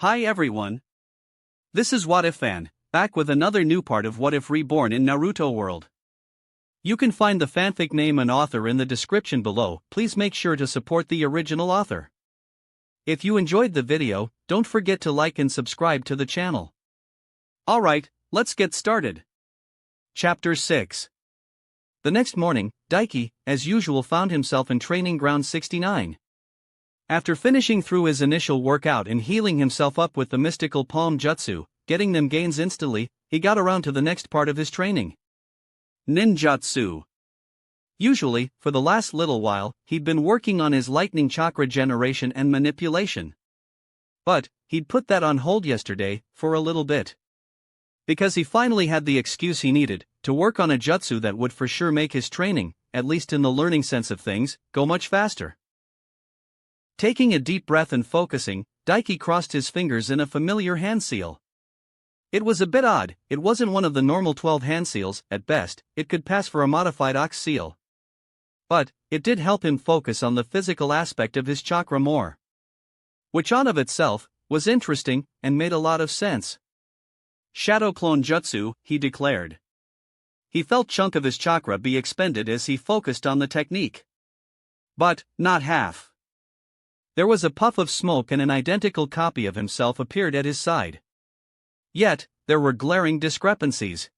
Hi everyone. This is What If Fan, back with another new part of What If Reborn in Naruto world. You can find the fanfic name and author in the description below. Please make sure to support the original author. If you enjoyed the video, don't forget to like and subscribe to the channel. Alright, let's get started. Chapter 6. The next morning, Daiki, as usual, found himself in training ground 69. After finishing through his initial workout and healing himself up with the mystical palm jutsu, getting them gains instantly, he got around to the next part of his training. Ninjutsu. Usually, for the last little while, he'd been working on his lightning chakra generation and manipulation. But, he'd put that on hold yesterday, for a little bit. Because he finally had the excuse he needed, to work on a jutsu that would for sure make his training, at least in the learning sense of things, go much faster. Taking a deep breath and focusing, Daiki crossed his fingers in a familiar hand seal. It was a bit odd. It wasn't one of the normal 12 hand seals. At best, it could pass for a modified ox seal. But, it did help him focus on the physical aspect of his chakra more. Which on of itself, was interesting, and made a lot of sense. Shadow clone jutsu, he declared. He felt chunk of his chakra be expended as he focused on the technique. But, not half. There was a puff of smoke and an identical copy of himself appeared at his side. Yet, there were glaring discrepancies.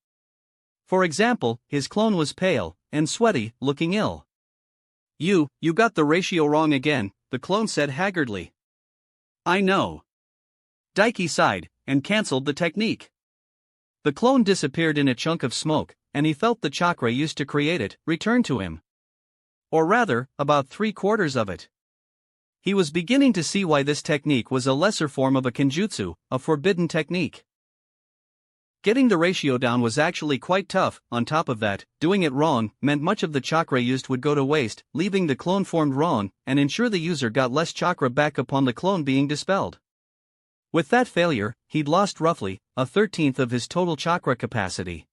For example, his clone was pale, and sweaty, looking ill. You got the ratio wrong again, the clone said haggardly. I know. Daiki sighed, and cancelled the technique. The clone disappeared in a chunk of smoke, and he felt the chakra used to create it return to him. Or rather, about 3/4 of it. He was beginning to see why this technique was a lesser form of a kenjutsu, a forbidden technique. Getting the ratio down was actually quite tough. On top of that, doing it wrong meant much of the chakra used would go to waste, leaving the clone formed wrong, and ensure the user got less chakra back upon the clone being dispelled. With that failure, he'd lost roughly 1/13 of his total chakra capacity.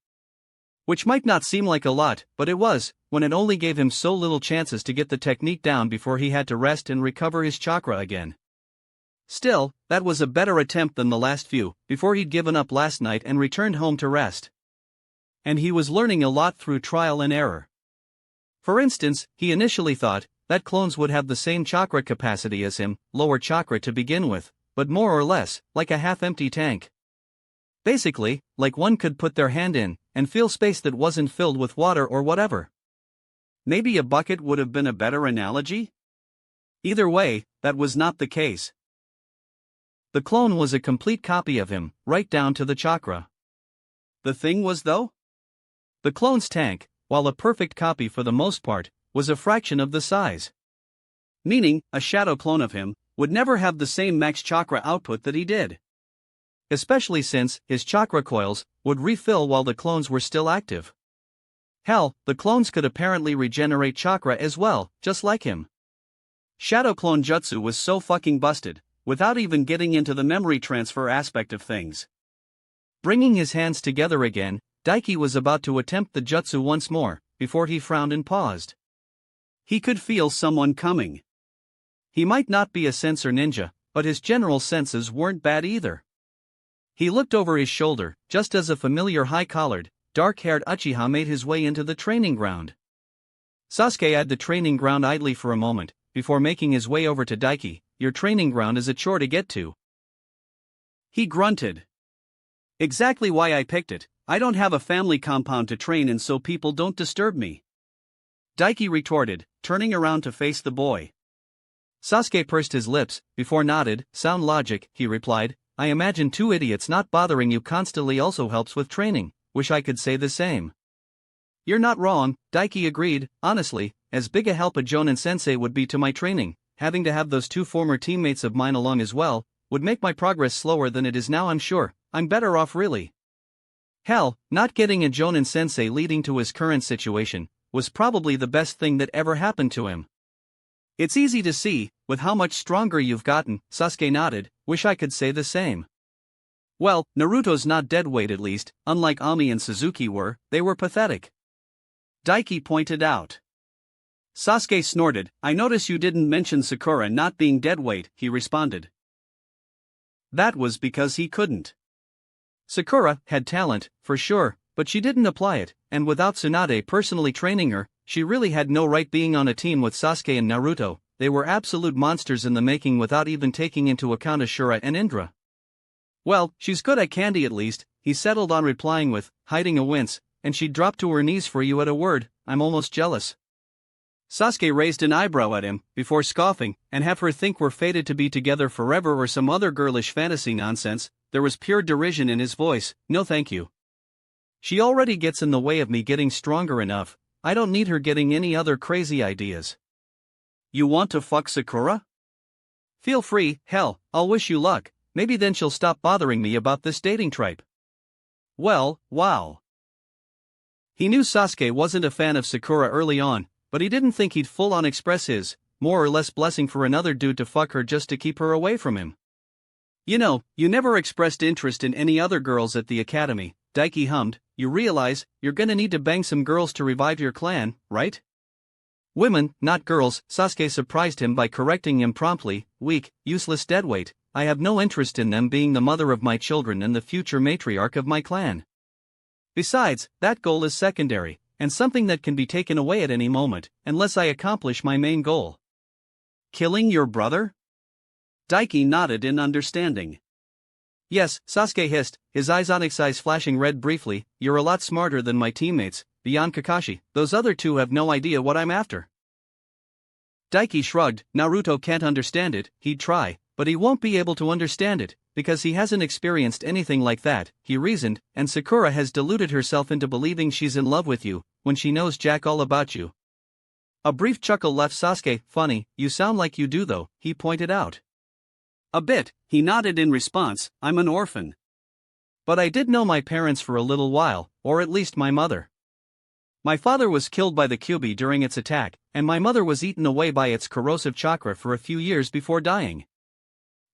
Which might not seem like a lot, but it was, when it only gave him so little chances to get the technique down before he had to rest and recover his chakra again. Still, that was a better attempt than the last few, before he'd given up last night and returned home to rest. And he was learning a lot through trial and error. For instance, he initially thought that clones would have the same chakra capacity as him, lower chakra to begin with, but more or less, like a half-empty tank. Basically, like one could put their hand in, and feel space that wasn't filled with water or whatever. Maybe a bucket would have been a better analogy? Either way, that was not the case. The clone was a complete copy of him, right down to the chakra. The thing was though? The clone's tank, while a perfect copy for the most part, was a fraction of the size. Meaning, a shadow clone of him would never have the same max chakra output that he did. Especially since his chakra coils would refill while the clones were still active. Hell, the clones could apparently regenerate chakra as well, just like him. Shadow clone jutsu was so fucking busted, without even getting into the memory transfer aspect of things. Bringing his hands together again, Daiki was about to attempt the jutsu once more, before he frowned and paused. He could feel someone coming. He might not be a sensor ninja, but his general senses weren't bad either. He looked over his shoulder, just as a familiar high-collared, dark-haired Uchiha made his way into the training ground. Sasuke eyed the training ground idly for a moment, before making his way over to Daiki. Your training ground is a chore to get to. He grunted. Exactly why I picked it. I don't have a family compound to train in so people don't disturb me. Daiki retorted, turning around to face the boy. Sasuke pursed his lips, before nodded. Sound logic, he replied. I imagine 2 idiots not bothering you constantly also helps with training. Wish I could say the same. You're not wrong, Daiki agreed. Honestly, as big a help a Jonin sensei would be to my training, having to have those 2 former teammates of mine along as well, would make my progress slower than it is now. I'm sure, I'm better off really. Hell, not getting a Jonin sensei leading to his current situation, was probably the best thing that ever happened to him. It's easy to see, with how much stronger you've gotten, Sasuke nodded. Wish I could say the same. Well, Naruto's not dead weight at least, unlike Ami and Suzuki were, they were pathetic. Daiki pointed out. Sasuke snorted. I notice you didn't mention Sakura not being deadweight, he responded. That was because he couldn't. Sakura had talent, for sure, but she didn't apply it, and without Tsunade personally training her, she really had no right being on a team with Sasuke and Naruto. They were absolute monsters in the making without even taking into account Ashura and Indra. Well, she's good at candy at least, he settled on replying with, hiding a wince, and she'd drop to her knees for you at a word. I'm almost jealous. Sasuke raised an eyebrow at him, before scoffing, and have her think we're fated to be together forever or some other girlish fantasy nonsense. There was pure derision in his voice. No thank you. She already gets in the way of me getting stronger enough. I don't need her getting any other crazy ideas. You want to fuck Sakura? Feel free, hell, I'll wish you luck, maybe then she'll stop bothering me about this dating tripe. Well, wow. He knew Sasuke wasn't a fan of Sakura early on, but he didn't think he'd full-on express his, more or less blessing for another dude to fuck her just to keep her away from him. You know, you never expressed interest in any other girls at the academy, Daiki hummed. You realize, you're gonna need to bang some girls to revive your clan, right? Women, not girls, Sasuke surprised him by correcting him promptly. Weak, useless deadweight, I have no interest in them being the mother of my children and the future matriarch of my clan. Besides, that goal is secondary, and something that can be taken away at any moment, unless I accomplish my main goal. Killing your brother? Daiki nodded in understanding. Yes, Sasuke hissed, his onyx eyes flashing red briefly. You're a lot smarter than my teammates, beyond Kakashi. Those other two have no idea what I'm after. Daiki shrugged. Naruto can't understand it. He'd try, but he won't be able to understand it, because he hasn't experienced anything like that, he reasoned, and Sakura has deluded herself into believing she's in love with you, when she knows jack all about you. A brief chuckle left Sasuke. Funny, you sound like you do though, he pointed out. A bit, he nodded in response. I'm an orphan. But I did know my parents for a little while, or at least my mother. My father was killed by the Kyuubi during its attack, and my mother was eaten away by its corrosive chakra for a few years before dying.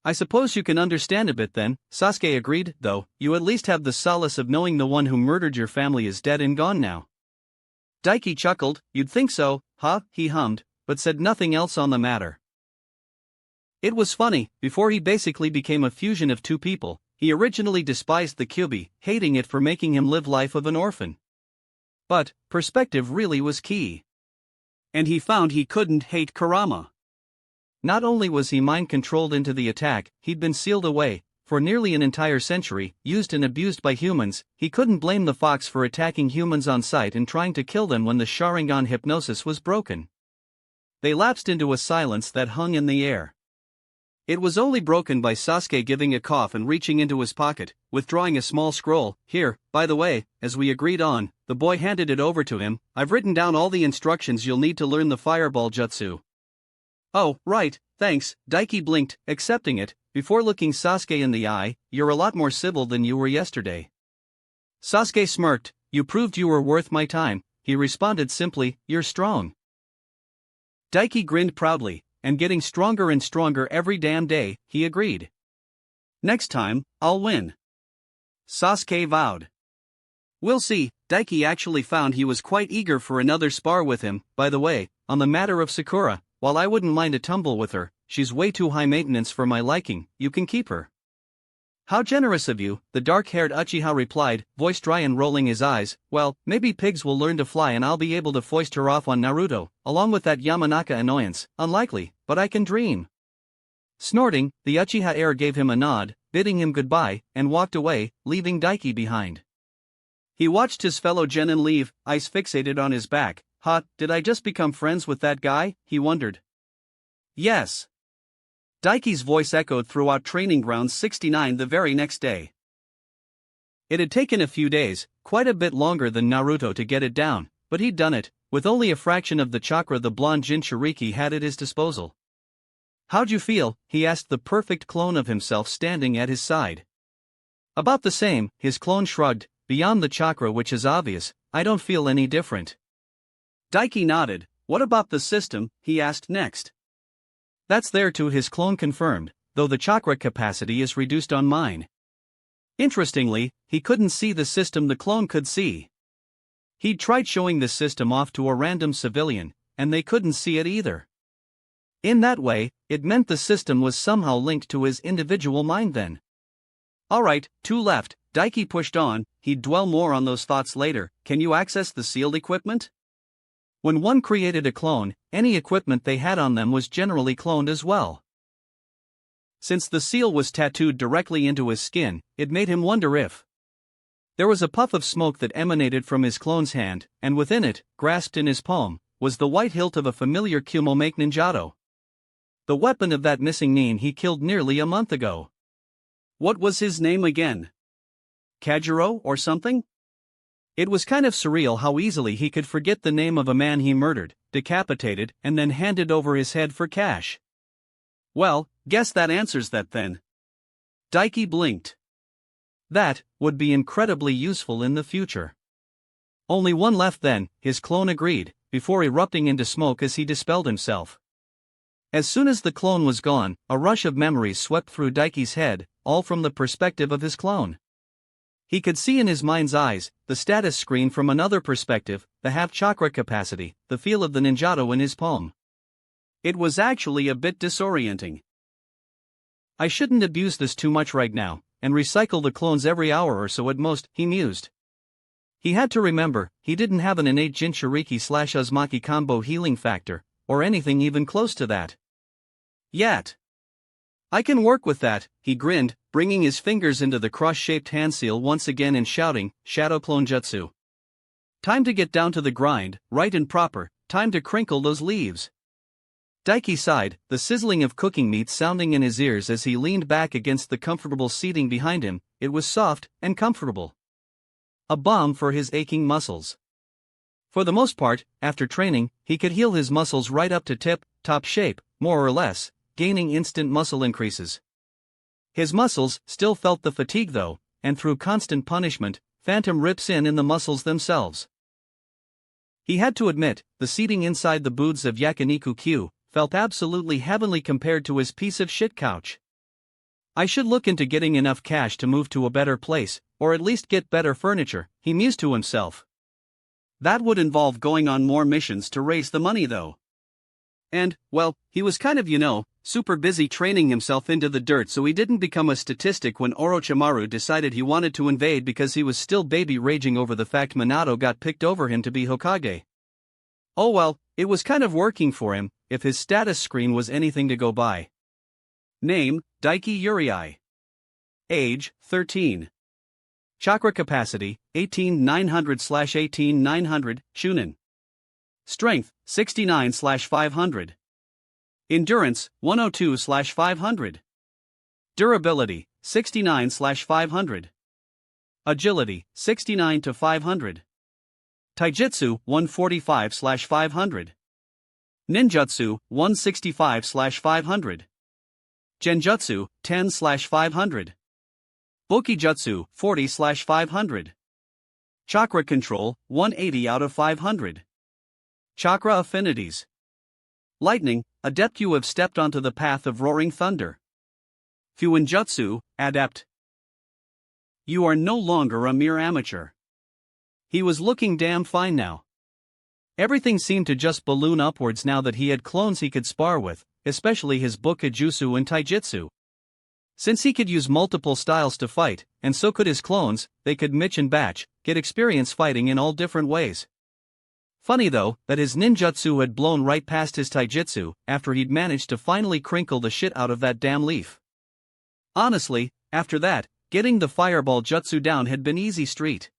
I suppose you can understand a bit then, Sasuke agreed, though, you at least have the solace of knowing the one who murdered your family is dead and gone now. Daiki chuckled. You'd think so, huh, he hummed, but said nothing else on the matter. It was funny, before he basically became a fusion of two people, he originally despised the Kyuubi, hating it for making him live life of an orphan. But, perspective really was key. And he found he couldn't hate Kurama. Not only was he mind-controlled into the attack, he'd been sealed away, for nearly an entire century, used and abused by humans. He couldn't blame the fox for attacking humans on sight and trying to kill them when the Sharingan hypnosis was broken. They lapsed into a silence that hung in the air. It was only broken by Sasuke giving a cough and reaching into his pocket, withdrawing a small scroll. Here, by the way, as we agreed on, the boy handed it over to him. I've written down all the instructions you'll need to learn the fireball jutsu. Oh, right, thanks, Daiki blinked, accepting it, before looking Sasuke in the eye. You're a lot more civil than you were yesterday. Sasuke smirked. You proved you were worth my time, he responded simply. You're strong. Daiki grinned proudly. And getting stronger and stronger every damn day, he agreed. Next time, I'll win. Sasuke vowed. We'll see. Daiki actually found he was quite eager for another spar with him. By the way, on the matter of Sakura, while I wouldn't mind a tumble with her, she's way too high maintenance for my liking. You can keep her. How generous of you, the dark-haired Uchiha replied, voice dry and rolling his eyes. Well, maybe pigs will learn to fly and I'll be able to foist her off on Naruto, along with that Yamanaka annoyance. Unlikely, but I can dream. Snorting, the Uchiha heir gave him a nod, bidding him goodbye, and walked away, leaving Daiki behind. He watched his fellow genin leave, eyes fixated on his back. Did I just become friends with that guy? He wondered. Yes. Daiki's voice echoed throughout Training Grounds 69 the very next day. It had taken a few days, quite a bit longer than Naruto to get it down, but he'd done it, with only a fraction of the chakra the blonde Jinchuriki had at his disposal. How'd you feel? He asked the perfect clone of himself standing at his side. About the same, his clone shrugged. Beyond the chakra, which is obvious, I don't feel any different. Daiki nodded. What about the system? He asked next. That's there too, his clone confirmed, though the chakra capacity is reduced on mine. Interestingly, he couldn't see the system the clone could see. He'd tried showing the system off to a random civilian, and they couldn't see it either. In that way, it meant the system was somehow linked to his individual mind then. Alright, 2 left. Daiki pushed on, he'd dwell more on those thoughts later. Can you access the sealed equipment? When one created a clone, any equipment they had on them was generally cloned as well. Since the seal was tattooed directly into his skin, it made him wonder if there was a puff of smoke that emanated from his clone's hand, and within it, grasped in his palm, was the white hilt of a familiar Kyumo-make ninjato. The weapon of that missing nin he killed nearly a month ago. What was his name again? Kajiro or something? It was kind of surreal how easily he could forget the name of a man he murdered, decapitated, and then handed over his head for cash. Well, guess that answers that then. Daiki blinked. That would be incredibly useful in the future. Only one left then, his clone agreed, before erupting into smoke as he dispelled himself. As soon as the clone was gone, a rush of memories swept through Daiki's head, all from the perspective of his clone. He could see in his mind's eyes, the status screen from another perspective, the half-chakra capacity, the feel of the ninjato in his palm. It was actually a bit disorienting. I shouldn't abuse this too much right now, and recycle the clones every hour or so at most, he mused. He had to remember, he didn't have an innate Jinchuriki/Uzumaki combo healing factor, or anything even close to that. Yet. I can work with that, he grinned, bringing his fingers into the cross-shaped hand seal once again and shouting, Shadow Clone Jutsu. Time to get down to the grind, right and proper, time to crinkle those leaves. Daiki sighed, the sizzling of cooking meat sounding in his ears as he leaned back against the comfortable seating behind him. It was soft and comfortable. A balm for his aching muscles. For the most part, after training, he could heal his muscles right up to tip-top shape, more or less, gaining instant muscle increases. His muscles still felt the fatigue though, and through constant punishment, phantom rips in the muscles themselves. He had to admit, the seating inside the booths of Yakiniku-Q felt absolutely heavenly compared to his piece of shit couch. I should look into getting enough cash to move to a better place, or at least get better furniture, he mused to himself. That would involve going on more missions to raise the money though. And, well, he was kind of, super busy training himself into the dirt so he didn't become a statistic when Orochimaru decided he wanted to invade because he was still baby raging over the fact Minato got picked over him to be Hokage. Oh well, it was kind of working for him, if his status screen was anything to go by. Name, Daiki Uriai. Age, 13. Chakra capacity, 18,900/18,900, Shunin. Strength, 69/500. Endurance, 102/500. Durability, 69/500. Agility, 69 to 500. Taijutsu, 145/500. Ninjutsu, 165/500. Genjutsu, 10/500. Bokijutsu, 40/500. Chakra control, 180 out of 500. Chakra affinities. Lightning, adept, you have stepped onto the path of roaring thunder. Fuinjutsu, adept. You are no longer a mere amateur. He was looking damn fine now. Everything seemed to just balloon upwards now that he had clones he could spar with, especially his Bokijutsu and Taijutsu. Since he could use multiple styles to fight, and so could his clones, they could mix and batch, get experience fighting in all different ways. Funny though, that his ninjutsu had blown right past his taijutsu, after he'd managed to finally crinkle the shit out of that damn leaf. Honestly, after that, getting the fireball jutsu down had been easy street.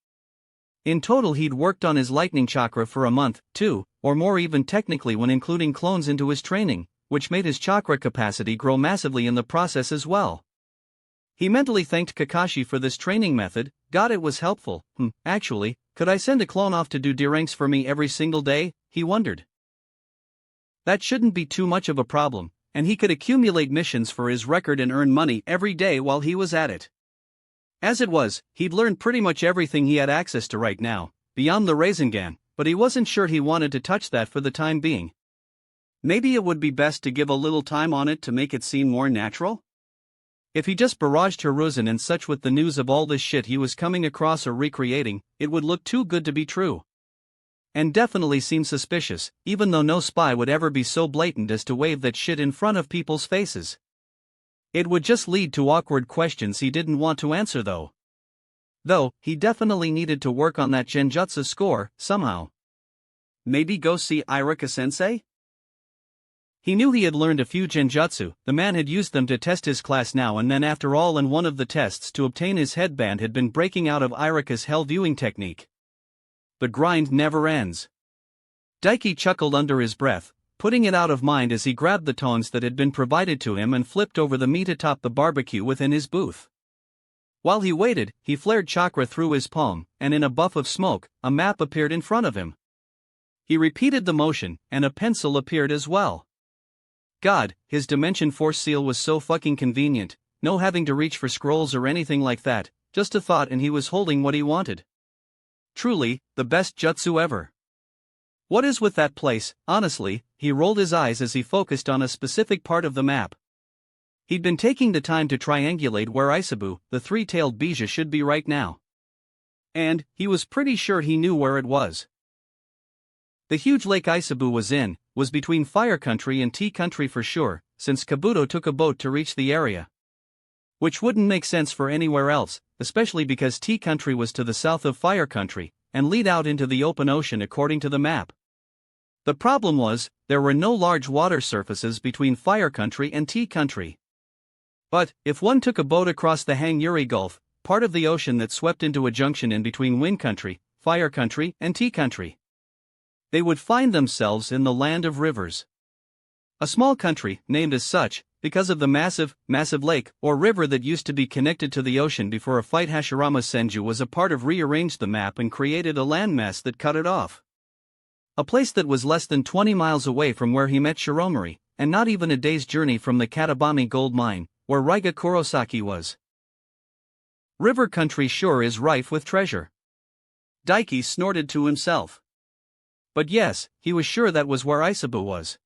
In total he'd worked on his lightning chakra for a month, 2, or more even technically when including clones into his training, which made his chakra capacity grow massively in the process as well. He mentally thanked Kakashi for this training method. God, it was helpful. Actually, could I send a clone off to do D-ranks for me every single day? He wondered. That shouldn't be too much of a problem, and he could accumulate missions for his record and earn money every day while he was at it. As it was, he'd learned pretty much everything he had access to right now, beyond the Rasengan, but he wasn't sure he wanted to touch that for the time being. Maybe it would be best to give a little time on it to make it seem more natural? If he just barraged Hiruzen and such with the news of all this shit he was coming across or recreating, it would look too good to be true. And definitely seem suspicious, even though no spy would ever be so blatant as to wave that shit in front of people's faces. It would just lead to awkward questions he didn't want to answer though. Though, he definitely needed to work on that genjutsu score, somehow. Maybe go see Irika-sensei? He knew he had learned a few genjutsu, the man had used them to test his class now and then after all, and one of the tests to obtain his headband had been breaking out of Irika's hell viewing technique. The grind never ends. Daiki chuckled under his breath, putting it out of mind as he grabbed the tongs that had been provided to him and flipped over the meat atop the barbecue within his booth. While he waited, he flared chakra through his palm, and in a puff of smoke, a map appeared in front of him. He repeated the motion, and a pencil appeared as well. God, his dimension force seal was so fucking convenient, no having to reach for scrolls or anything like that, just a thought and he was holding what he wanted. Truly, the best jutsu ever. What is with that place, honestly? He rolled his eyes as he focused on a specific part of the map. He'd been taking the time to triangulate where Isabu, the three-tailed Bija, should be right now. And, he was pretty sure he knew where it was. The huge lake Isabu was in, was between Fire Country and Tea Country for sure, since Kabuto took a boat to reach the area. Which wouldn't make sense for anywhere else, especially because Tea Country was to the south of Fire Country, and lead out into the open ocean according to the map. The problem was, there were no large water surfaces between Fire Country and Tea Country. But, if one took a boat across the Hang-Yuri Gulf, part of the ocean that swept into a junction in between Wind Country, Fire Country, and Tea Country, they would find themselves in the land of rivers. A small country, named as such, because of the massive lake or river that used to be connected to the ocean before a fight. Hashirama Senju was a part of rearranged the map and created a landmass that cut it off. A place that was less than 20 miles away from where he met Shiromori, and not even a day's journey from the Katabami gold mine, where Raiga Kurosaki was. River country sure is rife with treasure. Daiki snorted to himself. But yes, he was sure that was where Isabu was.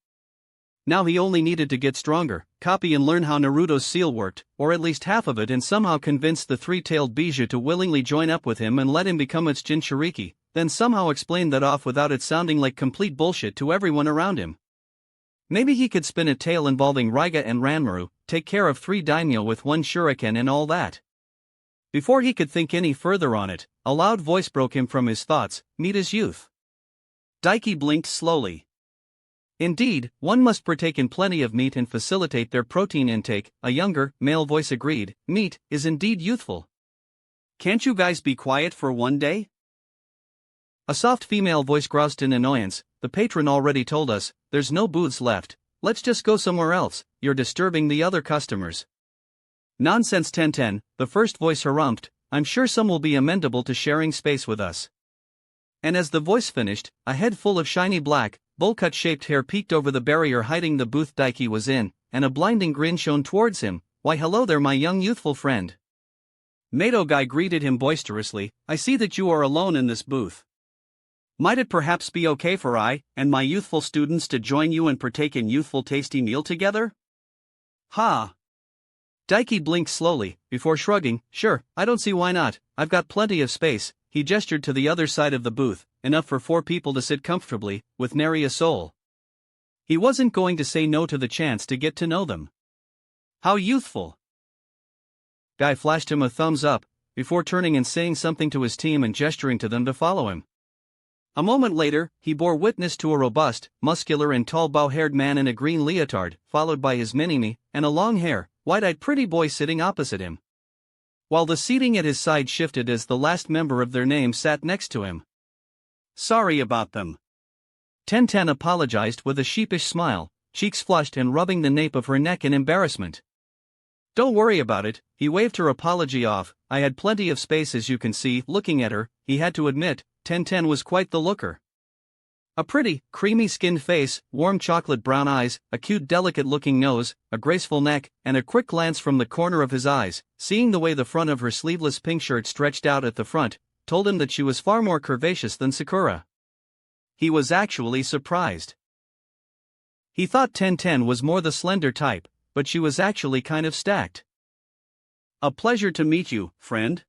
Now he only needed to get stronger, copy and learn how Naruto's seal worked, or at least half of it, and somehow convince the three-tailed Bija to willingly join up with him and let him become its Jinchuriki, then somehow explain that off without it sounding like complete bullshit to everyone around him. Maybe he could spin a tale involving Raiga and Ranmaru, take care of 3 daimyo with 1 shuriken and all that. Before he could think any further on it, a loud voice broke him from his thoughts, "Meet his youth." Daiki blinked slowly. Indeed, one must partake in plenty of meat and facilitate their protein intake, a younger, male voice agreed. Meat is indeed youthful. Can't you guys be quiet for one day? A soft female voice groused in annoyance, the patron already told us, there's no booths left, let's just go somewhere else, you're disturbing the other customers. Nonsense Tenten, the first voice harumphed, I'm sure some will be amenable to sharing space with us. And as the voice finished, a head full of shiny black, bowl-cut-shaped hair peeked over the barrier hiding the booth Daiki was in, and a blinding grin shone towards him. Why hello there my young youthful friend. Mato Guy greeted him boisterously, I see that you are alone in this booth. Might it perhaps be okay for I, and my youthful students to join you and partake in youthful tasty meal together? Ha! Daiki blinked slowly, before shrugging, sure, I don't see why not, I've got plenty of space. He gestured to the other side of the booth, enough for 4 people to sit comfortably, with nary a soul. He wasn't going to say no to the chance to get to know them. How youthful! Guy flashed him a thumbs up, before turning and saying something to his team and gesturing to them to follow him. A moment later, he bore witness to a robust, muscular and tall bow-haired man in a green leotard, followed by his mini-me, and a long-haired, wide-eyed pretty boy sitting opposite him. While the seating at his side shifted as the last member of their name sat next to him. Sorry about them. Tenten apologized with a sheepish smile, cheeks flushed and rubbing the nape of her neck in embarrassment. Don't worry about it, he waved her apology off, I had plenty of space as you can see. Looking at her, he had to admit, Tenten was quite the looker. A pretty, creamy-skinned face, warm chocolate brown eyes, a cute delicate-looking nose, a graceful neck, and a quick glance from the corner of his eyes, seeing the way the front of her sleeveless pink shirt stretched out at the front, told him that she was far more curvaceous than Sakura. He was actually surprised. He thought Tenten was more the slender type, but she was actually kind of stacked. A pleasure to meet you, friend.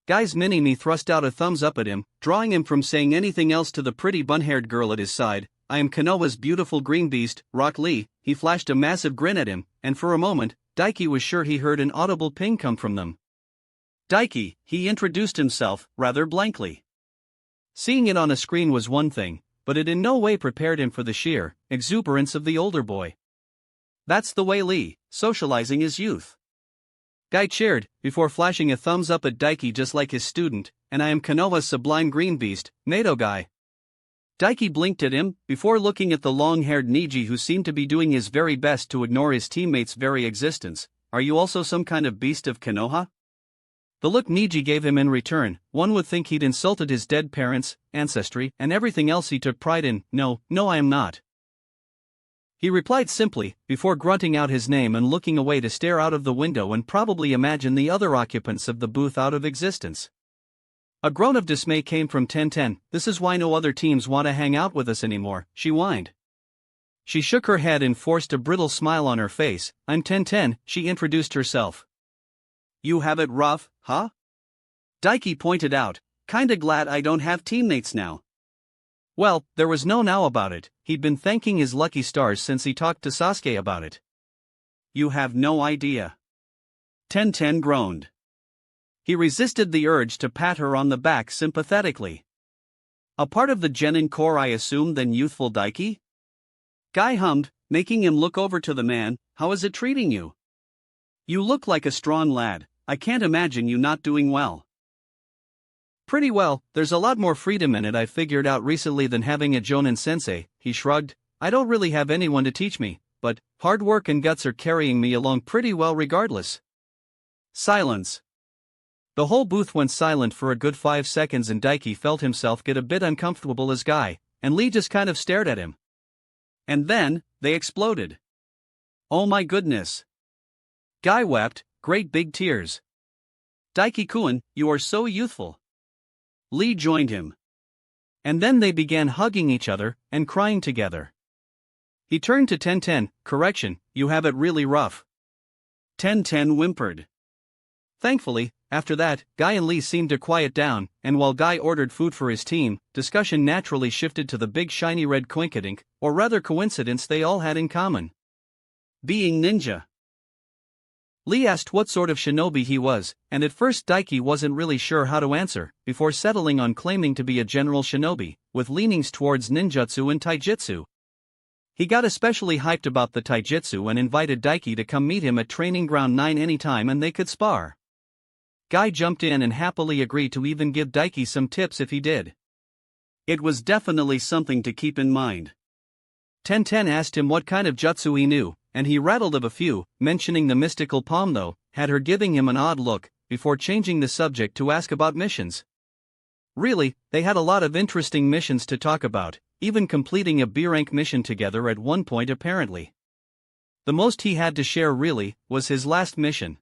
Guy's mini-me thrust out a thumbs up at him, drawing him from saying anything else to the pretty bun-haired girl at his side. I am Konoha's beautiful green beast, Rock Lee. He flashed a massive grin at him, and for a moment, Daiki was sure he heard an audible ping come from them. Daiki, he introduced himself, rather blankly. Seeing it on a screen was one thing, but it in no way prepared him for the sheer exuberance of the older boy. That's the way Lee, socializing his youth. Guy cheered, before flashing a thumbs up at Daiki just like his student, and I am Konoha's sublime green beast, NATO guy. Daiki blinked at him, before looking at the long-haired Niji who seemed to be doing his very best to ignore his teammate's very existence. Are you also some kind of beast of Konoha? The look Niji gave him in return, one would think he'd insulted his dead parents, ancestry, and everything else he took pride in. No, I am not. He replied simply, before grunting out his name and looking away to stare out of the window and probably imagine the other occupants of the booth out of existence. A groan of dismay came from Tenten. This is why no other teams want to hang out with us anymore, she whined. She shook her head and forced a brittle smile on her face. I'm Tenten, she introduced herself. You have it rough, huh? Daiki pointed out, kinda glad I don't have teammates now. Well, there was no now about it, he'd been thanking his lucky stars since he talked to Sasuke about it. You have no idea. Tenten groaned. He resisted the urge to pat her on the back sympathetically. A part of the genin core, I assume, then youthful Daiki? Guy hummed, making him look over to the man. How is it treating you? You look like a strong lad, I can't imagine you not doing well. Pretty well, there's a lot more freedom in it I figured out recently than having a Jonin sensei, he shrugged. I don't really have anyone to teach me, but hard work and guts are carrying me along pretty well regardless. Silence. The whole booth went silent for a good 5 seconds and Daiki felt himself get a bit uncomfortable as Guy and Lee just kind of stared at him. And then, they exploded. Oh my goodness. Guy wept, great big tears. Daiki-kun, you are so youthful. Lee joined him. And then they began hugging each other and crying together. He turned to Tenten. Correction, you have it really rough. Tenten whimpered. Thankfully, after that, Guy and Lee seemed to quiet down, and while Guy ordered food for his team, discussion naturally shifted to the big shiny red coinkydink, or rather coincidence they all had in common. Being ninja. Lee asked what sort of shinobi he was, and at first Daiki wasn't really sure how to answer, before settling on claiming to be a general shinobi, with leanings towards ninjutsu and taijutsu. He got especially hyped about the taijutsu and invited Daiki to come meet him at Training Ground 9 anytime and they could spar. Guy jumped in and happily agreed to even give Daiki some tips if he did. It was definitely something to keep in mind. Tenten asked him what kind of jutsu he knew, and he rattled of a few, mentioning the mystical palm though, had her giving him an odd look, before changing the subject to ask about missions. Really, they had a lot of interesting missions to talk about, even completing a B-rank mission together at one point apparently. The most he had to share really, was his last mission.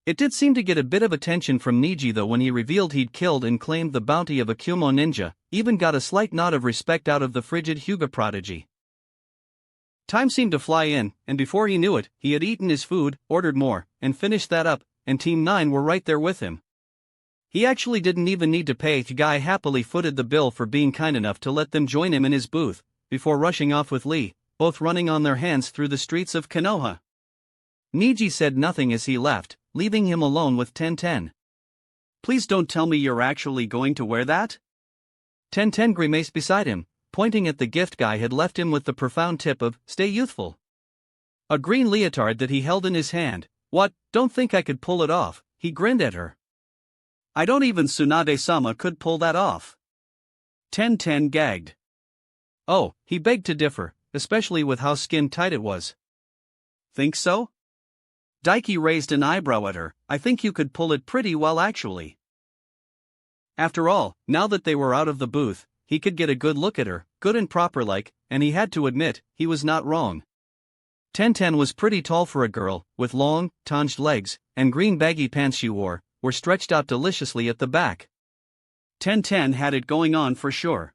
It did seem to get a bit of attention from Niji though when he revealed he'd killed and claimed the bounty of a Kumo ninja, even got a slight nod of respect out of the frigid Hyuga prodigy. Time seemed to fly in, and before he knew it, he had eaten his food, ordered more, and finished that up, and Team 9 were right there with him. He actually didn't even need to pay. The guy happily footed the bill for being kind enough to let them join him in his booth, before rushing off with Lee, both running on their hands through the streets of Konoha. Niji said nothing as he left, leaving him alone with Tenten. Please don't tell me you're actually going to wear that? Tenten grimaced beside him, pointing at the gift Guy had left him with the profound tip of, stay youthful. A green leotard that he held in his hand. What, don't think I could pull it off, he grinned at her. I don't even Tsunade-sama could pull that off. Tenten gagged. Oh, he begged to differ, especially with how skin-tight it was. Think so? Daiki raised an eyebrow at her. I think you could pull it pretty well actually. After all, now that they were out of the booth, he could get a good look at her, good and proper like, and he had to admit, he was not wrong. Tenten was pretty tall for a girl, with long, tanged legs, and green baggy pants she wore, were stretched out deliciously at the back. Tenten had it going on for sure.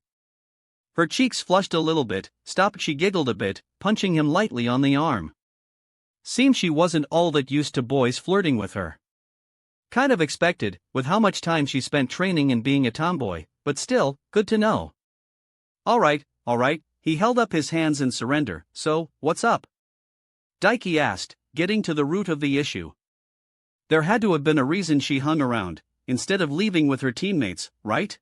Her cheeks flushed a little bit, she giggled a bit, punching him lightly on the arm. Seemed she wasn't all that used to boys flirting with her. Kind of expected, with how much time she spent training and being a tomboy, but still, good to know. Alright, he held up his hands in surrender. So, what's up? Daiki asked, getting to the root of the issue. There had to have been a reason she hung around, instead of leaving with her teammates, right?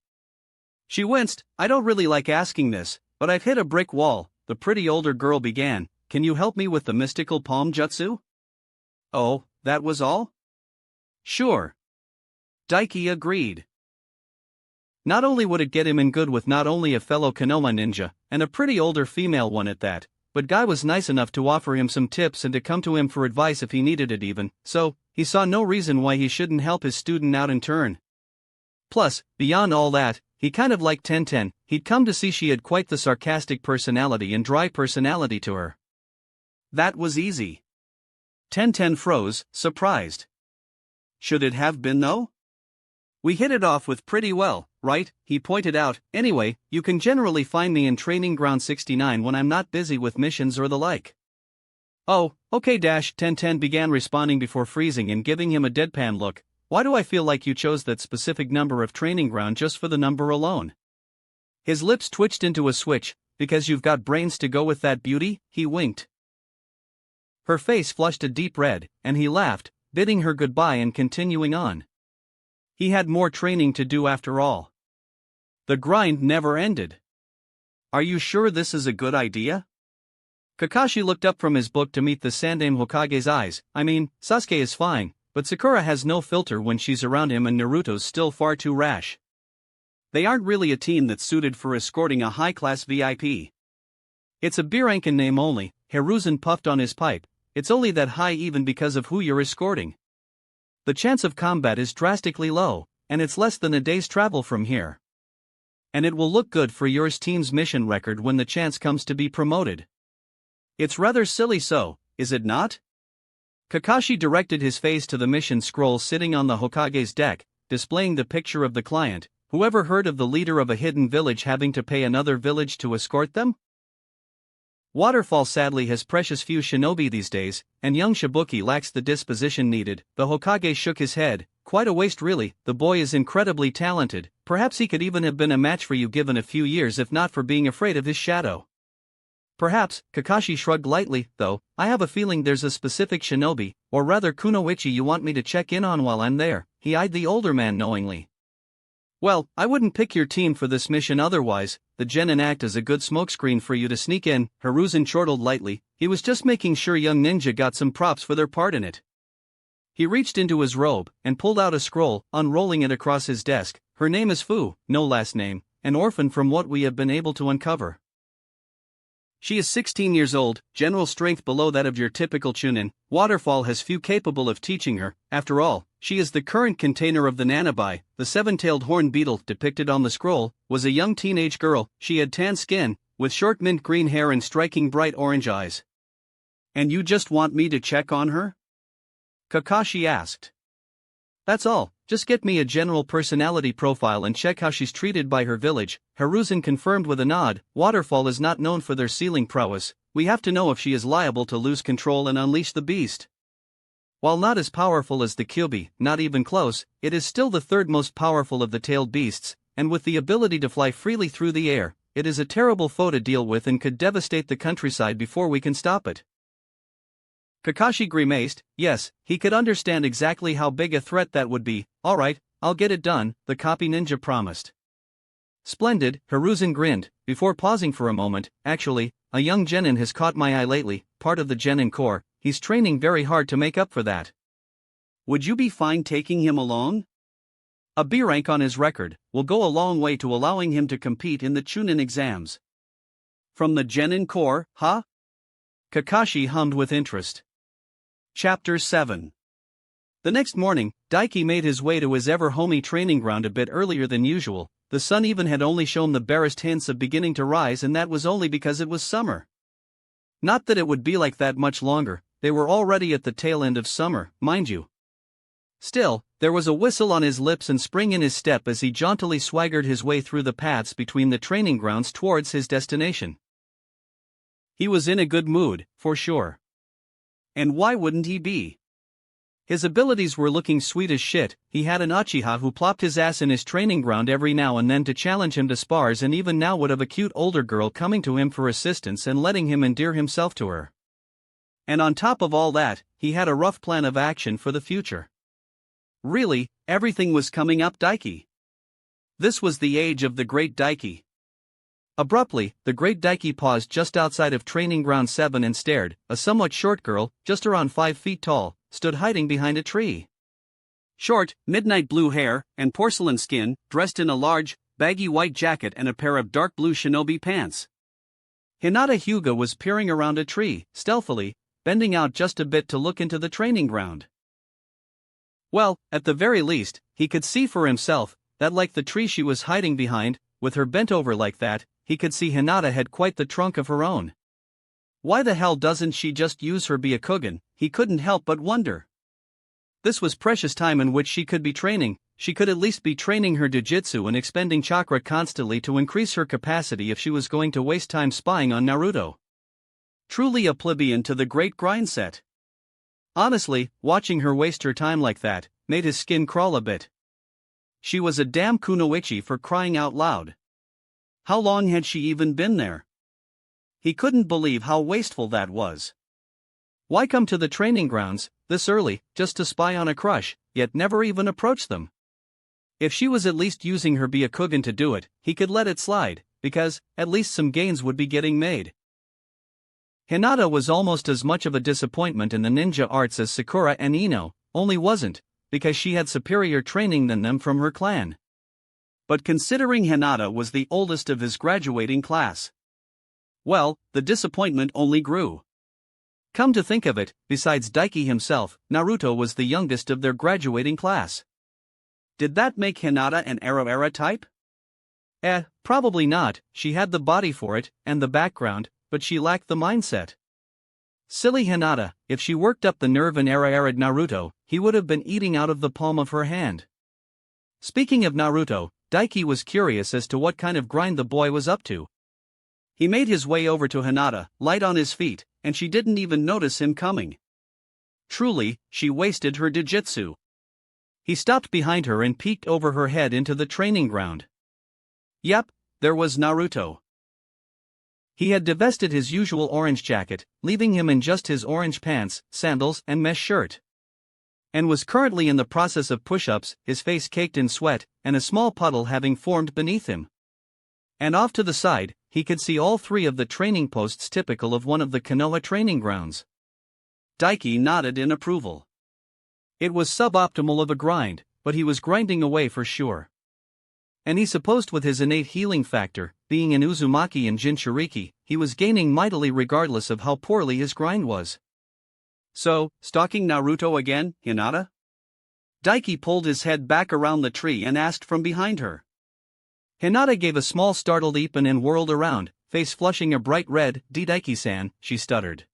She winced. I don't really like asking this, but I've hit a brick wall, the pretty older girl began. Can you help me with the mystical palm jutsu? Oh, that was all? Sure. Daiki agreed. Not only would it get him in good with not only a fellow Konoha ninja, and a pretty older female one at that, but Guy was nice enough to offer him some tips and to come to him for advice if he needed it even, so he saw no reason why he shouldn't help his student out in turn. Plus, beyond all that, he kind of liked Tenten. He'd come to see she had quite the sarcastic personality and dry personality to her. That was easy. Tenten froze, surprised. Should it have been though? We hit it off with pretty well, right? He pointed out. Anyway, you can generally find me in Training Ground 69 when I'm not busy with missions or the like. Oh, okay. Tenten began responding before freezing and giving him a deadpan look. Why do I feel like you chose that specific number of training ground just for the number alone? His lips twitched into a switch. Because you've got brains to go with that beauty, he winked. Her face flushed a deep red, and he laughed, bidding her goodbye and continuing on. He had more training to do after all. The grind never ended. Are you sure this is a good idea? Kakashi looked up from his book to meet the Sandaime Hokage's eyes. I mean, Sasuke is fine, but Sakura has no filter when she's around him and Naruto's still far too rash. They aren't really a team that's suited for escorting a high-class VIP. It's a Biranken name only. Hiruzen puffed on his pipe. It's only that high even because of who you're escorting. The chance of combat is drastically low, and it's less than a day's travel from here. And it will look good for your team's mission record when the chance comes to be promoted. It's rather silly so, is it not? Kakashi directed his face to the mission scroll sitting on the Hokage's deck, displaying the picture of the client. Whoever heard of the leader of a hidden village having to pay another village to escort them? Waterfall sadly has precious few shinobi these days, and young Shibuki lacks the disposition needed. The Hokage shook his head. Quite a waste really. The boy is incredibly talented. Perhaps he could even have been a match for you given a few years if not for being afraid of his shadow. Perhaps. Kakashi shrugged lightly, though. I have a feeling there's a specific shinobi, or rather kunoichi you want me to check in on while I'm there. He eyed the older man knowingly. Well, I wouldn't pick your team for this mission otherwise. The genin act as a good smokescreen for you to sneak in. Hiruzen chortled lightly. He was just making sure young ninja got some props for their part in it. He reached into his robe and pulled out a scroll, unrolling it across his desk. Her name is Fu, no last name, an orphan from what we have been able to uncover. She is 16 years old, general strength below that of your typical chunin. Waterfall has few capable of teaching her. After all, she is the current container of the Nanabi. The seven-tailed horned beetle depicted on the scroll was a young teenage girl. She had tan skin, with short mint green hair and striking bright orange eyes. And you just want me to check on her? Kakashi asked. That's all. Just get me a general personality profile and check how she's treated by her village. Hiruzen confirmed with a nod. Waterfall is not known for their sealing prowess. We have to know if she is liable to lose control and unleash the beast. While not as powerful as the Kyuubi, not even close, it is still the third most powerful of the tailed beasts, and with the ability to fly freely through the air, it is a terrible foe to deal with and could devastate the countryside before we can stop it. Kakashi grimaced. Yes, he could understand exactly how big a threat that would be. Alright, I'll get it done, the copy ninja promised. Splendid, Hiruzen grinned, before pausing for a moment. Actually, a young genin has caught my eye lately, part of the genin corps. He's training very hard to make up for that. Would you be fine taking him along? A B rank on his record will go a long way to allowing him to compete in the Chunin exams. From the genin corps, huh? Kakashi hummed with interest. Chapter 7. The next morning, Daiki made his way to his ever-homey training ground a bit earlier than usual. The sun even had only shown the barest hints of beginning to rise, and that was only because it was summer. Not that it would be like that much longer. They were already at the tail end of summer, mind you. Still, there was a whistle on his lips and spring in his step as he jauntily swaggered his way through the paths between the training grounds towards his destination. He was in a good mood, for sure. And why wouldn't he be? His abilities were looking sweet as shit. He had an Uchiha who plopped his ass in his training ground every now and then to challenge him to spars, and even now would have a cute older girl coming to him for assistance and letting him endear himself to her. And on top of all that, he had a rough plan of action for the future. Really, everything was coming up Daiki. This was the age of the Great Daiki. Abruptly, the Great Daiki paused just outside of Training Ground 7 and stared. A somewhat short girl, just around 5 feet tall, stood hiding behind a tree. Short, midnight blue hair, and porcelain skin, dressed in a large, baggy white jacket and a pair of dark blue shinobi pants. Hinata Hyuga was peering around a tree, stealthily, bending out just a bit to look into the training ground. Well, at the very least, he could see for himself that, like the tree she was hiding behind, with her bent over like that, he could see Hinata had quite the trunk of her own. Why the hell doesn't she just use her Byakugan, he couldn't help but wonder. This was precious time in which she could be training. She could at least be training her jujitsu and expending chakra constantly to increase her capacity if she was going to waste time spying on Naruto. Truly a plebeian to the great grind set. Honestly, watching her waste her time like that made his skin crawl a bit. She was a damn kunoichi, for crying out loud. How long had she even been there? He couldn't believe how wasteful that was. Why come to the training grounds, this early, just to spy on a crush, yet never even approach them? If she was at least using her Byakugan to do it, he could let it slide, because, at least some gains would be getting made. Hinata was almost as much of a disappointment in the ninja arts as Sakura and Ino, only wasn't, because she had superior training than them from her clan. But considering Hinata was the oldest of his graduating class, well, the disappointment only grew. Come to think of it, besides Daiki himself, Naruto was the youngest of their graduating class. Did that make Hinata an era type? Probably not. She had the body for it, and the background, but she lacked the mindset. Silly Hinata, if she worked up the nerve in era Naruto, he would have been eating out of the palm of her hand. Speaking of Naruto, Daiki was curious as to what kind of grind the boy was up to. He made his way over to Hinata, light on his feet, and she didn't even notice him coming. Truly, she wasted her jujitsu. He stopped behind her and peeked over her head into the training ground. Yep, there was Naruto. He had divested his usual orange jacket, leaving him in just his orange pants, sandals, and mesh shirt. And was currently in the process of push-ups, his face caked in sweat, and a small puddle having formed beneath him. And off to the side, he could see all 3 of the training posts typical of one of the Konoha training grounds. Daiki nodded in approval. It was suboptimal of a grind, but he was grinding away for sure. And he supposed with his innate healing factor, being in Uzumaki and Jinchuriki, he was gaining mightily regardless of how poorly his grind was. So, stalking Naruto again, Hinata? Daiki pulled his head back around the tree and asked from behind her. Hinata gave a small startled leap and whirled around, face flushing a bright red. Daiki-san, she stuttered.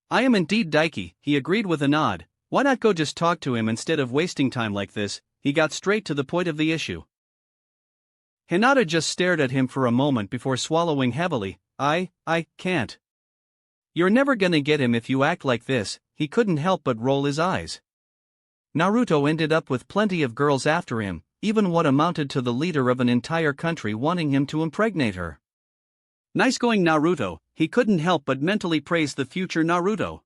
I am indeed Daiki, he agreed with a nod. Why not go just talk to him instead of wasting time like this? He got straight to the point of the issue. Hinata just stared at him for a moment before swallowing heavily. I can't. You're never gonna get him if you act like this. He couldn't help but roll his eyes. Naruto ended up with plenty of girls after him, even what amounted to the leader of an entire country wanting him to impregnate her. Nice going Naruto, he couldn't help but mentally praise the future Naruto.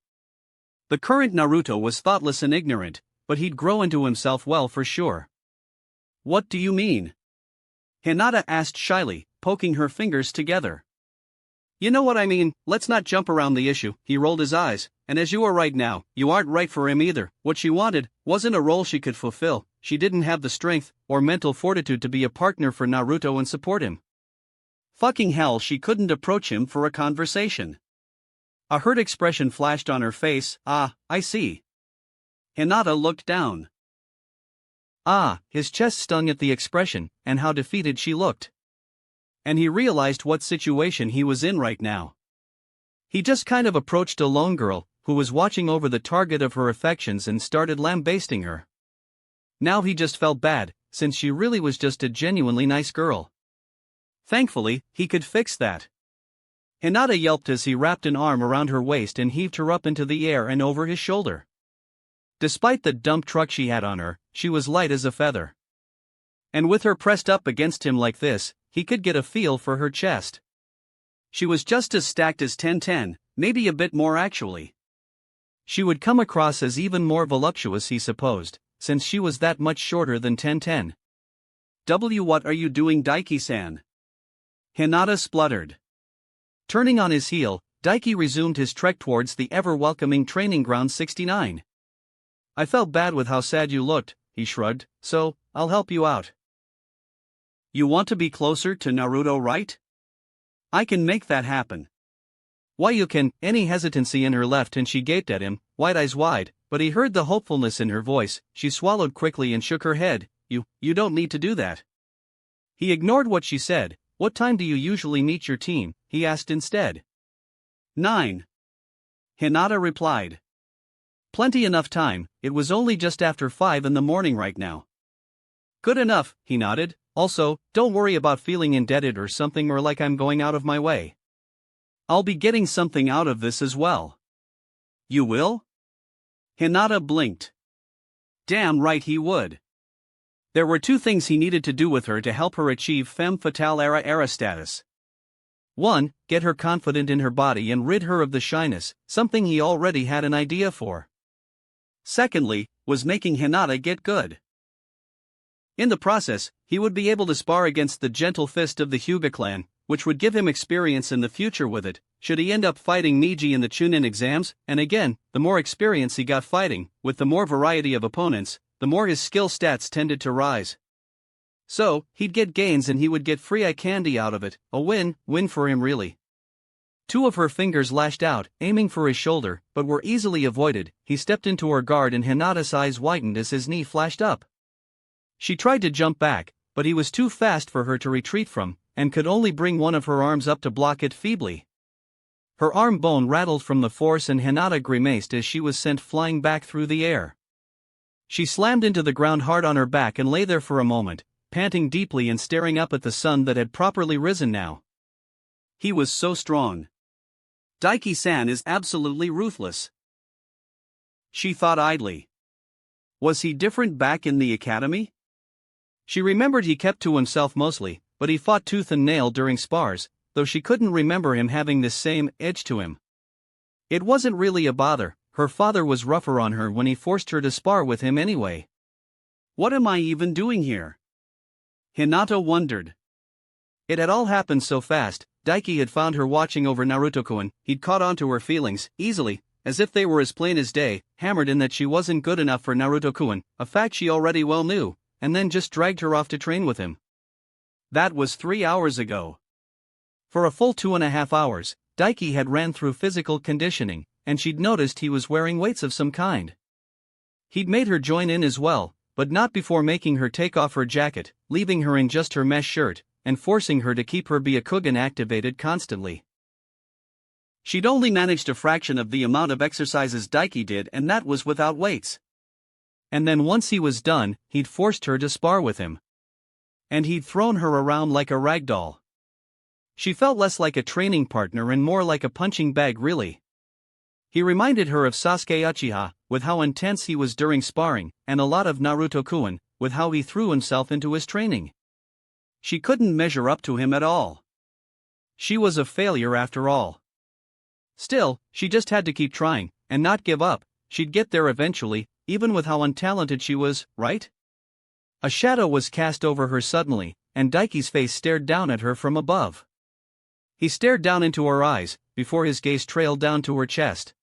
The current Naruto was thoughtless and ignorant, but he'd grow into himself well for sure. What do you mean? Hinata asked shyly, poking her fingers together. You know what I mean, let's not jump around the issue. He rolled his eyes, and as you are right now, you aren't right for him either. What she wanted wasn't a role she could fulfill. She didn't have the strength or mental fortitude to be a partner for Naruto and support him. Fucking hell, she couldn't approach him for a conversation. A hurt expression flashed on her face. Ah, I see. Hinata looked down. His chest stung at the expression, and how defeated she looked. And he realized what situation he was in right now. He just kind of approached a lone girl, who was watching over the target of her affections and started lambasting her. Now he just felt bad, since she really was just a genuinely nice girl. Thankfully, he could fix that. Hinata yelped as he wrapped an arm around her waist and heaved her up into the air and over his shoulder. Despite the dump truck she had on her, she was light as a feather. And with her pressed up against him like this, he could get a feel for her chest. She was just as stacked as 10-10, maybe a bit more actually. She would come across as even more voluptuous, he supposed, since she was that much shorter than 1010. What are you doing, Daiki-san? Hinata spluttered. Turning on his heel, Daiki resumed his trek towards the ever-welcoming training ground 69. I felt bad with how sad you looked, he shrugged, so, I'll help you out. You want to be closer to Naruto, right? I can make that happen. Why you can, any hesitancy in her left and she gaped at him, wide eyes wide, but he heard the hopefulness in her voice. She swallowed quickly and shook her head. You don't need to do that. He ignored what she said. What time do you usually meet your team? He asked instead. 9. Hinata replied. Plenty enough time, it was only just after 5 in the morning right now. Good enough, he nodded. Also, don't worry about feeling indebted or something or like I'm going out of my way. I'll be getting something out of this as well. You will? Hinata blinked. Damn right he would. There were 2 things he needed to do with her to help her achieve femme fatale era status. 1. Get her confident in her body and rid her of the shyness, something he already had an idea for. Secondly, was making Hinata get good. In the process, he would be able to spar against the gentle fist of the Hyuga clan, which would give him experience in the future with it, should he end up fighting Miji in the Chunin exams. And again, the more experience he got fighting, with the more variety of opponents, the more his skill stats tended to rise. So, he'd get gains and he would get free eye candy out of it, a win-win for him really. 2 of her fingers lashed out, aiming for his shoulder, but were easily avoided. He stepped into her guard and Hinata's eyes widened as his knee flashed up. She tried to jump back, but he was too fast for her to retreat from, and could only bring one of her arms up to block it feebly. Her arm bone rattled from the force and Hinata grimaced as she was sent flying back through the air. She slammed into the ground hard on her back and lay there for a moment, panting deeply and staring up at the sun that had properly risen now. He was so strong. Daiki-san is absolutely ruthless. She thought idly. Was he different back in the academy? She remembered he kept to himself mostly, but he fought tooth and nail during spars, though she couldn't remember him having this same edge to him. It wasn't really a bother, her father was rougher on her when he forced her to spar with him anyway. What am I even doing here? Hinata wondered. It had all happened so fast. Daiki had found her watching over Naruto-kun. He'd caught on to her feelings, easily, as if they were as plain as day, hammered in that she wasn't good enough for Naruto-kun, a fact she already well knew, and then just dragged her off to train with him. That was 3 hours ago. For a full 2.5 hours, Daiki had ran through physical conditioning, and she'd noticed he was wearing weights of some kind. He'd made her join in as well, but not before making her take off her jacket, leaving her in just her mesh shirt, and forcing her to keep her Byakugan activated constantly. She'd only managed a fraction of the amount of exercises Daiki did, and that was without weights. And then once he was done, he'd forced her to spar with him. And he'd thrown her around like a rag doll. She felt less like a training partner and more like a punching bag really. He reminded her of Sasuke Uchiha, with how intense he was during sparring, and a lot of Naruto-kun, with how he threw himself into his training. She couldn't measure up to him at all. She was a failure after all. Still, she just had to keep trying, and not give up. She'd get there eventually, even with how untalented she was, right? A shadow was cast over her suddenly, and Daiki's face stared down at her from above. He stared down into her eyes, before his gaze trailed down to her chest.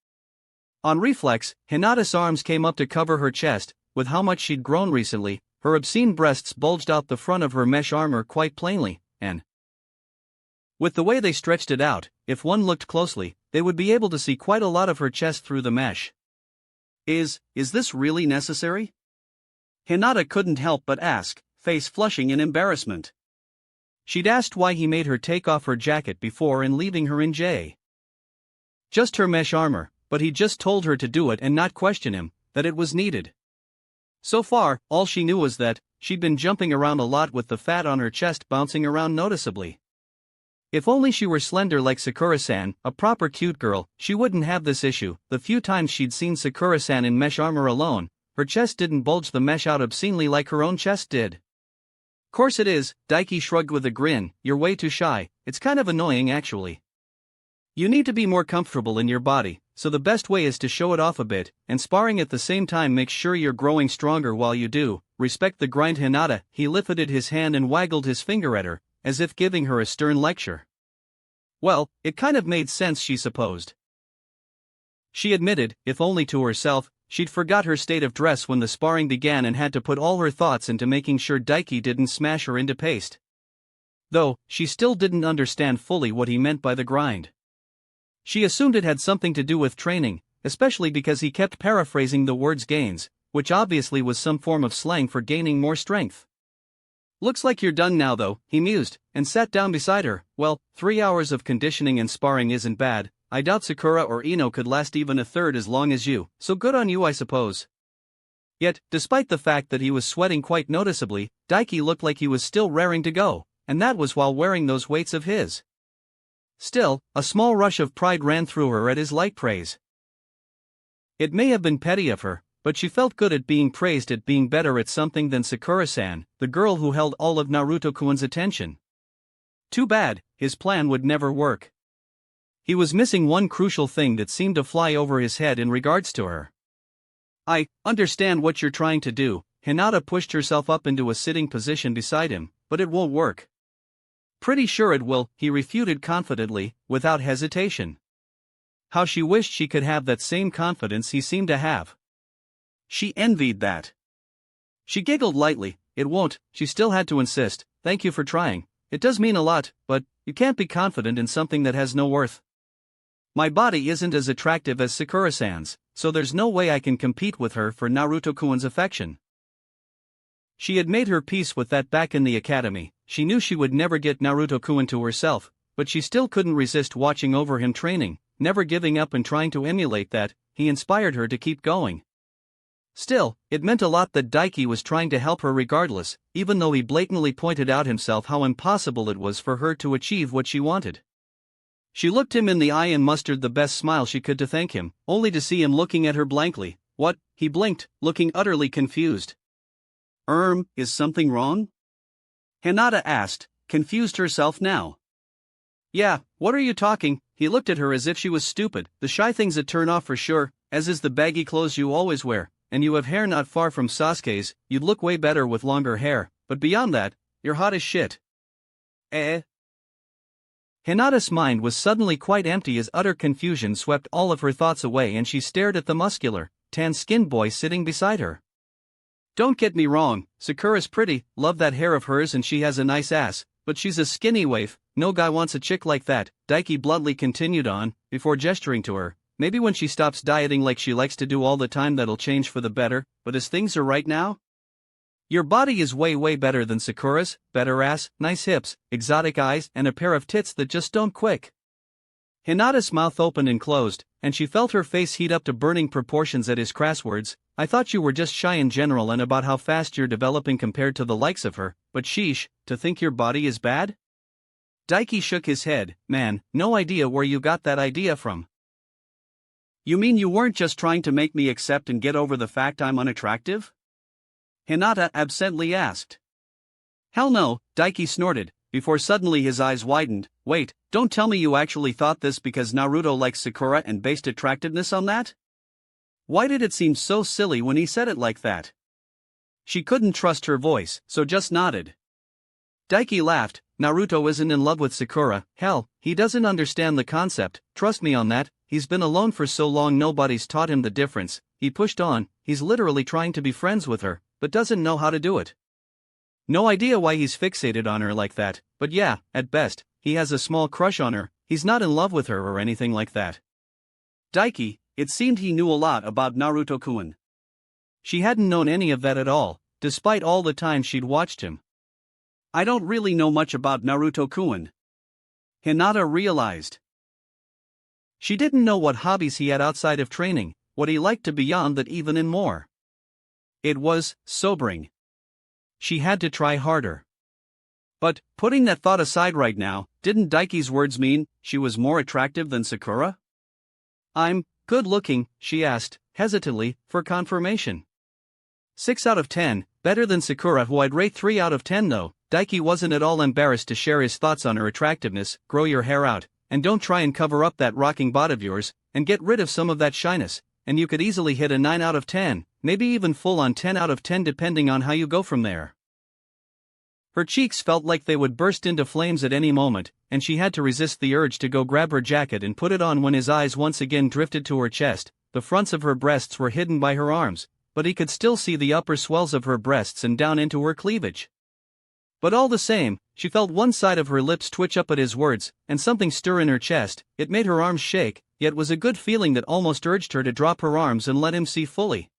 On reflex, Hinata's arms came up to cover her chest. With how much she'd grown recently, her obscene breasts bulged out the front of her mesh armor quite plainly, and with the way they stretched it out, if one looked closely, they would be able to see quite a lot of her chest through the mesh. Is this really necessary? Hinata couldn't help but ask, face flushing in embarrassment. She'd asked why he made her take off her jacket before and leaving her in just her mesh armor, but he just told her to do it and not question him, that it was needed. So far, all she knew was that she'd been jumping around a lot with the fat on her chest bouncing around noticeably. If only she were slender like Sakura-san, a proper cute girl, she wouldn't have this issue. The few times she'd seen Sakura-san in mesh armor alone, her chest didn't bulge the mesh out obscenely like her own chest did. Course it is, Daiki shrugged with a grin, you're way too shy, it's kind of annoying actually. You need to be more comfortable in your body, so the best way is to show it off a bit, and sparring at the same time makes sure you're growing stronger while you do. Respect the grind, Hinata. He lifted his hand and waggled his finger at her, as if giving her a stern lecture. Well, it kind of made sense, she supposed. She admitted, if only to herself, she'd forgot her state of dress when the sparring began and had to put all her thoughts into making sure Daiki didn't smash her into paste. Though, she still didn't understand fully what he meant by the grind. She assumed it had something to do with training, especially because he kept paraphrasing the words gains, which obviously was some form of slang for gaining more strength. Looks like you're done now though, he mused, and sat down beside her. Well, 3 hours of conditioning and sparring isn't bad. I doubt Sakura or Ino could last even a third as long as you, so good on you, I suppose. Yet, despite the fact that he was sweating quite noticeably, Daiki looked like he was still raring to go, and that was while wearing those weights of his. Still, a small rush of pride ran through her at his light praise. It may have been petty of her, but she felt good at being praised, at being better at something than Sakura-san, the girl who held all of Naruto-kun's attention. Too bad, his plan would never work. He was missing one crucial thing that seemed to fly over his head in regards to her. I understand what you're trying to do. Hinata pushed herself up into a sitting position beside him, but it won't work. Pretty sure it will, he refuted confidently, without hesitation. How she wished she could have that same confidence he seemed to have. She envied that. She giggled lightly. It won't, she still had to insist. Thank you for trying. It does mean a lot, but you can't be confident in something that has no worth. My body isn't as attractive as Sakura-san's, so there's no way I can compete with her for Naruto-kun's affection. She had made her peace with that back in the academy. She knew she would never get Naruto-kun to herself, but she still couldn't resist watching over him training, never giving up and trying to emulate that. He inspired her to keep going. Still, it meant a lot that Daiki was trying to help her regardless, even though he blatantly pointed out himself how impossible it was for her to achieve what she wanted. She looked him in the eye and mustered the best smile she could to thank him, only to see him looking at her blankly. What? He blinked, looking utterly confused. Is something wrong? Hinata asked, confused herself now. Yeah, what are you talking? He looked at her as if she was stupid. The shy thing's a turn off for sure, as is the baggy clothes you always wear, and you have hair not far from Sasuke's. You'd look way better with longer hair, but beyond that, you're hot as shit. Hinata's mind was suddenly quite empty as utter confusion swept all of her thoughts away, and she stared at the muscular, tan-skinned boy sitting beside her. Don't get me wrong, Sakura's pretty, love that hair of hers, and she has a nice ass, but she's a skinny waif. No guy wants a chick like that, Daiki bluntly continued on, before gesturing to her. Maybe when she stops dieting like she likes to do all the time that'll change for the better, but as things are right now? Your body is way better than Sakura's, better ass, nice hips, exotic eyes, and a pair of tits that just don't quick. Hinata's mouth opened and closed, and she felt her face heat up to burning proportions at his crass words. I thought you were just shy in general and about how fast you're developing compared to the likes of her, but sheesh, to think your body is bad? Daiki shook his head. Man, no idea where you got that idea from. You mean you weren't just trying to make me accept and get over the fact I'm unattractive? Hinata absently asked. Hell no, Daiki snorted, before suddenly his eyes widened. Wait, don't tell me you actually thought this because Naruto likes Sakura and based attractiveness on that? Why did it seem so silly when he said it like that? She couldn't trust her voice, so just nodded. Daiki laughed. Naruto isn't in love with Sakura. Hell, he doesn't understand the concept, trust me on that. He's been alone for so long nobody's taught him the difference. He pushed on, he's literally trying to be friends with her, but doesn't know how to do it. No idea why he's fixated on her like that, but yeah, at best, he has a small crush on her. He's not in love with her or anything like that. Daiki, it seemed he knew a lot about Naruto-kun. She hadn't known any of that at all, despite all the time she'd watched him. I don't really know much about Naruto-kun. Hinata realized. She didn't know what hobbies he had outside of training, what he liked to beyond that, even and more. It was sobering. She had to try harder. But, putting that thought aside right now, didn't Daiki's words mean she was more attractive than Sakura? I'm good looking, she asked, hesitantly, for confirmation. 6 out of 10, better than Sakura, who I'd rate 3 out of 10 though. Daiki wasn't at all embarrassed to share his thoughts on her attractiveness. Grow your hair out, and don't try and cover up that rocking bod of yours. and get rid of some of that shyness, and you could easily hit a 9 out of 10, maybe even full on 10 out of 10 depending on how you go from there. Her cheeks felt like they would burst into flames at any moment, and she had to resist the urge to go grab her jacket and put it on when his eyes once again drifted to her chest. The fronts of her breasts were hidden by her arms, but he could still see the upper swells of her breasts and down into her cleavage. But all the same, she felt one side of her lips twitch up at his words, and something stir in her chest. It made her arms shake, yet was a good feeling that almost urged her to drop her arms and let him see fully.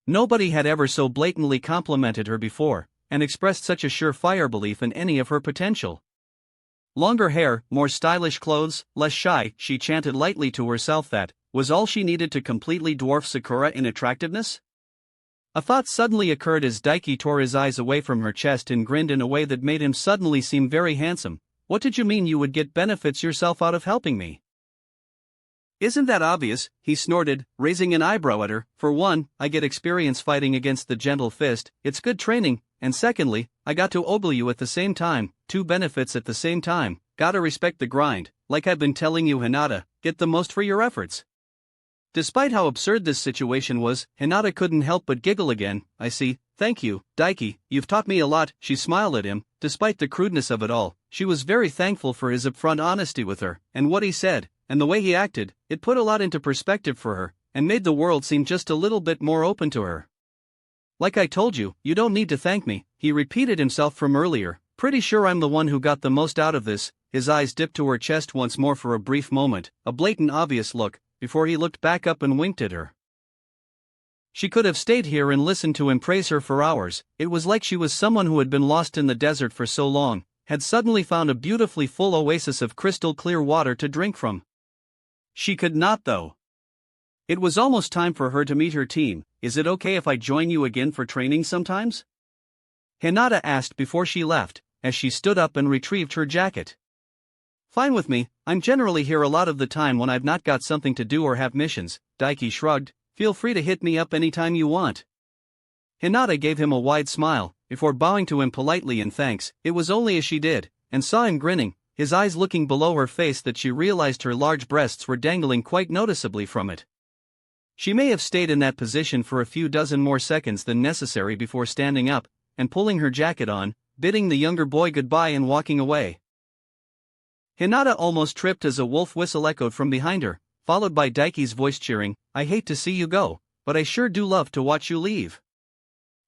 Nobody had ever so blatantly complimented her before, and expressed such a surefire belief in any of her potential. Longer hair, more stylish clothes, less shy, she chanted lightly to herself that was all she needed to completely dwarf Sakura in attractiveness? A thought suddenly occurred as Daiki tore his eyes away from her chest and grinned in a way that made him suddenly seem very handsome. What did you mean you would get benefits yourself out of helping me? Isn't that obvious? He snorted, raising an eyebrow at her. For one, I get experience fighting against the gentle fist, it's good training, and secondly, I got to ogle you at the same time, 2 benefits at the same time. Gotta respect the grind, like I've been telling you, Hinata, get the most for your efforts. Despite how absurd this situation was, Hinata couldn't help but giggle again. I see, thank you, Daiki, you've taught me a lot. She smiled at him. Despite the crudeness of it all, she was very thankful for his upfront honesty with her, and what he said, and the way he acted. It put a lot into perspective for her, and made the world seem just a little bit more open to her. Like I told you, you don't need to thank me, he repeated himself from earlier. Pretty sure I'm the one who got the most out of this. His eyes dipped to her chest once more for a brief moment, a blatant obvious look, before he looked back up and winked at her. She could have stayed here and listened to him praise her for hours. It was like she was someone who had been lost in the desert for so long, had suddenly found a beautifully full oasis of crystal clear water to drink from. She could not though. It was almost time for her to meet her team. Is it okay if I join you again for training sometimes? Hinata asked before she left, as she stood up and retrieved her jacket. Fine with me, I'm generally here a lot of the time when I've not got something to do or have missions. Daiki shrugged, feel free to hit me up anytime you want. Hinata gave him a wide smile, before bowing to him politely in thanks. It was only as she did, and saw him grinning, his eyes looking below her face, that she realized her large breasts were dangling quite noticeably from it. She may have stayed in that position for a few dozen more seconds than necessary before standing up, and pulling her jacket on, bidding the younger boy goodbye and walking away. Hinata almost tripped as a wolf whistle echoed from behind her, followed by Daiki's voice cheering, I hate to see you go, but I sure do love to watch you leave.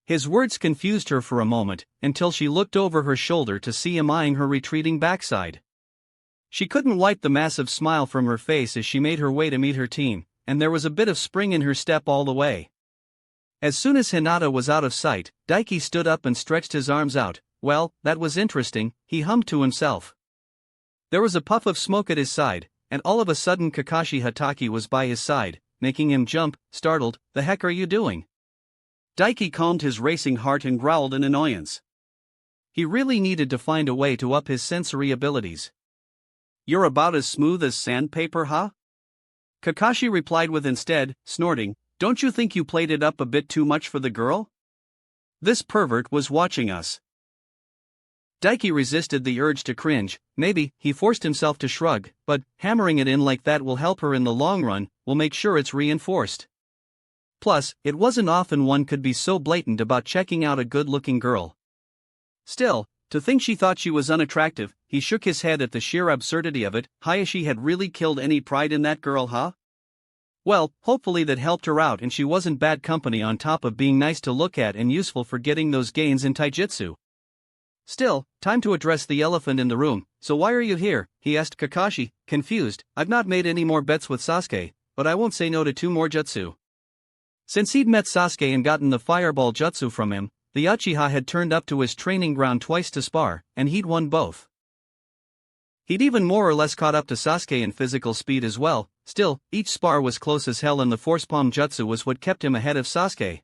His words confused her for a moment, until she looked over her shoulder to see him eyeing her retreating backside. She couldn't wipe the massive smile from her face as she made her way to meet her team, and there was a bit of spring in her step all the way. As soon as Hinata was out of sight, Daiki stood up and stretched his arms out. Well, that was interesting, he hummed to himself. There was a puff of smoke at his side, and all of a sudden Kakashi Hatake was by his side, making him jump, startled. The heck are you doing? Daiki calmed his racing heart and growled in annoyance. He really needed to find a way to up his sensory abilities. You're about as smooth as sandpaper, huh? Kakashi replied with instead, snorting, don't you think you played it up a bit too much for the girl? This pervert was watching us. Daiki resisted the urge to cringe. Maybe, he forced himself to shrug, but hammering it in like that will help her in the long run, will make sure it's reinforced. Plus, it wasn't often one could be so blatant about checking out a good-looking girl. Still, to think she thought she was unattractive, he shook his head at the sheer absurdity of it. Hayashi had really killed any pride in that girl, huh? Well, hopefully that helped her out and she wasn't bad company on top of being nice to look at and useful for getting those gains in taijutsu. Still, time to address the elephant in the room. So why are you here? He asked Kakashi, confused. I've not made any more bets with Sasuke, but I won't say no to 2 more jutsu. Since he'd met Sasuke and gotten the fireball jutsu from him, the Uchiha had turned up to his training ground twice to spar, and he'd won both. He'd even more or less caught up to Sasuke in physical speed as well. Still, each spar was close as hell and the force palm jutsu was what kept him ahead of Sasuke.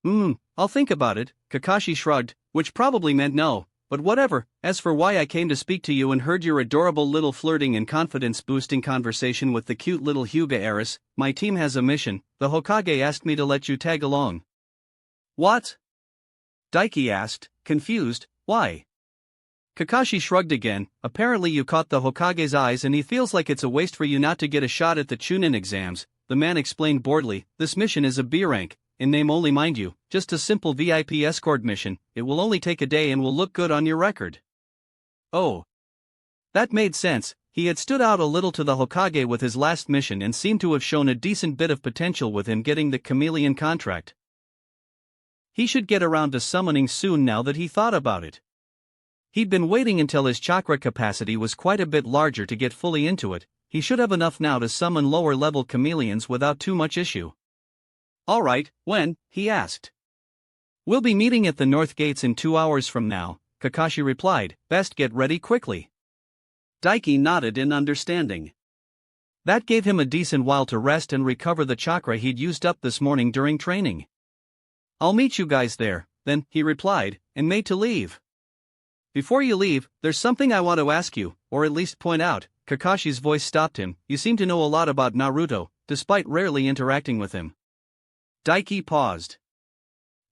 I'll think about it, Kakashi shrugged, which probably meant no, but whatever. As for why I came to speak to you and heard your adorable little flirting and confidence-boosting conversation with the cute little Hyuga heiress, my team has a mission. The Hokage asked me to let you tag along. What? Daiki asked, confused. Why? Kakashi shrugged again. Apparently you caught the Hokage's eyes and he feels like it's a waste for you not to get a shot at the Chunin exams, the man explained boredly. This mission is a B rank, in name only mind you, just a simple VIP escort mission. It will only take a day and will look good on your record. Oh. That made sense. He had stood out a little to the Hokage with his last mission and seemed to have shown a decent bit of potential with him getting the chameleon contract. He should get around to summoning soon now that he thought about it. He'd been waiting until his chakra capacity was quite a bit larger to get fully into it. He should have enough now to summon lower-level chameleons without too much issue. Alright, when? He asked. We'll be meeting at the North Gates in 2 hours from now, Kakashi replied. Best get ready quickly. Daiki nodded in understanding. That gave him a decent while to rest and recover the chakra he'd used up this morning during training. I'll meet you guys there, then, he replied, and made to leave. Before you leave, there's something I want to ask you, or at least point out. Kakashi's voice stopped him. You seem to know a lot about Naruto, despite rarely interacting with him. Daiki paused.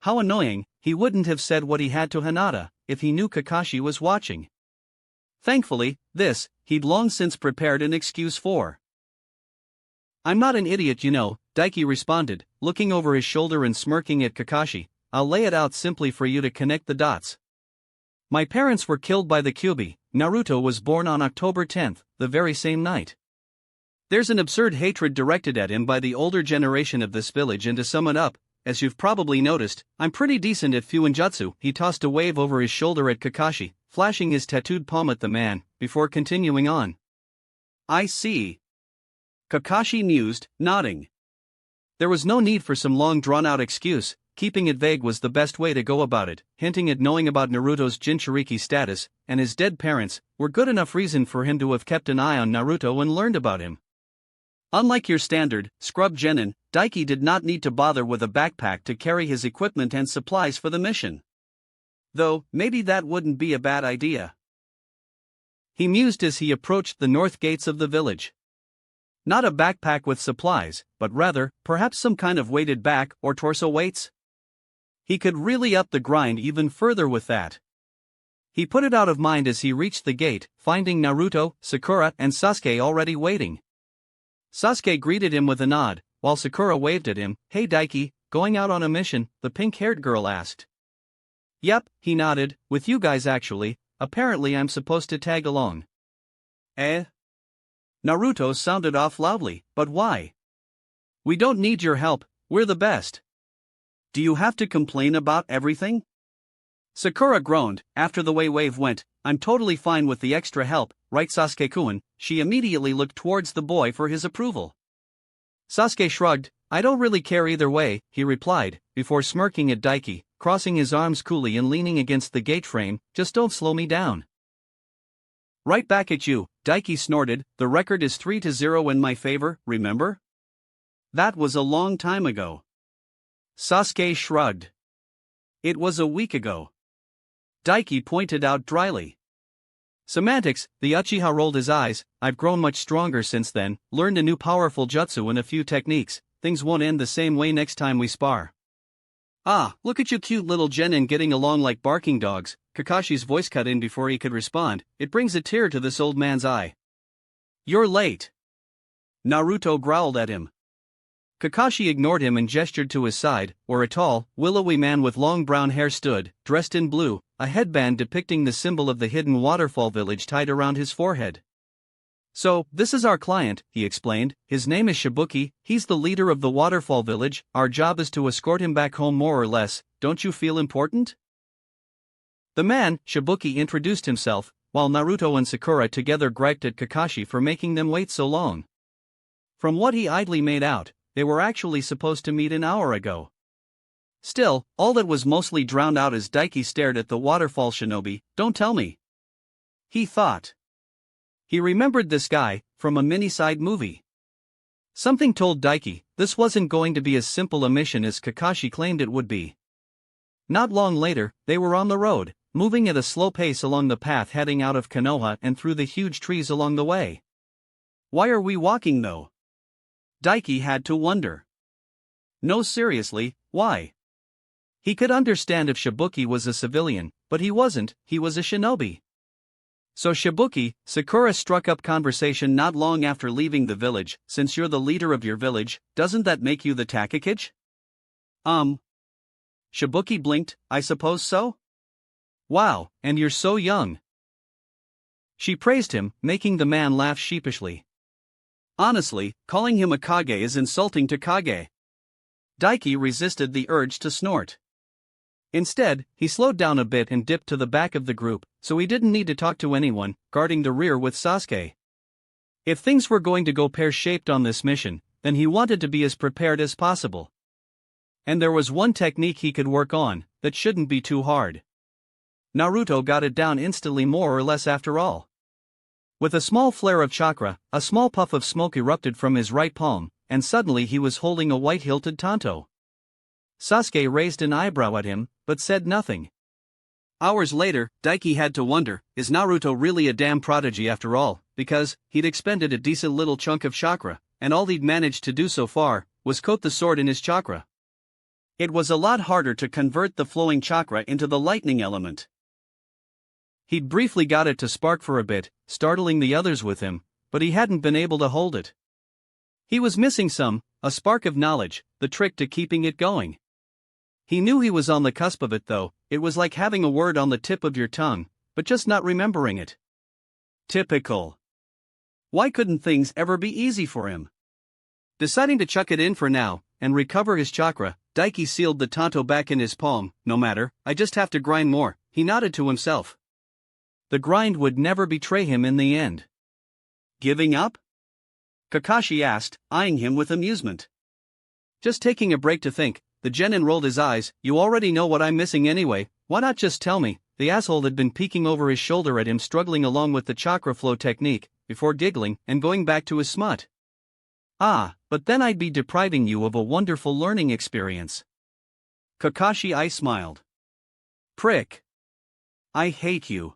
How annoying, he wouldn't have said what he had to Hinata, if he knew Kakashi was watching. Thankfully, this, he'd long since prepared an excuse for. I'm not an idiot, you know, Daiki responded, looking over his shoulder and smirking at Kakashi. I'll lay it out simply for you to connect the dots. My parents were killed by the Kyuubi. Naruto was born on October 10th, the very same night. There's an absurd hatred directed at him by the older generation of this village, and to sum it up, as you've probably noticed, I'm pretty decent at Fuinjutsu. He tossed a wave over his shoulder at Kakashi, flashing his tattooed palm at the man, before continuing on. I see. Kakashi mused, nodding. There was no need for some long drawn-out excuse. Keeping it vague was the best way to go about it. Hinting at knowing about Naruto's Jinchuriki status, and his dead parents, were good enough reason for him to have kept an eye on Naruto and learned about him. Unlike your standard, scrub genin, Daiki did not need to bother with a backpack to carry his equipment and supplies for the mission. Though, maybe that wouldn't be a bad idea. He mused as he approached the north gates of the village. Not a backpack with supplies, but rather, perhaps some kind of weighted back or torso weights? He could really up the grind even further with that. He put it out of mind as he reached the gate, finding Naruto, Sakura, and Sasuke already waiting. Sasuke greeted him with a nod, while Sakura waved at him. Hey Daiki, going out on a mission? The pink-haired girl asked. Yep, he nodded, with you guys actually. Apparently I'm supposed to tag along. Eh? Naruto sounded off loudly, but why? We don't need your help, we're the best. Do you have to complain about everything? Sakura groaned. After the way wave went, I'm totally fine with the extra help, right Sasuke-kun? She immediately looked towards the boy for his approval. Sasuke shrugged. I don't really care either way, he replied, before smirking at Daiki, crossing his arms coolly and leaning against the gate frame. Just don't slow me down. Right back at you, Daiki snorted. The record is 3-0 in my favor, remember? That was a long time ago. Sasuke shrugged. It was a week ago. Daiki pointed out dryly. Semantics, the Uchiha rolled his eyes. I've grown much stronger since then, learned a new powerful jutsu and a few techniques. Things won't end the same way next time we spar. Ah, look at you cute little genin getting along like barking dogs. Kakashi's voice cut in before he could respond. It brings a tear to this old man's eye. You're late. Naruto growled at him. Kakashi ignored him and gestured to his side, where a tall, willowy man with long brown hair stood, dressed in blue, a headband depicting the symbol of the hidden waterfall village tied around his forehead. So, this is our client, he explained. His name is Shibuki, he's the leader of the waterfall village. Our job is to escort him back home more or less. Don't you feel important? The man, Shibuki, introduced himself, while Naruto and Sakura together griped at Kakashi for making them wait so long. From what he idly made out, they were actually supposed to meet an hour ago. Still, all that was mostly drowned out as Daiki stared at the waterfall shinobi. Don't tell me. He thought. He remembered this guy, from a mini-side movie. Something told Daiki, this wasn't going to be as simple a mission as Kakashi claimed it would be. Not long later, they were on the road, moving at a slow pace along the path heading out of Konoha and through the huge trees along the way. Why are we walking though? Daiki had to wonder. No, seriously, why? He could understand if Shibuki was a civilian, but he wasn't, he was a shinobi. So Shibuki, Sakura struck up conversation not long after leaving the village. Since you're the leader of your village, doesn't that make you the Takakage? Shibuki blinked, I suppose so? Wow, and you're so young. She praised him, making the man laugh sheepishly. Honestly, calling him a Kage is insulting to Kage. Daiki resisted the urge to snort. Instead, he slowed down a bit and dipped to the back of the group, so he didn't need to talk to anyone, guarding the rear with Sasuke. If things were going to go pear-shaped on this mission, then he wanted to be as prepared as possible. And there was one technique he could work on, that shouldn't be too hard. Naruto got it down instantly more or less after all. With a small flare of chakra, a small puff of smoke erupted from his right palm, and suddenly he was holding a white-hilted tanto. Sasuke raised an eyebrow at him, but said nothing. Hours later, Daiki had to wonder, is Naruto really a damn prodigy after all, because he'd expended a decent little chunk of chakra, and all he'd managed to do so far was coat the sword in his chakra. It was a lot harder to convert the flowing chakra into the lightning element. He'd briefly got it to spark for a bit, startling the others with him, but he hadn't been able to hold it. He was missing a spark of knowledge, the trick to keeping it going. He knew he was on the cusp of it though. It was like having a word on the tip of your tongue, but just not remembering it. Typical. Why couldn't things ever be easy for him? Deciding to chuck it in for now, and recover his chakra, Daiki sealed the tanto back in his palm. No matter, I just have to grind more, he nodded to himself. The grind would never betray him in the end. Giving up? Kakashi asked, eyeing him with amusement. Just taking a break to think. The genin rolled his eyes. You already know what I'm missing anyway, why not just tell me? The asshole had been peeking over his shoulder at him, struggling along with the chakra flow technique, before giggling and going back to his smut. But then I'd be depriving you of a wonderful learning experience. Kakashi I smiled. Prick. I hate you.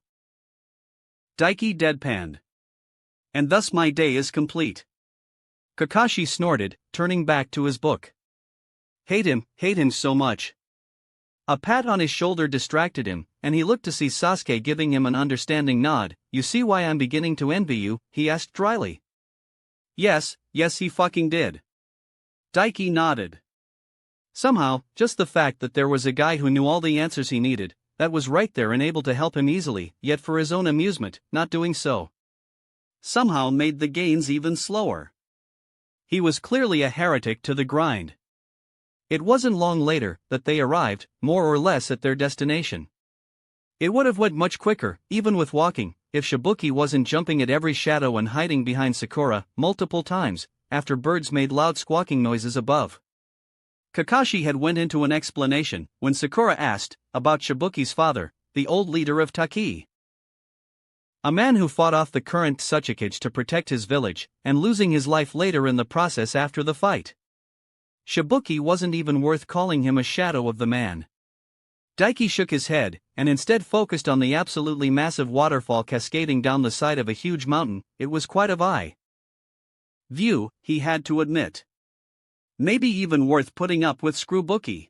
Daiki deadpanned. And thus my day is complete. Kakashi snorted, turning back to his book. Hate him so much. A pat on his shoulder distracted him, and he looked to see Sasuke giving him an understanding nod. You see why I'm beginning to envy you? He asked dryly. Yes, he fucking did. Daiki nodded. Somehow, just the fact that there was a guy who knew all the answers he needed, that was right there and able to help him easily, yet for his own amusement, not doing so, somehow made the gains even slower. He was clearly a heretic to the grind. It wasn't long later that they arrived, more or less at their destination. It would have went much quicker, even with walking, if Shibuki wasn't jumping at every shadow and hiding behind Sakura multiple times, after birds made loud squawking noises above. Kakashi had went into an explanation when Sakura asked about Shibuki's father, the old leader of Taki. A man who fought off the current Tsuchikage to protect his village, and losing his life later in the process after the fight. Shibuki wasn't even worth calling him a shadow of the man. Daiki shook his head, and instead focused on the absolutely massive waterfall cascading down the side of a huge mountain. It was quite a view, he had to admit. Maybe even worth putting up with Screwbuki.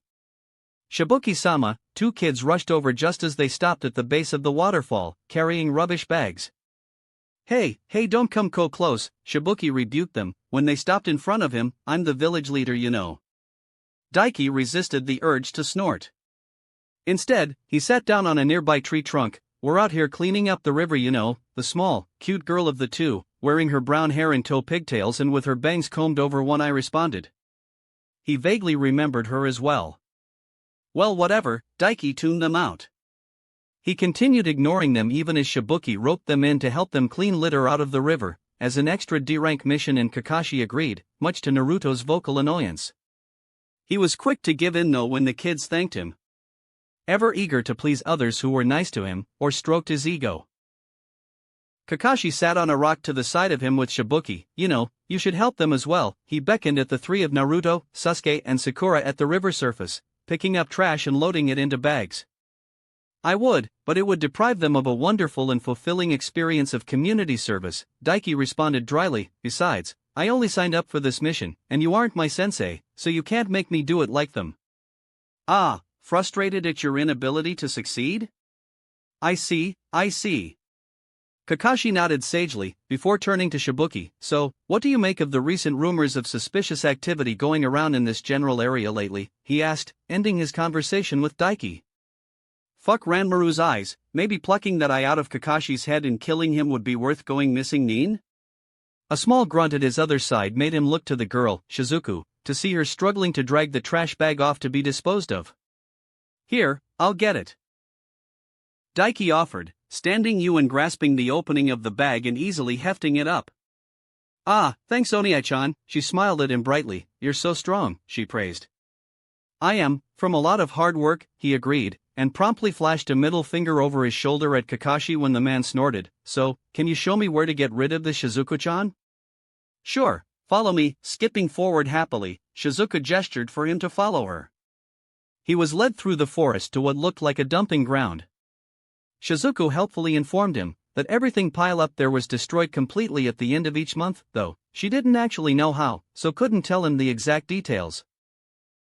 Shibuki-sama, two kids rushed over just as they stopped at the base of the waterfall, carrying rubbish bags. Hey, don't come close, Shibuki rebuked them, when they stopped in front of him. I'm the village leader, you know. Daiki resisted the urge to snort. Instead, he sat down on a nearby tree trunk. We're out here cleaning up the river, you know. The small, cute girl of the two, wearing her brown hair in tow pigtails and with her bangs combed over one eye, responded. He vaguely remembered her as well. Well, whatever, Daiki tuned them out. He continued ignoring them even as Shibuki roped them in to help them clean litter out of the river, as an extra D-rank mission, and Kakashi agreed, much to Naruto's vocal annoyance. He was quick to give in though when the kids thanked him. Ever eager to please others who were nice to him, or stroked his ego. Kakashi sat on a rock to the side of him with Shibuki. You know, you should help them as well. He beckoned at the three of Naruto, Sasuke and Sakura at the river surface, picking up trash and loading it into bags. I would, but it would deprive them of a wonderful and fulfilling experience of community service, Daiki responded dryly. Besides, I only signed up for this mission, and you aren't my sensei, so you can't make me do it like them. Frustrated at your inability to succeed? I see. Kakashi nodded sagely, before turning to Shibuki. So, what do you make of the recent rumors of suspicious activity going around in this general area lately? He asked, ending his conversation with Daiki. Fuck Ranmaru's eyes, maybe plucking that eye out of Kakashi's head and killing him would be worth going missing Nin? A small grunt at his other side made him look to the girl, Shizuku, to see her struggling to drag the trash bag off to be disposed of. Here, I'll get it. Daiki offered, standing and grasping the opening of the bag and easily hefting it up. Ah, thanks Oniai-chan, she smiled at him brightly. You're so strong, she praised. I am, from a lot of hard work, he agreed, and promptly flashed a middle finger over his shoulder at Kakashi when the man snorted. So, can you show me where to get rid of the Shizuku-chan? Sure, follow me. Skipping forward happily, Shizuku gestured for him to follow her. He was led through the forest to what looked like a dumping ground. Shizuku helpfully informed him that everything piled up there was destroyed completely at the end of each month, though she didn't actually know how, so couldn't tell him the exact details.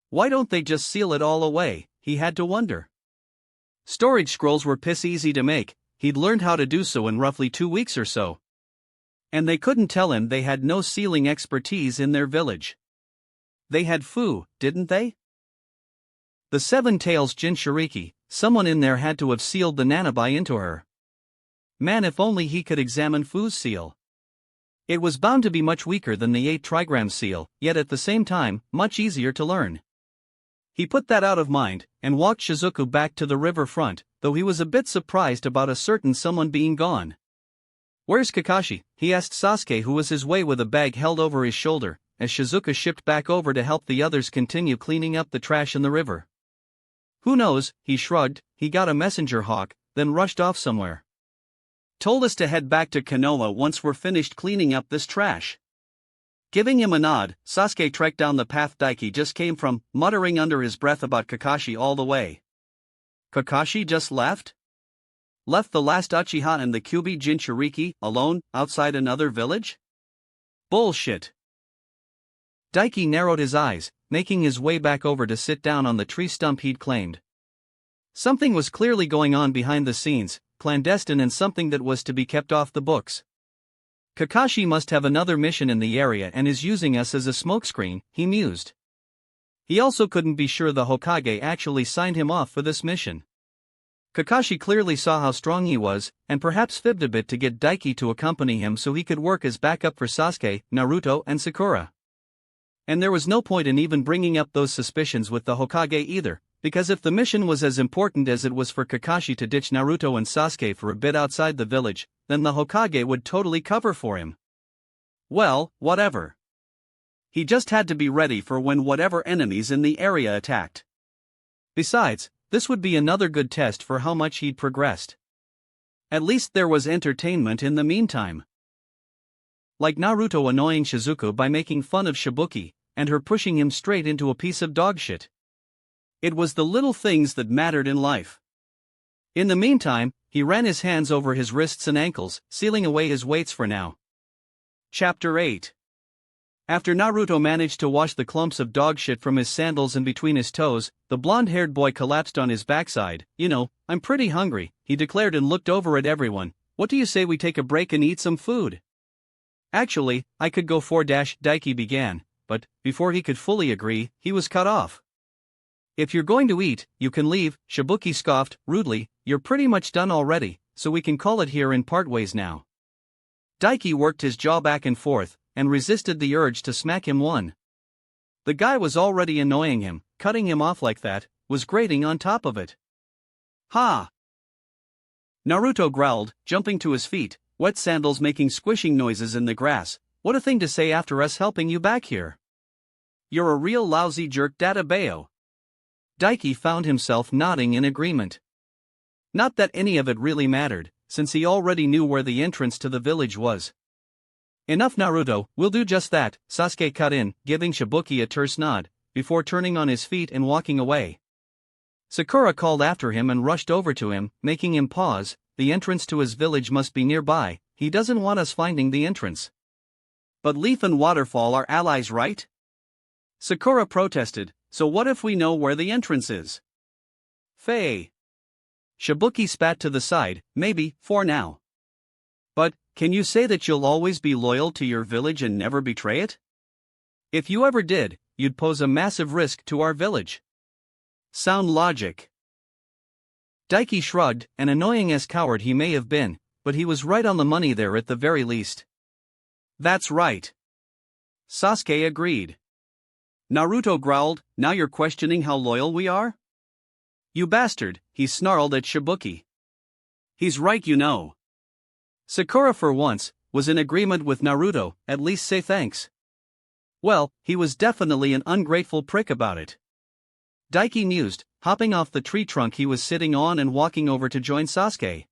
Why don't they just seal it all away, he had to wonder. Storage scrolls were piss easy to make, he'd learned how to do so in roughly 2 weeks or so. And they couldn't tell him they had no sealing expertise in their village. They had Fu, didn't they? The Seven Tails Jinchuriki, someone in there had to have sealed the Nanabi into her. Man, if only he could examine Fu's seal. It was bound to be much weaker than the 8 trigram seal, yet at the same time, much easier to learn. He put that out of mind, and walked Shizuku back to the river front, though he was a bit surprised about a certain someone being gone. Where's Kakashi? He asked Sasuke, who was his way with a bag held over his shoulder, as Shizuku shipped back over to help the others continue cleaning up the trash in the river. Who knows, he shrugged. He got a messenger hawk, then rushed off somewhere. Told us to head back to Konoha once we're finished cleaning up this trash. Giving him a nod, Sasuke trekked down the path Daiki just came from, muttering under his breath about Kakashi all the way. Kakashi just left? Left the last Uchiha and the Kyuubi Jinchuriki alone, outside another village? Bullshit. Daiki narrowed his eyes, making his way back over to sit down on the tree stump he'd claimed. Something was clearly going on behind the scenes, clandestine and something that was to be kept off the books. Kakashi must have another mission in the area and is using us as a smokescreen, he mused. He also couldn't be sure the Hokage actually signed him off for this mission. Kakashi clearly saw how strong he was, and perhaps fibbed a bit to get Daiki to accompany him so he could work as backup for Sasuke, Naruto and Sakura. And there was no point in even bringing up those suspicions with the Hokage either, because if the mission was as important as it was for Kakashi to ditch Naruto and Sasuke for a bit outside the village, then the Hokage would totally cover for him. Well, whatever. He just had to be ready for when whatever enemies in the area attacked. Besides, this would be another good test for how much he'd progressed. At least there was entertainment in the meantime. Like Naruto annoying Shizuku by making fun of Shibuki, and her pushing him straight into a piece of dog shit. It was the little things that mattered in life. In the meantime, he ran his hands over his wrists and ankles, sealing away his weights for now. Chapter 8. After Naruto managed to wash the clumps of dog shit from his sandals and between his toes, the blonde-haired boy collapsed on his backside. I'm pretty hungry, he declared and looked over at everyone. What do you say we take a break and eat some food? Actually, I could go for Daiki began, but, before he could fully agree, he was cut off. If you're going to eat, you can leave, Shibuki scoffed, rudely. You're pretty much done already, so we can call it here and part ways now. Daiki worked his jaw back and forth, and resisted the urge to smack him one. The guy was already annoying him, cutting him off like that was grating on top of it. Ha! Naruto growled, jumping to his feet, wet sandals making squishing noises in the grass. What a thing to say after us helping you back here. You're a real lousy jerk, Databeo. Daiki found himself nodding in agreement. Not that any of it really mattered, since he already knew where the entrance to the village was. Enough Naruto, we'll do just that, Sasuke cut in, giving Shibuki a terse nod, before turning on his feet and walking away. Sakura called after him and rushed over to him, making him pause. The entrance to his village must be nearby, he doesn't want us finding the entrance. But Leaf and Waterfall are allies, right? Sakura protested, so what if we know where the entrance is? Faye. Shibuki spat to the side, maybe, for now. But, can you say that you'll always be loyal to your village and never betray it? If you ever did, you'd pose a massive risk to our village. Sound logic. Daiki shrugged, an annoying as coward he may have been, but he was right on the money there at the very least. That's right. Sasuke agreed. Naruto growled, now you're questioning how loyal we are? You bastard, he snarled at Shibuki. He's right, you know. Sakura for once was in agreement with Naruto, at least say thanks. Well, he was definitely an ungrateful prick about it. Daiki mused, hopping off the tree trunk he was sitting on and walking over to join Sasuke.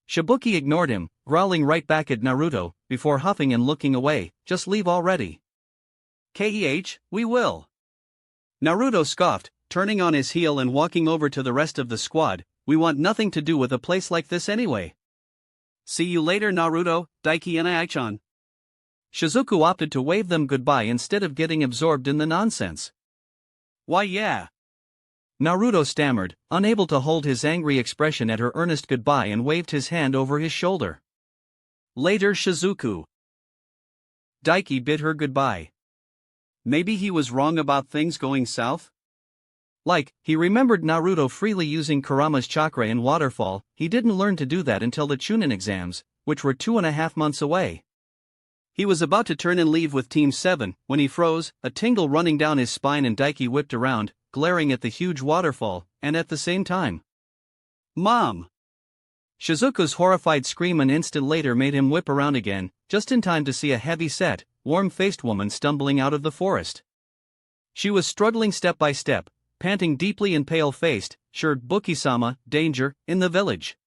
Shibuki ignored him, growling right back at Naruto, before huffing and looking away, just leave already. Keh, we will. Naruto scoffed, turning on his heel and walking over to the rest of the squad, we want nothing to do with a place like this anyway. See you later Naruto, Daiki and Ai-chan. Shizuku opted to wave them goodbye instead of getting absorbed in the nonsense. Why yeah. Naruto stammered, unable to hold his angry expression at her earnest goodbye and waved his hand over his shoulder. Later Shizuku. Daiki bid her goodbye. Maybe he was wrong about things going south? Like, he remembered Naruto freely using Kurama's chakra in Waterfall, he didn't learn to do that until the Chunin exams, which were 2.5 months away. He was about to turn and leave with Team 7, when he froze, a tingle running down his spine and Daiki whipped around, glaring at the huge waterfall, and at the same time. Mom! Shizuku's horrified scream an instant later made him whip around again, just in time to see a heavy-set, warm-faced woman stumbling out of the forest. She was struggling step by step, panting deeply and pale-faced, Shibuki-sama, danger, in the village.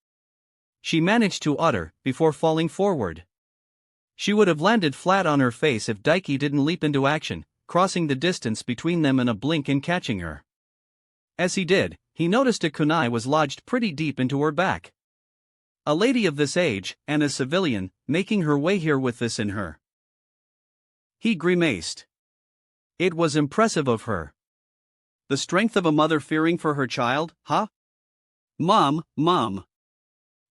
She managed to utter, before falling forward. She would have landed flat on her face if Daiki didn't leap into action, crossing the distance between them in a blink and catching her. As he did, he noticed a kunai was lodged pretty deep into her back. A lady of this age, and a civilian, making her way here with this in her. He grimaced. It was impressive of her. The strength of a mother fearing for her child, huh? Mom.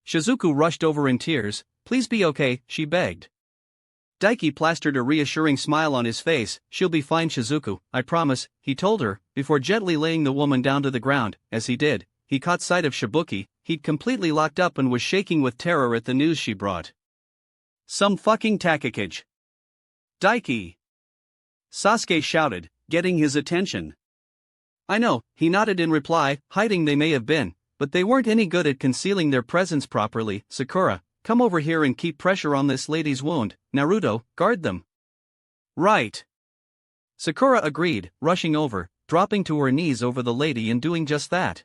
Shizuku rushed over in tears, please be okay, she begged. Daiki plastered a reassuring smile on his face, she'll be fine Shizuku, I promise, he told her, before gently laying the woman down to the ground. As he did, he caught sight of Shibuki, he'd completely locked up and was shaking with terror at the news she brought. Some fucking Takakage. Daiki! Sasuke shouted, getting his attention. I know, he nodded in reply, hiding they may have been, but they weren't any good at concealing their presence properly. Sakura, come over here and keep pressure on this lady's wound. Naruto, guard them. Right. Sakura agreed, rushing over, dropping to her knees over the lady and doing just that.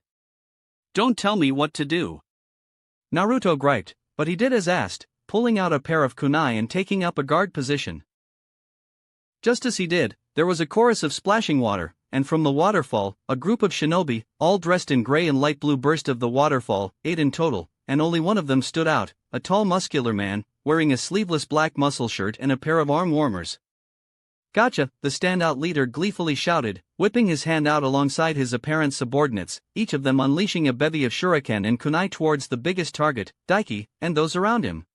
Don't tell me what to do. Naruto griped, but he did as asked, pulling out a pair of kunai and taking up a guard position. Just as he did, there was a chorus of splashing water, and from the waterfall, a group of shinobi, all dressed in gray and light blue burst of the waterfall, 8 in total, and only one of them stood out, a tall muscular man, wearing a sleeveless black muscle shirt and a pair of arm warmers. Gotcha, the standout leader gleefully shouted, whipping his hand out alongside his apparent subordinates, each of them unleashing a bevy of shuriken and kunai towards the biggest target, Daiki, and those around him.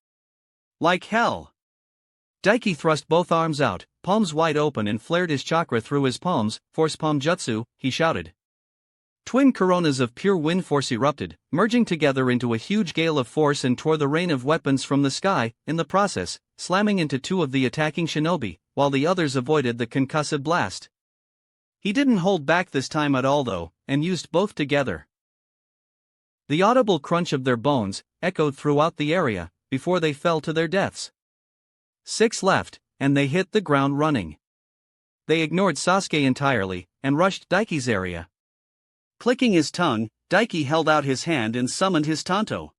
Like hell! Daiki thrust both arms out, palms wide open and flared his chakra through his palms. Force palm jutsu, he shouted. Twin coronas of pure wind force erupted, merging together into a huge gale of force and tore the rain of weapons from the sky, in the process, slamming into 2 of the attacking shinobi, while the others avoided the concussive blast. He didn't hold back this time at all though, and used both together. The audible crunch of their bones echoed throughout the area, before they fell to their deaths. 6 left, and they hit the ground running. They ignored Sasuke entirely, and rushed Daiki's area. Clicking his tongue, Daiki held out his hand and summoned his Tanto.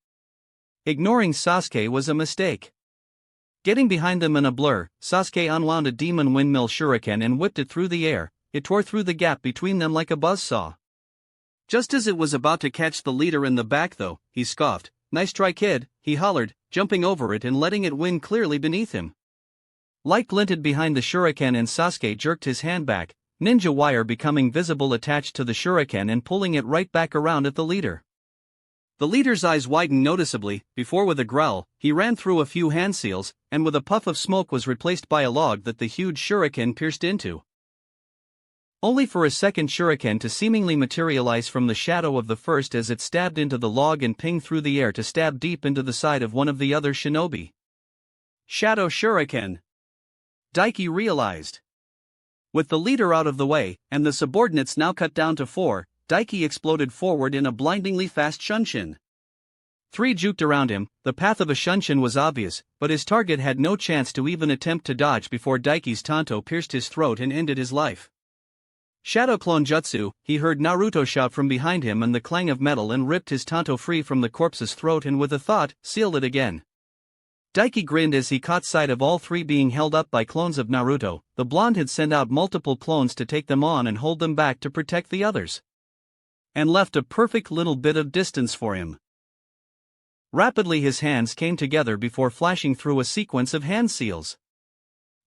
Ignoring Sasuke was a mistake. Getting behind them in a blur, Sasuke unwound a demon windmill shuriken and whipped it through the air. It tore through the gap between them like a buzzsaw. Just as it was about to catch the leader in the back though, he scoffed. Nice try kid, he hollered, jumping over it and letting it win clearly beneath him. Light glinted behind the shuriken and Sasuke jerked his hand back, ninja wire becoming visible attached to the shuriken and pulling it right back around at the leader. The leader's eyes widened noticeably, before with a growl, he ran through a few hand seals, and with a puff of smoke was replaced by a log that the huge shuriken pierced into. Only for a second shuriken to seemingly materialize from the shadow of the first as it stabbed into the log and pinged through the air to stab deep into the side of one of the other shinobi. Shadow shuriken. Daiki realized. With the leader out of the way, and the subordinates now cut down to 4, Daiki exploded forward in a blindingly fast shunshin. 3 juked around him. The path of a shunshin was obvious, but his target had no chance to even attempt to dodge before Daiki's tanto pierced his throat and ended his life. Shadow clone jutsu, he heard Naruto shout from behind him and the clang of metal and ripped his tanto free from the corpse's throat and with a thought, sealed it again. Daiki grinned as he caught sight of all 3 being held up by clones of Naruto. The blonde had sent out multiple clones to take them on and hold them back to protect the others. And left a perfect little bit of distance for him. Rapidly his hands came together before flashing through a sequence of hand seals.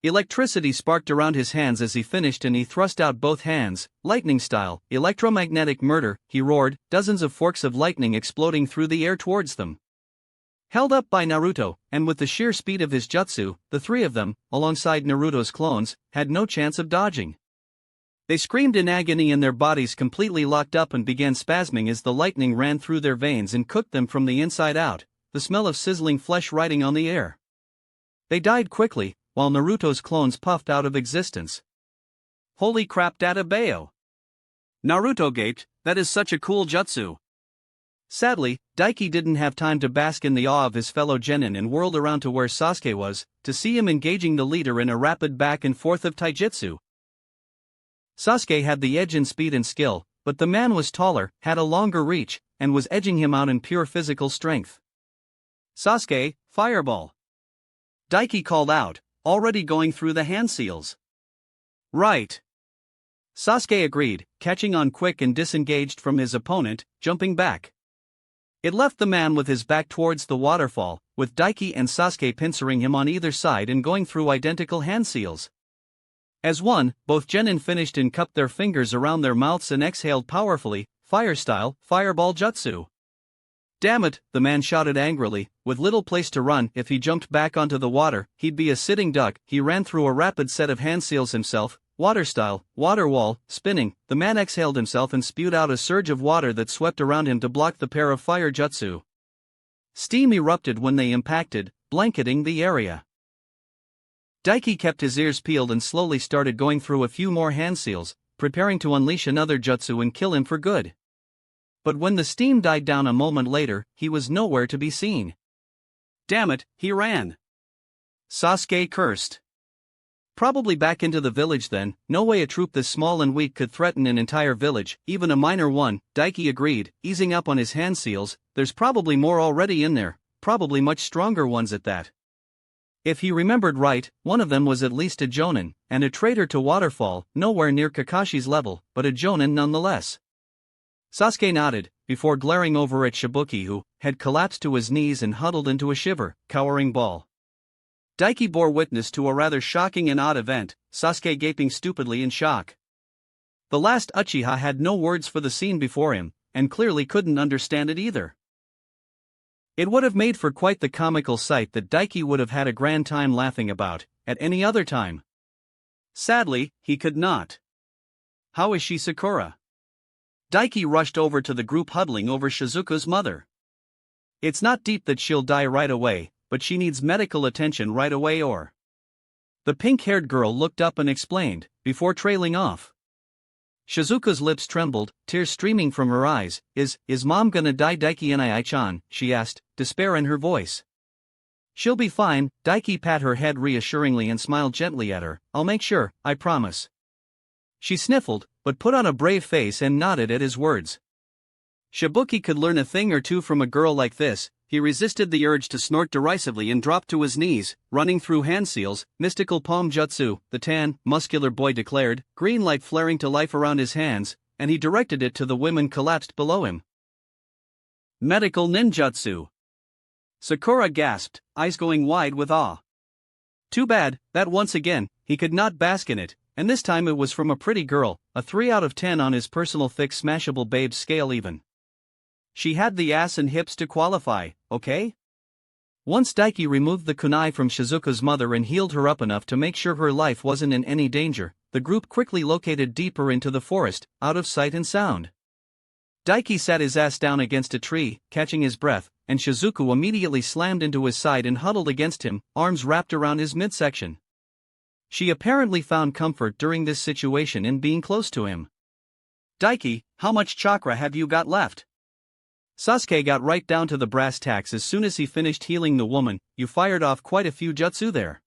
Electricity sparked around his hands as he finished and he thrust out both hands, lightning style, electromagnetic murder, he roared, dozens of forks of lightning exploding through the air towards them. Held up by Naruto, and with the sheer speed of his jutsu, the 3 of them, alongside Naruto's clones, had no chance of dodging. They screamed in agony and their bodies completely locked up and began spasming as the lightning ran through their veins and cooked them from the inside out, the smell of sizzling flesh riding on the air. They died quickly, while Naruto's clones puffed out of existence. Holy crap, Databayo! Naruto gaped, that is such a cool jutsu. Sadly, Daiki didn't have time to bask in the awe of his fellow genin and whirled around to where Sasuke was, to see him engaging the leader in a rapid back and forth of taijutsu. Sasuke had the edge in speed and skill, but the man was taller, had a longer reach, and was edging him out in pure physical strength. Sasuke, fireball! Daiki called out, already going through the hand seals. Right. Sasuke agreed, catching on quick and disengaged from his opponent, jumping back. It left the man with his back towards the waterfall, with Daiki and Sasuke pincering him on either side and going through identical hand seals. As one, both genin finished and cupped their fingers around their mouths and exhaled powerfully, fire-style, fireball jutsu. Damn it, the man shouted angrily, with little place to run. If he jumped back onto the water, he'd be a sitting duck. He ran through a rapid set of hand seals himself, water-style, water wall, spinning. The man exhaled himself and spewed out a surge of water that swept around him to block the pair of fire jutsu. Steam erupted when they impacted, blanketing the area. Daiki kept his ears peeled and slowly started going through a few more hand seals, preparing to unleash another jutsu and kill him for good. But when the steam died down a moment later, he was nowhere to be seen. Damn it, he ran. Sasuke cursed. Probably back into the village then. No way a troop this small and weak could threaten an entire village, even a minor one, Daiki agreed, easing up on his hand seals. There's probably more already in there, probably much stronger ones at that. If he remembered right, one of them was at least a jonin, and a traitor to Waterfall, nowhere near Kakashi's level, but a jonin nonetheless. Sasuke nodded, before glaring over at Shibuki who had collapsed to his knees and huddled into a shiver, cowering ball. Daiki bore witness to a rather shocking and odd event, Sasuke gaping stupidly in shock. The last Uchiha had no words for the scene before him, and clearly couldn't understand it either. It would have made for quite the comical sight that Daiki would have had a grand time laughing about, at any other time. Sadly, he could not. How is she, Sakura? Daiki rushed over to the group huddling over Shizuka's mother. It's not deep that she'll die right away, but she needs medical attention right away or... The pink-haired girl looked up and explained, before trailing off. Shizuka's lips trembled, tears streaming from her eyes. Is mom gonna die, Daiki-ni-chan? She asked, despair in her voice. She'll be fine, Daiki pat her head reassuringly and smiled gently at her. I'll make sure, I promise. She sniffled, but put on a brave face and nodded at his words. Shibuki could learn a thing or two from a girl like this. He resisted the urge to snort derisively and dropped to his knees, running through hand seals, mystical palm jutsu, the tan, muscular boy declared, green light flaring to life around his hands, and he directed it to the women collapsed below him. Medical ninjutsu. Sakura gasped, eyes going wide with awe. Too bad, that once again, he could not bask in it, and this time it was from a pretty girl, a 3 out of 10 on his personal thick smashable babe scale even. She had the ass and hips to qualify, okay? Once Daiki removed the kunai from Shizuka's mother and healed her up enough to make sure her life wasn't in any danger, the group quickly located deeper into the forest, out of sight and sound. Daiki sat his ass down against a tree, catching his breath, and Shizuku immediately slammed into his side and huddled against him, arms wrapped around his midsection. She apparently found comfort during this situation in being close to him. Daiki, how much chakra have you got left? Sasuke got right down to the brass tacks as soon as he finished healing the woman. You fired off quite a few jutsu there.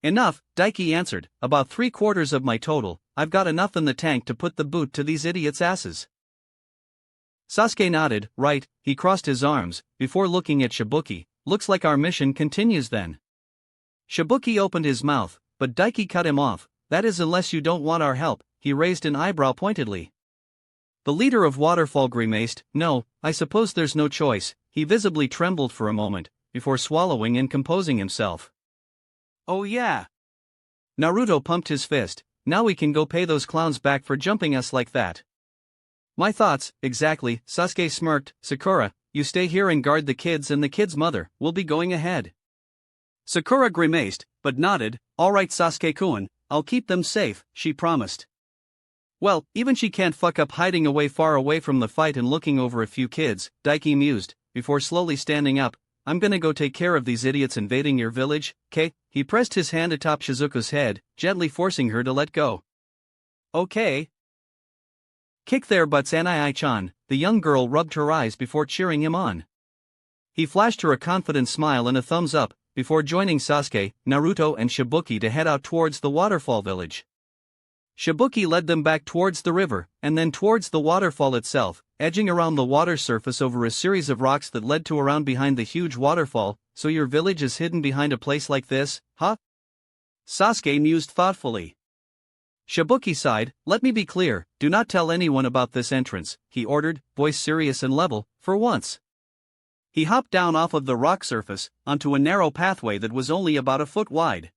Enough, Daiki answered, about 3/4 of my total. I've got enough in the tank to put the boot to these idiots' asses. Sasuke nodded, right. He crossed his arms, before looking at Shibuki. Looks like our mission continues then. Shibuki opened his mouth, but Daiki cut him off. That is, unless you don't want our help. He raised an eyebrow pointedly. The leader of Waterfall grimaced. No, I suppose there's no choice. He visibly trembled for a moment, before swallowing and composing himself. Oh yeah. Naruto pumped his fist. Now we can go pay those clowns back for jumping us like that. My thoughts, exactly. Sasuke smirked. Sakura, you stay here and guard the kids and the kids' mother. We'll be going ahead. Sakura grimaced, but nodded. Alright Sasuke-kun, I'll keep them safe, she promised. Well, even she can't fuck up hiding away far away from the fight and looking over a few kids, Daiki mused, before slowly standing up. I'm gonna go take care of these idiots invading your village, okay? He pressed his hand atop Shizuka's head, gently forcing her to let go. Okay. Kick their butts, Anai-chan, the young girl rubbed her eyes before cheering him on. He flashed her a confident smile and a thumbs up, before joining Sasuke, Naruto and Shibuki to head out towards the waterfall village. Shibuki led them back towards the river, and then towards the waterfall itself, edging around the water surface over a series of rocks that led to around behind the huge waterfall. So your village is hidden behind a place like this, huh? Sasuke mused thoughtfully. Shibuki sighed. Let me be clear, do not tell anyone about this entrance, he ordered, voice serious and level, for once. He hopped down off of the rock surface, onto a narrow pathway that was only about a foot wide.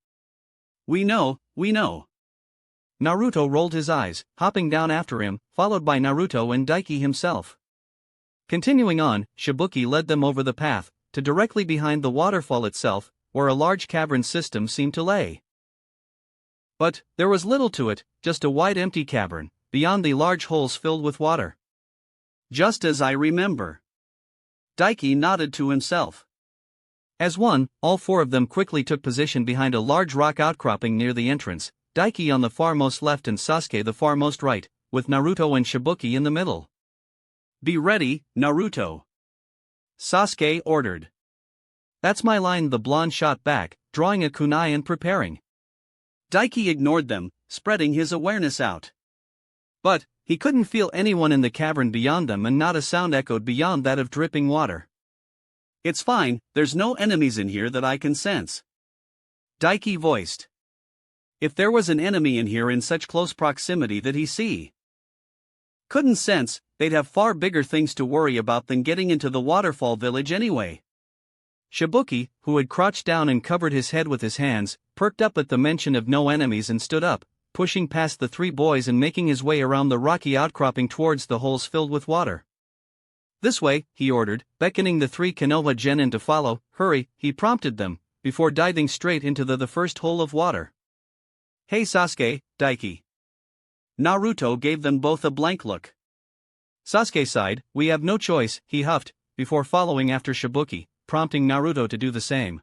We know. Naruto rolled his eyes, hopping down after him, followed by Naruto and Daiki himself. Continuing on, Shibuki led them over the path, to directly behind the waterfall itself, where a large cavern system seemed to lay. But there was little to it, just a wide empty cavern, beyond the large holes filled with water. Just as I remember. Daiki nodded to himself. As one, all four of them quickly took position behind a large rock outcropping near the entrance, Daiki on the farmost left and Sasuke the farmost right, with Naruto and Shibuki in the middle. Be ready, Naruto. Sasuke ordered. That's my line, the blonde shot back, drawing a kunai and preparing. Daiki ignored them, spreading his awareness out. But he couldn't feel anyone in the cavern beyond them, and not a sound echoed beyond that of dripping water. It's fine, there's no enemies in here that I can sense. Daiki voiced. If there was an enemy in here in such close proximity that he couldn't sense, they'd have far bigger things to worry about than getting into the waterfall village anyway. Shibuki, who had crouched down and covered his head with his hands, perked up at the mention of no enemies and stood up, pushing past the three boys and making his way around the rocky outcropping towards the holes filled with water. This way, he ordered, beckoning the three Konoha genin to follow. Hurry, he prompted them, before diving straight into the first hole of water. Hey Sasuke, Daiki. Naruto gave them both a blank look. Sasuke sighed. We have no choice, he huffed, before following after Shibuki, prompting Naruto to do the same.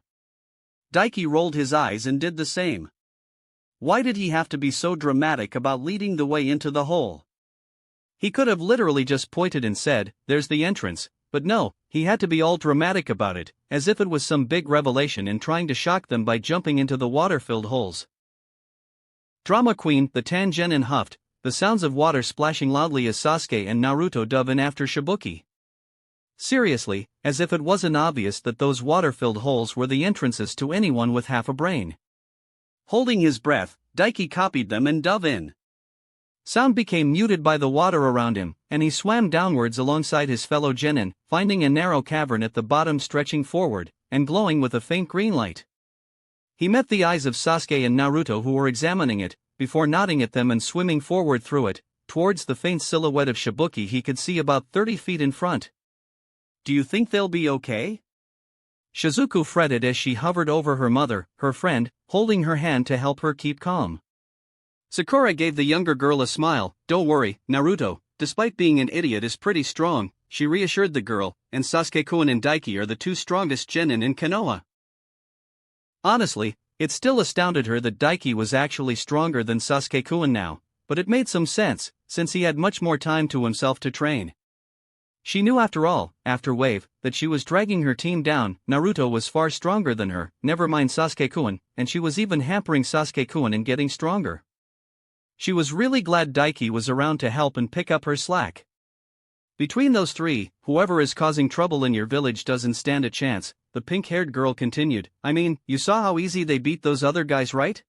Daiki rolled his eyes and did the same. Why did he have to be so dramatic about leading the way into the hole? He could have literally just pointed and said, there's the entrance, but no, he had to be all dramatic about it, as if it was some big revelation, and trying to shock them by jumping into the water-filled holes. Drama queen, the Tangenin huffed, the sounds of water splashing loudly as Sasuke and Naruto dove in after Shibuki. Seriously, as if it wasn't obvious that those water-filled holes were the entrances to anyone with half a brain. Holding his breath, Daiki copied them and dove in. Sound became muted by the water around him, and he swam downwards alongside his fellow genin, finding a narrow cavern at the bottom stretching forward, and glowing with a faint green light. He met the eyes of Sasuke and Naruto, who were examining it, before nodding at them and swimming forward through it, towards the faint silhouette of Shibuki he could see about 30 feet in front. Do you think they'll be okay? Shizuku fretted as she hovered over her mother, her friend, holding her hand to help her keep calm. Sakura gave the younger girl a smile. Don't worry, Naruto, despite being an idiot, is pretty strong, she reassured the girl, and Sasuke-kun and Daiki are the two strongest genin in Konoha. Honestly, it still astounded her that Daiki was actually stronger than Sasuke-kun now, but it made some sense, since he had much more time to himself to train. She knew after all, after Wave, that she was dragging her team down. Naruto was far stronger than her, never mind Sasuke-kun, and she was even hampering Sasuke-kun in getting stronger. She was really glad Daiki was around to help and pick up her slack. Between those three, whoever is causing trouble in your village doesn't stand a chance, the pink-haired girl continued. I mean, you saw how easy they beat those other guys, right?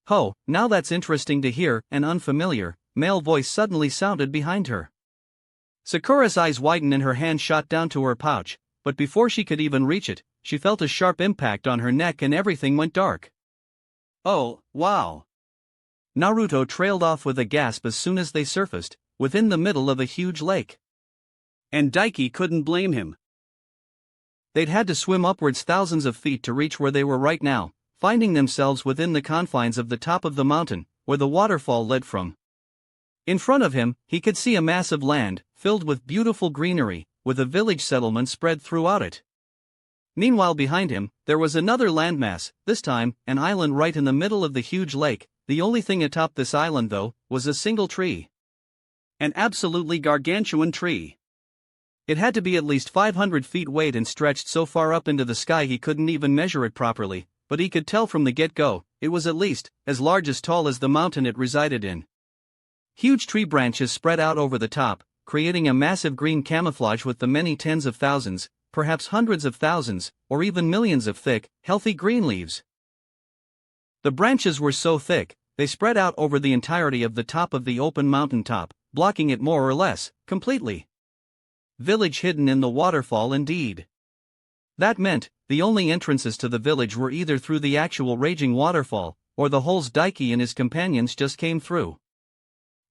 Oh, now that's interesting to hear. An unfamiliar, male voice suddenly sounded behind her. Sakura's eyes widened and her hand shot down to her pouch, but before she could even reach it, she felt a sharp impact on her neck and everything went dark. Oh, wow! Naruto trailed off with a gasp as soon as they surfaced, within the middle of a huge lake. And Daiki couldn't blame him. They'd had to swim upwards thousands of feet to reach where they were right now, finding themselves within the confines of the top of the mountain, where the waterfall led from. In front of him, he could see a massive land, filled with beautiful greenery, with a village settlement spread throughout it. Meanwhile behind him, there was another landmass, this time, an island right in the middle of the huge lake. The only thing atop this island though, was a single tree. An absolutely gargantuan tree. It had to be at least 500 feet weight and stretched so far up into the sky he couldn't even measure it properly, but he could tell from the get-go, it was at least as large as tall as the mountain it resided in. Huge tree branches spread out over the top, creating a massive green camouflage with the many tens of thousands, perhaps hundreds of thousands, or even millions of thick, healthy green leaves. The branches were so thick, they spread out over the entirety of the top of the open mountaintop, blocking it more or less, completely. Village hidden in the waterfall indeed. That meant, the only entrances to the village were either through the actual raging waterfall, or the holes Daiki and his companions just came through.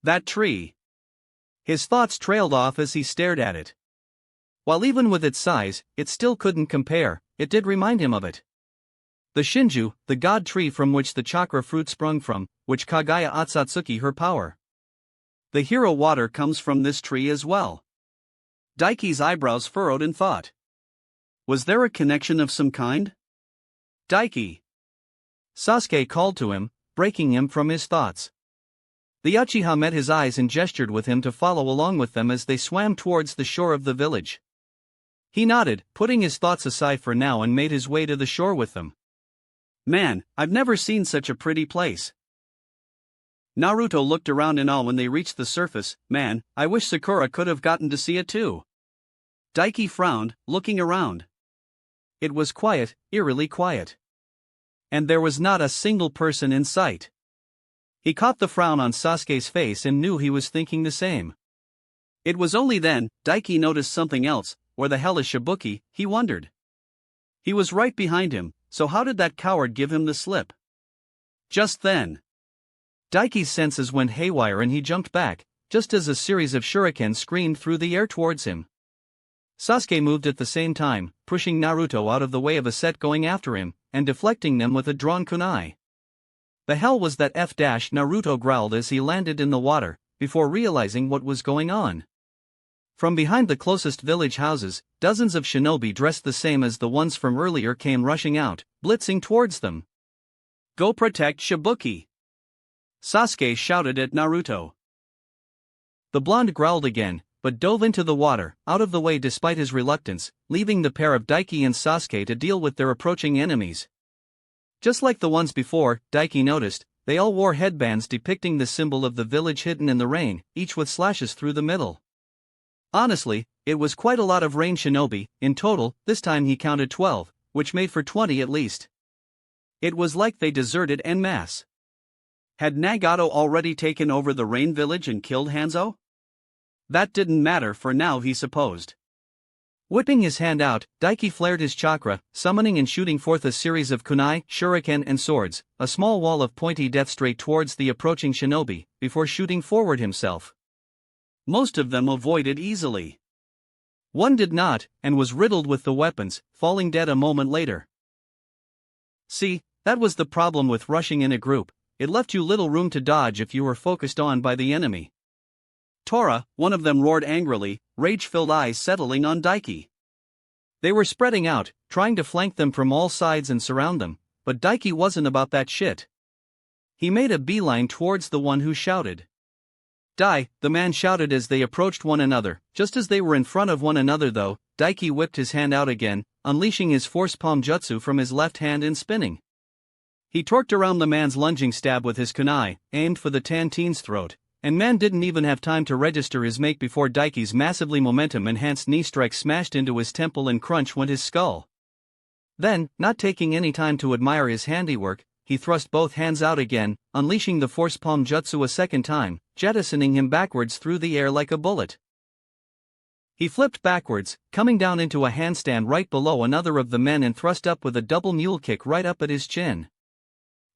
That tree. His thoughts trailed off as he stared at it. While even with its size, it still couldn't compare, it did remind him of it. The Shinju, the god tree from which the chakra fruit sprung from, which Kagaya Otsutsuki her power. The hero water comes from this tree as well. Daiki's eyebrows furrowed in thought. Was there a connection of some kind? Daiki! Sasuke called to him, breaking him from his thoughts. The Uchiha met his eyes and gestured with him to follow along with them as they swam towards the shore of the village. He nodded, putting his thoughts aside for now, and made his way to the shore with them. Man, I've never seen such a pretty place. Naruto looked around in awe when they reached the surface. Man, I wish Sakura could have gotten to see it too. Daiki frowned, looking around. It was quiet, eerily quiet. And there was not a single person in sight. He caught the frown on Sasuke's face and knew he was thinking the same. It was only then, Daiki noticed something else. Where the hell is Shibuki, he wondered. He was right behind him, so how did that coward give him the slip? Just then, Daiki's senses went haywire and he jumped back, just as a series of shurikens screamed through the air towards him. Sasuke moved at the same time, pushing Naruto out of the way of a set going after him, and deflecting them with a drawn kunai. The hell was that F-? Naruto growled as he landed in the water, before realizing what was going on. From behind the closest village houses, dozens of shinobi dressed the same as the ones from earlier came rushing out, blitzing towards them. Go protect Shibuki! Sasuke shouted at Naruto. The blonde growled again, but dove into the water, out of the way despite his reluctance, leaving the pair of Daiki and Sasuke to deal with their approaching enemies. Just like the ones before, Daiki noticed, they all wore headbands depicting the symbol of the village hidden in the rain, each with slashes through the middle. Honestly, it was quite a lot of rain shinobi. In total, this time he counted 12, which made for 20 at least. It was like they deserted en masse. Had Nagato already taken over the rain village and killed Hanzo? That didn't matter for now, he supposed. Whipping his hand out, Daiki flared his chakra, summoning and shooting forth a series of kunai, shuriken and swords, a small wall of pointy death straight towards the approaching shinobi, before shooting forward himself. Most of them avoided easily. One did not, and was riddled with the weapons, falling dead a moment later. See, that was the problem with rushing in a group, it left you little room to dodge if you were focused on by the enemy. Tora, one of them roared angrily, rage-filled eyes settling on Daiki. They were spreading out, trying to flank them from all sides and surround them, but Daiki wasn't about that shit. He made a beeline towards the one who shouted. Die, the man shouted as they approached one another. Just as they were in front of one another though, Daiki whipped his hand out again, unleashing his force palm jutsu from his left hand and spinning. He torqued around the man's lunging stab with his kunai, aimed for the Tanteen's throat, and man didn't even have time to register his make before Daiki's massively momentum-enhanced knee strike smashed into his temple and crunch went his skull. Then, not taking any time to admire his handiwork, he thrust both hands out again, unleashing the force palm jutsu a second time, jettisoning him backwards through the air like a bullet. He flipped backwards, coming down into a handstand right below another of the men and thrust up with a double mule kick right up at his chin.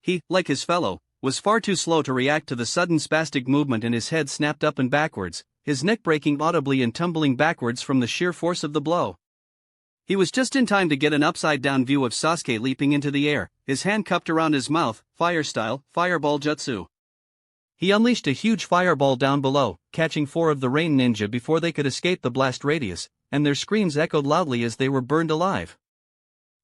He, like his fellow, was far too slow to react to the sudden spastic movement and his head snapped up and backwards, his neck breaking audibly and tumbling backwards from the sheer force of the blow. He was just in time to get an upside-down view of Sasuke leaping into the air, his hand cupped around his mouth, fire-style, fireball jutsu. He unleashed a huge fireball down below, catching 4 of the rain ninja before they could escape the blast radius, and their screams echoed loudly as they were burned alive.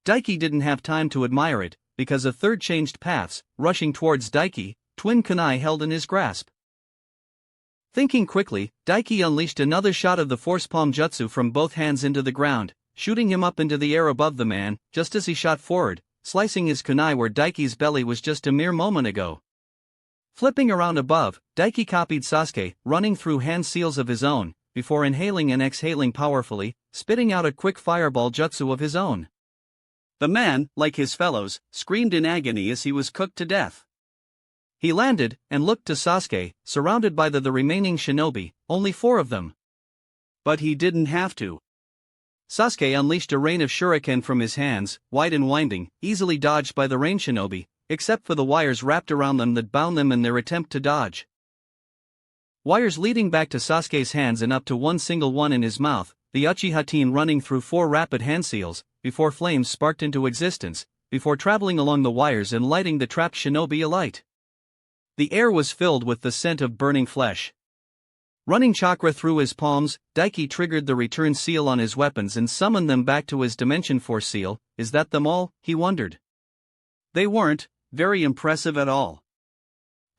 Daiki didn't have time to admire it, because a third changed paths, rushing towards Daiki, twin kunai held in his grasp. Thinking quickly, Daiki unleashed another shot of the force palm jutsu from both hands into the ground, shooting him up into the air above the man, just as he shot forward, slicing his kunai where Daiki's belly was just a mere moment ago. Flipping around above, Daiki copied Sasuke, running through hand seals of his own, before inhaling and exhaling powerfully, spitting out a quick fireball jutsu of his own. The man, like his fellows, screamed in agony as he was cooked to death. He landed, and looked to Sasuke, surrounded by the remaining shinobi, only 4 of them. But he didn't have to. Sasuke unleashed a rain of shuriken from his hands, wide and winding, easily dodged by the rain shinobi, except for the wires wrapped around them that bound them in their attempt to dodge. Wires leading back to Sasuke's hands and up to one single one in his mouth, the Uchiha running through 4 rapid hand seals, before flames sparked into existence, before traveling along the wires and lighting the trapped shinobi alight. The air was filled with the scent of burning flesh. Running chakra through his palms, Daiki triggered the return seal on his weapons and summoned them back to his Dimension Force seal. Is that them all? He wondered. They weren't very impressive at all.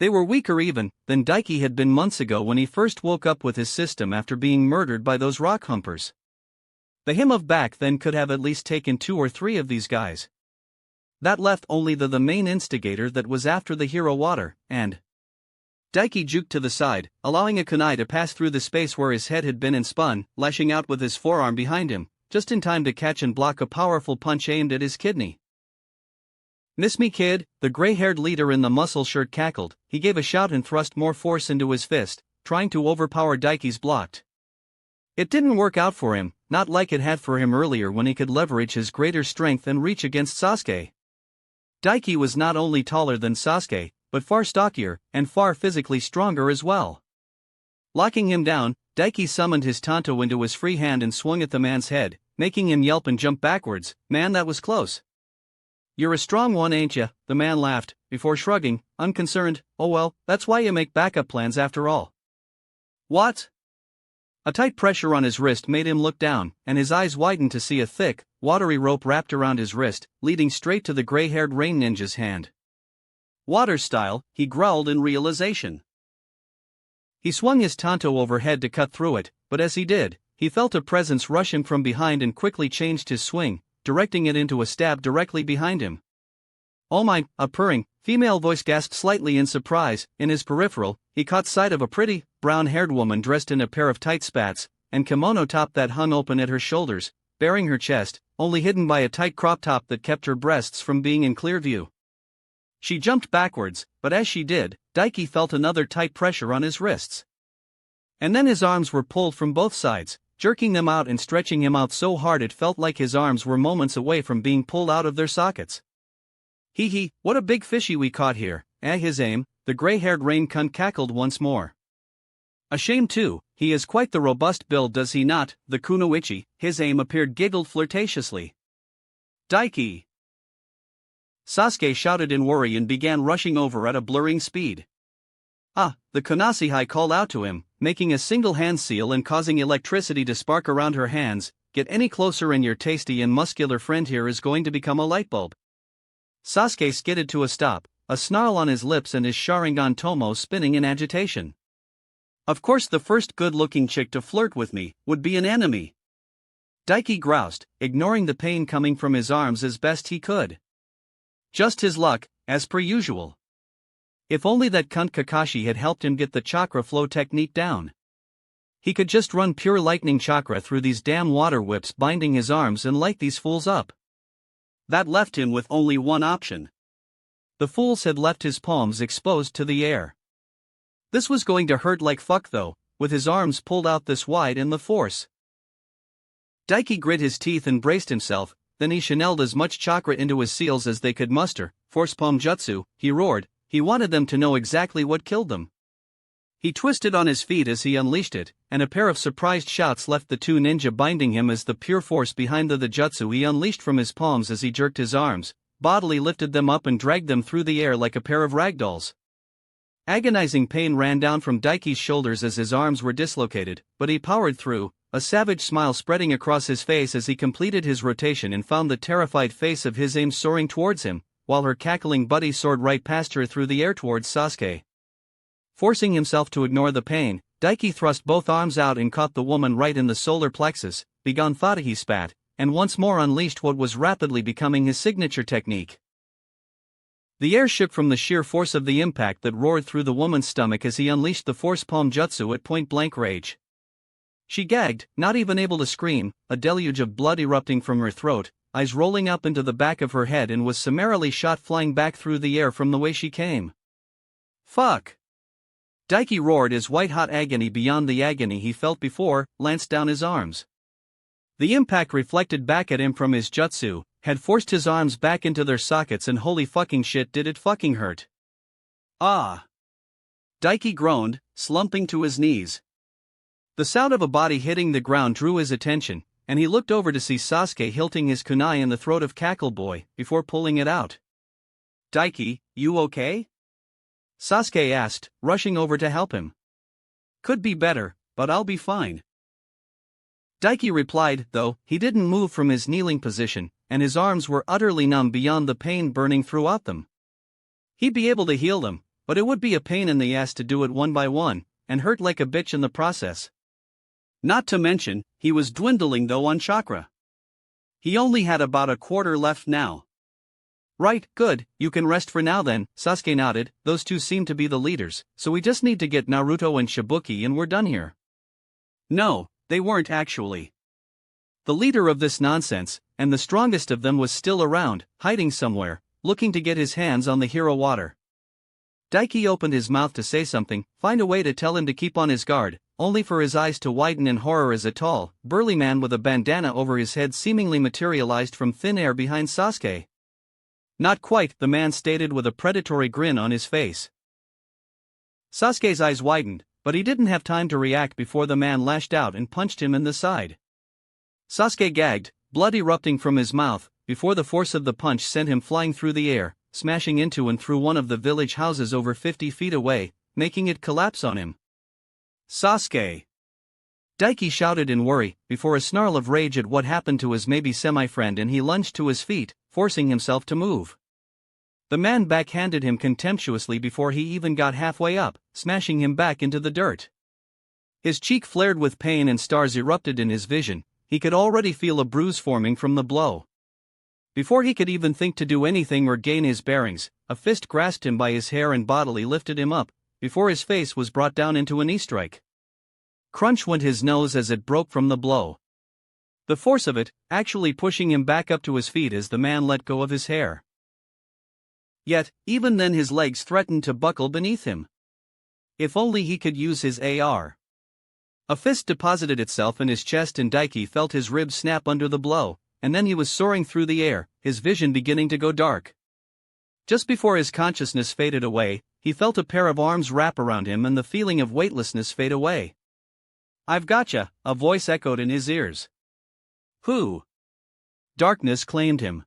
They were weaker even than Daiki had been months ago when he first woke up with his system after being murdered by those rock humpers. The him of back then could have at least taken 2 or 3 of these guys. That left only the main instigator that was after the hero water, and Daiki juked to the side, allowing a kunai to pass through the space where his head had been and spun, lashing out with his forearm behind him, just in time to catch and block a powerful punch aimed at his kidney. Miss me, kid, the gray-haired leader in the muscle shirt cackled. He gave a shout and thrust more force into his fist, trying to overpower Daiki's blocked. It didn't work out for him, not like it had for him earlier when he could leverage his greater strength and reach against Sasuke. Daiki was not only taller than Sasuke, but far stockier, and far physically stronger as well. Locking him down, Daiki summoned his tanto into his free hand and swung at the man's head, making him yelp and jump backwards. Man, that was close. You're a strong one, ain't ya? The man laughed, before shrugging, unconcerned. Oh well, that's why you make backup plans after all. What? A tight pressure on his wrist made him look down, and his eyes widened to see a thick, watery rope wrapped around his wrist, leading straight to the gray-haired rain ninja's hand. Water style, he growled in realization. He swung his tanto overhead to cut through it, but as he did, he felt a presence rush him from behind and quickly changed his swing, directing it into a stab directly behind him. Oh my, a purring, female voice gasped slightly in surprise. In his peripheral, he caught sight of a pretty, brown-haired woman dressed in a pair of tight spats, and kimono top that hung open at her shoulders, baring her chest, only hidden by a tight crop top that kept her breasts from being in clear view. She jumped backwards, but as she did, Daiki felt another tight pressure on his wrists. And then his arms were pulled from both sides, jerking them out and stretching him out so hard it felt like his arms were moments away from being pulled out of their sockets. Hee hee, what a big fishy we caught here, his aim, the gray-haired rain cunt cackled once more. Ashamed too, he is quite the robust build, does he not? The kunoichi, his aim appeared, giggled flirtatiously. Daiki! Sasuke shouted in worry and began rushing over at a blurring speed. Ah, the Konasehai called out to him, making a single hand seal and causing electricity to spark around her hands. Get any closer and your tasty and muscular friend here is going to become a light bulb. Sasuke skidded to a stop, a snarl on his lips and his Sharingan Tomo spinning in agitation. Of course the first good-looking chick to flirt with me would be an enemy. Daiki groused, ignoring the pain coming from his arms as best he could. Just his luck, as per usual. If only that cunt Kakashi had helped him get the chakra flow technique down. He could just run pure lightning chakra through these damn water whips binding his arms and light these fools up. That left him with only one option. The fools had left his palms exposed to the air. This was going to hurt like fuck though, with his arms pulled out this wide and the force. Daiki grit his teeth and braced himself, then he channeled as much chakra into his seals as they could muster. Force palm jutsu, he roared. He wanted them to know exactly what killed them. He twisted on his feet as he unleashed it, and a pair of surprised shouts left the two ninja binding him as the pure force behind the jutsu he unleashed from his palms as he jerked his arms, bodily lifted them up and dragged them through the air like a pair of ragdolls. Agonizing pain ran down from Daiki's shoulders as his arms were dislocated, but he powered through, a savage smile spreading across his face as he completed his rotation and found the terrified face of his aim soaring towards him, while her cackling buddy soared right past her through the air towards Sasuke. Forcing himself to ignore the pain, Daiki thrust both arms out and caught the woman right in the solar plexus. Begone thought, he spat, and once more unleashed what was rapidly becoming his signature technique. The air shook from the sheer force of the impact that roared through the woman's stomach as he unleashed the force palm jutsu at point-blank rage. She gagged, not even able to scream, a deluge of blood erupting from her throat, eyes rolling up into the back of her head, and was summarily shot flying back through the air from the way she came. Fuck! Daiki roared as white-hot agony beyond the agony he felt before lanced down his arms. The impact reflected back at him from his jutsu had forced his arms back into their sockets, and holy fucking shit, did it fucking hurt. Ah! Daiki groaned, slumping to his knees. The sound of a body hitting the ground drew his attention, and he looked over to see Sasuke hilting his kunai in the throat of Cackle Boy before pulling it out. Daiki, you okay? Sasuke asked, rushing over to help him. Could be better, but I'll be fine. Daiki replied, though he didn't move from his kneeling position, and his arms were utterly numb beyond the pain burning throughout them. He'd be able to heal them, but it would be a pain in the ass to do it one by one, and hurt like a bitch in the process. Not to mention, he was dwindling though on chakra. He only had about a quarter left now. Right, good, you can rest for now then, Sasuke nodded. Those two seem to be the leaders, so we just need to get Naruto and Shibuki and we're done here. No, they weren't actually. The leader of this nonsense, and the strongest of them, was still around, hiding somewhere, looking to get his hands on the hero water. Daiki opened his mouth to say something, find a way to tell him to keep on his guard, only for his eyes to widen in horror as a tall, burly man with a bandana over his head seemingly materialized from thin air behind Sasuke. Not quite, the man stated with a predatory grin on his face. Sasuke's eyes widened, but he didn't have time to react before the man lashed out and punched him in the side. Sasuke gagged, blood erupting from his mouth, before the force of the punch sent him flying through the air, smashing into and through one of the village houses over 50 feet away, making it collapse on him. Sasuke! Daiki shouted in worry, before a snarl of rage at what happened to his maybe semi-friend, and he lunged to his feet, forcing himself to move. The man backhanded him contemptuously before he even got halfway up, smashing him back into the dirt. His cheek flared with pain and stars erupted in his vision. He could already feel a bruise forming from the blow. Before he could even think to do anything or gain his bearings, a fist grasped him by his hair and bodily lifted him up, before his face was brought down into a knee strike. Crunch went his nose as it broke from the blow. The force of it, actually pushing him back up to his feet as the man let go of his hair. Yet, even then his legs threatened to buckle beneath him. If only he could use his AR. A fist deposited itself in his chest and Daiki felt his ribs snap under the blow, and then he was soaring through the air, his vision beginning to go dark. Just before his consciousness faded away, he felt a pair of arms wrap around him and the feeling of weightlessness fade away. "I've gotcha," a voice echoed in his ears. "Who?" Darkness claimed him.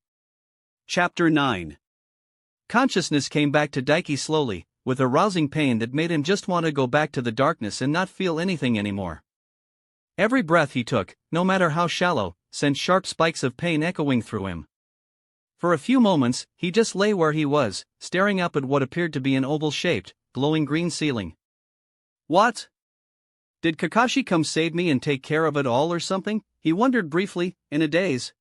Chapter 9. Consciousness came back to Daiki slowly, with a rousing pain that made him just want to go back to the darkness and not feel anything anymore. Every breath he took, no matter how shallow, sent sharp spikes of pain echoing through him. For a few moments, he just lay where he was, staring up at what appeared to be an oval-shaped, glowing green ceiling. What? Did Kakashi come save me and take care of it all or something? He wondered briefly, in a daze.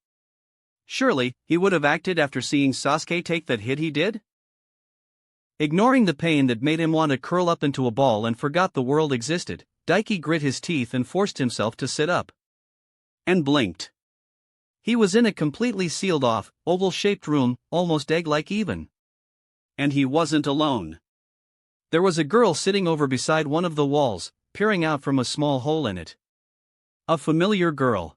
Surely, he would have acted after seeing Sasuke take that hit he did? Ignoring the pain that made him want to curl up into a ball and forgot the world existed, Daiki grit his teeth and forced himself to sit up. And blinked. He was in a completely sealed-off, oval-shaped room, almost egg-like even. And he wasn't alone. There was a girl sitting over beside one of the walls, peering out from a small hole in it. A familiar girl.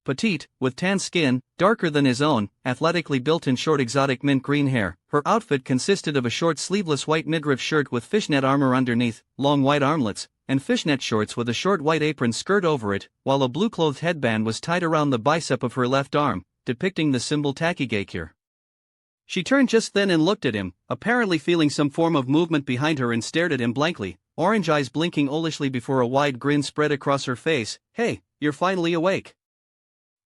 Petite, with tan skin, darker than his own, athletically built and short exotic mint green hair, her outfit consisted of a short sleeveless white midriff shirt with fishnet armor underneath, long white armlets, and fishnet shorts with a short white apron skirt over it, while a blue-clothed headband was tied around the bicep of her left arm, depicting the symbol Takigakure. She turned just then and looked at him, apparently feeling some form of movement behind her, and stared at him blankly, orange eyes blinking owlishly before a wide grin spread across her face. "Hey, you're finally awake."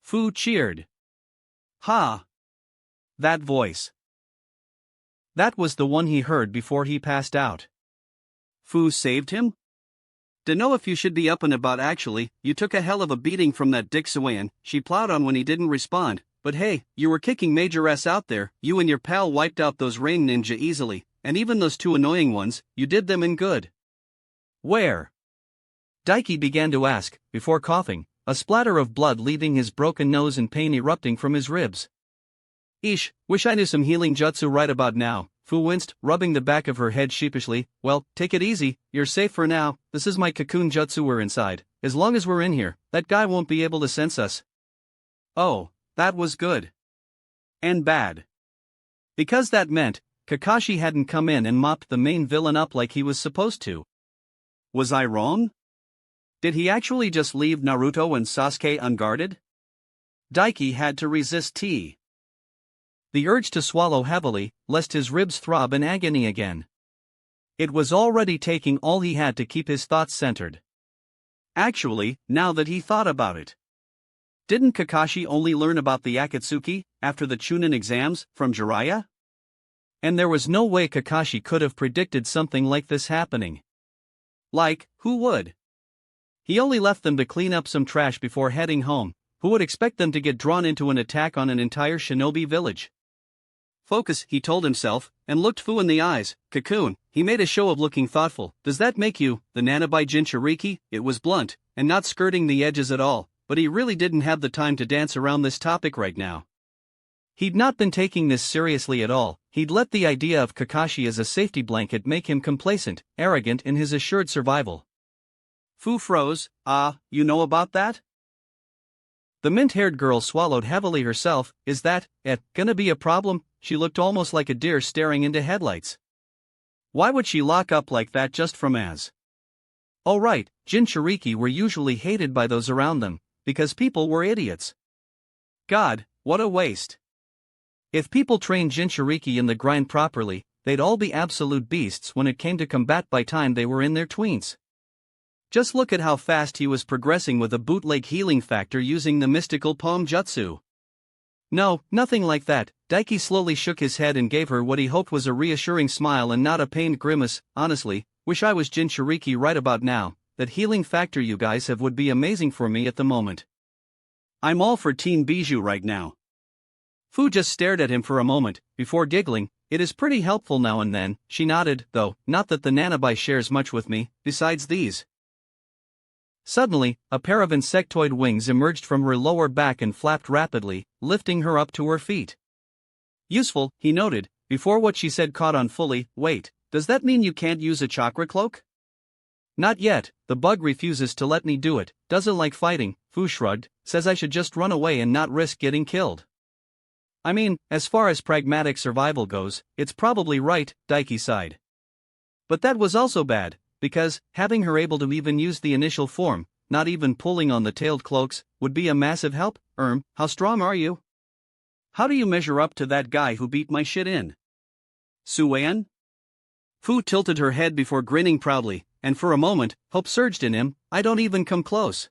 Fu cheered. "Ha! That voice." That was the one he heard before he passed out. Fu saved him? Dunno if you should be up and about actually, you took a hell of a beating from that dick Sawayan, she plowed on when he didn't respond, but hey, you were kicking major ass out there, you and your pal wiped out those rain ninja easily, and even those two annoying ones, you did them in good. Where? Daiki began to ask, before coughing, a splatter of blood leaving his broken nose and pain erupting from his ribs. Eesh, wish I knew some healing jutsu right about now, Fu winced, rubbing the back of her head sheepishly. Well, take it easy, you're safe for now, this is my cocoon jutsu, we're inside, as long as we're in here, that guy won't be able to sense us. Oh, that was good. And bad. Because that meant, Kakashi hadn't come in and mopped the main villain up like he was supposed to. Was I wrong? Did he actually just leave Naruto and Sasuke unguarded? Daiki had to resist tea. The urge to swallow heavily, lest his ribs throb in agony again. It was already taking all he had to keep his thoughts centered. Actually, now that he thought about it. Didn't Kakashi only learn about the Akatsuki, after the Chunin exams, from Jiraiya? And there was no way Kakashi could have predicted something like this happening. Like, who would? He only left them to clean up some trash before heading home. Who would expect them to get drawn into an attack on an entire shinobi village? Focus, he told himself, and looked Fu in the eyes. Cocoon, he made a show of looking thoughtful. Does that make you, the Nanabai Jinchuriki? It was blunt, and not skirting the edges at all, but he really didn't have the time to dance around this topic right now. He'd not been taking this seriously at all. He'd let the idea of Kakashi as a safety blanket make him complacent, arrogant in his assured survival. Fu froze. You know about that? The mint-haired girl swallowed heavily herself. Is that, gonna be a problem? She looked almost like a deer staring into headlights. Why would she lock up like that just from as? Oh right, Jinchuriki were usually hated by those around them, because people were idiots. God, what a waste. If people trained Jinchuriki in the grind properly, they'd all be absolute beasts when it came to combat by time they were in their tweens. Just look at how fast he was progressing with a bootleg healing factor using the mystical palm jutsu. No, nothing like that. Daiki slowly shook his head and gave her what he hoped was a reassuring smile and not a pained grimace. Honestly, wish I was Jinchuriki right about now. That healing factor you guys have would be amazing for me at the moment. I'm all for Teen Bijou right now. Fu just stared at him for a moment, before giggling. It is pretty helpful now and then, she nodded, though, not that the Nanabai shares much with me, besides these. Suddenly, a pair of insectoid wings emerged from her lower back and flapped rapidly, lifting her up to her feet. Useful, he noted, before what she said caught on fully. Wait, does that mean you can't use a chakra cloak? Not yet, the bug refuses to let me do it, doesn't like fighting, Fu shrugged, says I should just run away and not risk getting killed. I mean, as far as pragmatic survival goes, it's probably right, Daiki sighed. But that was also bad, because, having her able to even use the initial form, not even pulling on the tailed cloaks, would be a massive help. How strong are you? How do you measure up to that guy who beat my shit in? Suen? Fu tilted her head before grinning proudly, and for a moment, hope surged in him. I don't even come close.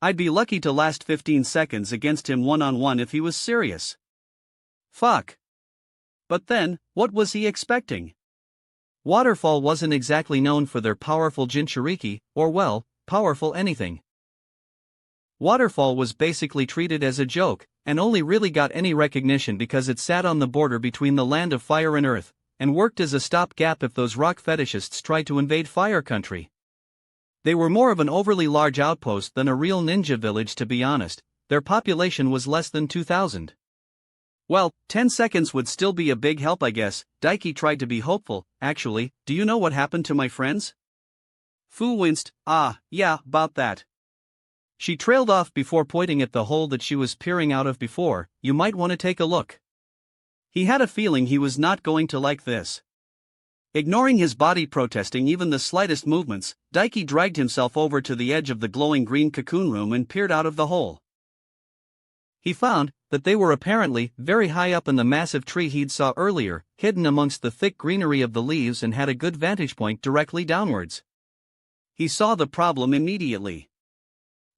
I'd be lucky to last 15 seconds against him one-on-one if he was serious. Fuck. But then, what was he expecting? Waterfall wasn't exactly known for their powerful Jinchuriki, or well, powerful anything. Waterfall was basically treated as a joke, and only really got any recognition because it sat on the border between the land of fire and earth, and worked as a stopgap if those rock fetishists tried to invade Fire Country. They were more of an overly large outpost than a real ninja village, to be honest. Their population was less than 2,000. Well, 10 seconds would still be a big help, I guess. Daiki tried to be hopeful. Actually, do you know what happened to my friends? Fu winced. Yeah, about that. She trailed off before pointing at the hole that she was peering out of before. You might want to take a look. He had a feeling he was not going to like this. Ignoring his body protesting even the slightest movements, Daiki dragged himself over to the edge of the glowing green cocoon room and peered out of the hole. He found that they were apparently very high up in the massive tree he'd saw earlier, hidden amongst the thick greenery of the leaves, and had a good vantage point directly downwards. He saw the problem immediately.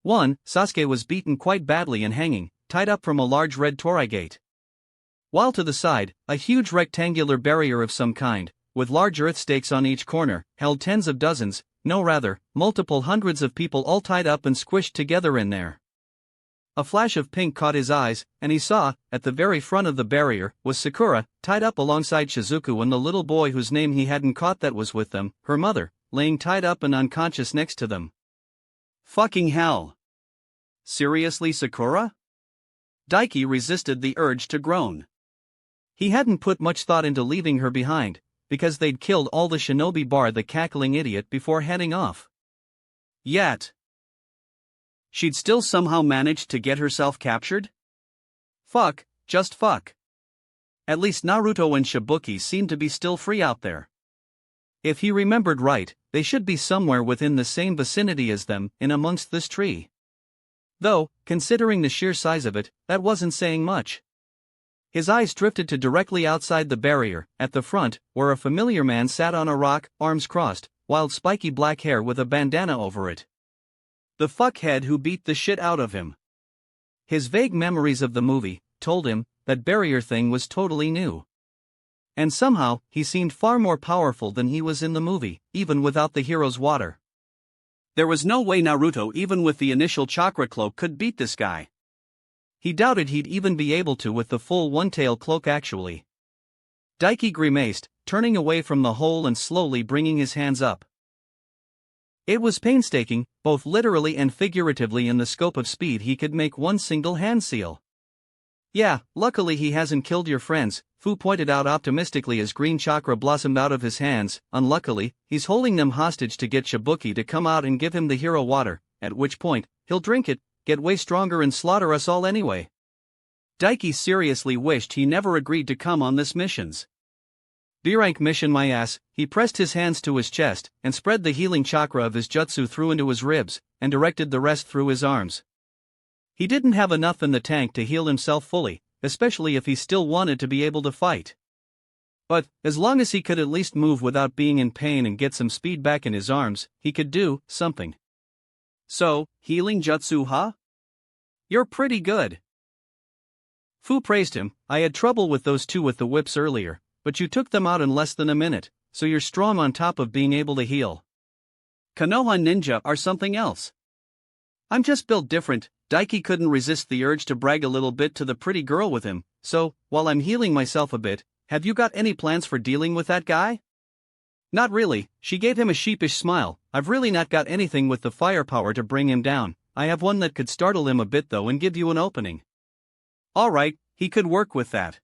1. Sasuke was beaten quite badly and hanging, tied up from a large red torii gate. While to the side, a huge rectangular barrier of some kind, with large earth stakes on each corner, held tens of dozens, multiple hundreds of people all tied up and squished together in there. A flash of pink caught his eyes, and he saw, at the very front of the barrier, was Sakura, tied up alongside Shizuku and the little boy whose name he hadn't caught that was with them, her mother, laying tied up and unconscious next to them. Fucking hell. Seriously, Sakura? Daiki resisted the urge to groan. He hadn't put much thought into leaving her behind, because they'd killed all the shinobi bar the cackling idiot before heading off. Yet she'd still somehow managed to get herself captured? Fuck, just fuck. At least Naruto and Shibuki seemed to be still free out there. If he remembered right, they should be somewhere within the same vicinity as them, in amongst this tree. Though, considering the sheer size of it, that wasn't saying much. His eyes drifted to directly outside the barrier, at the front, where a familiar man sat on a rock, arms crossed, wild spiky black hair with a bandana over it. The fuckhead who beat the shit out of him. His vague memories of the movie told him that barrier thing was totally new. And somehow, he seemed far more powerful than he was in the movie, even without the hero's water. There was no way Naruto, even with the initial chakra cloak, could beat this guy. He doubted he'd even be able to with the full one-tail cloak actually. Daiki grimaced, turning away from the hole and slowly bringing his hands up. It was painstaking, both literally and figuratively in the scope of speed he could make one single hand seal. Yeah, luckily he hasn't killed your friends, Fu pointed out optimistically as green chakra blossomed out of his hands. Unluckily, he's holding them hostage to get Shibuki to come out and give him the hero water, at which point, he'll drink it, get way stronger and slaughter us all anyway. Daiki seriously wished he never agreed to come on this missions. B-rank mission my ass. He pressed his hands to his chest, and spread the healing chakra of his jutsu through into his ribs, and directed the rest through his arms. He didn't have enough in the tank to heal himself fully, especially if he still wanted to be able to fight. But, as long as he could at least move without being in pain and get some speed back in his arms, he could do something. So, healing jutsu, huh? You're pretty good. Fu praised him. I had trouble with those two with the whips earlier, but you took them out in less than a minute, so you're strong on top of being able to heal. Konoha ninja are something else. I'm just built different. Daiki couldn't resist the urge to brag a little bit to the pretty girl with him. So, while I'm healing myself a bit, have you got any plans for dealing with that guy? Not really, she gave him a sheepish smile. I've really not got anything with the firepower to bring him down. I have one that could startle him a bit though and give you an opening. Alright, he could work with that.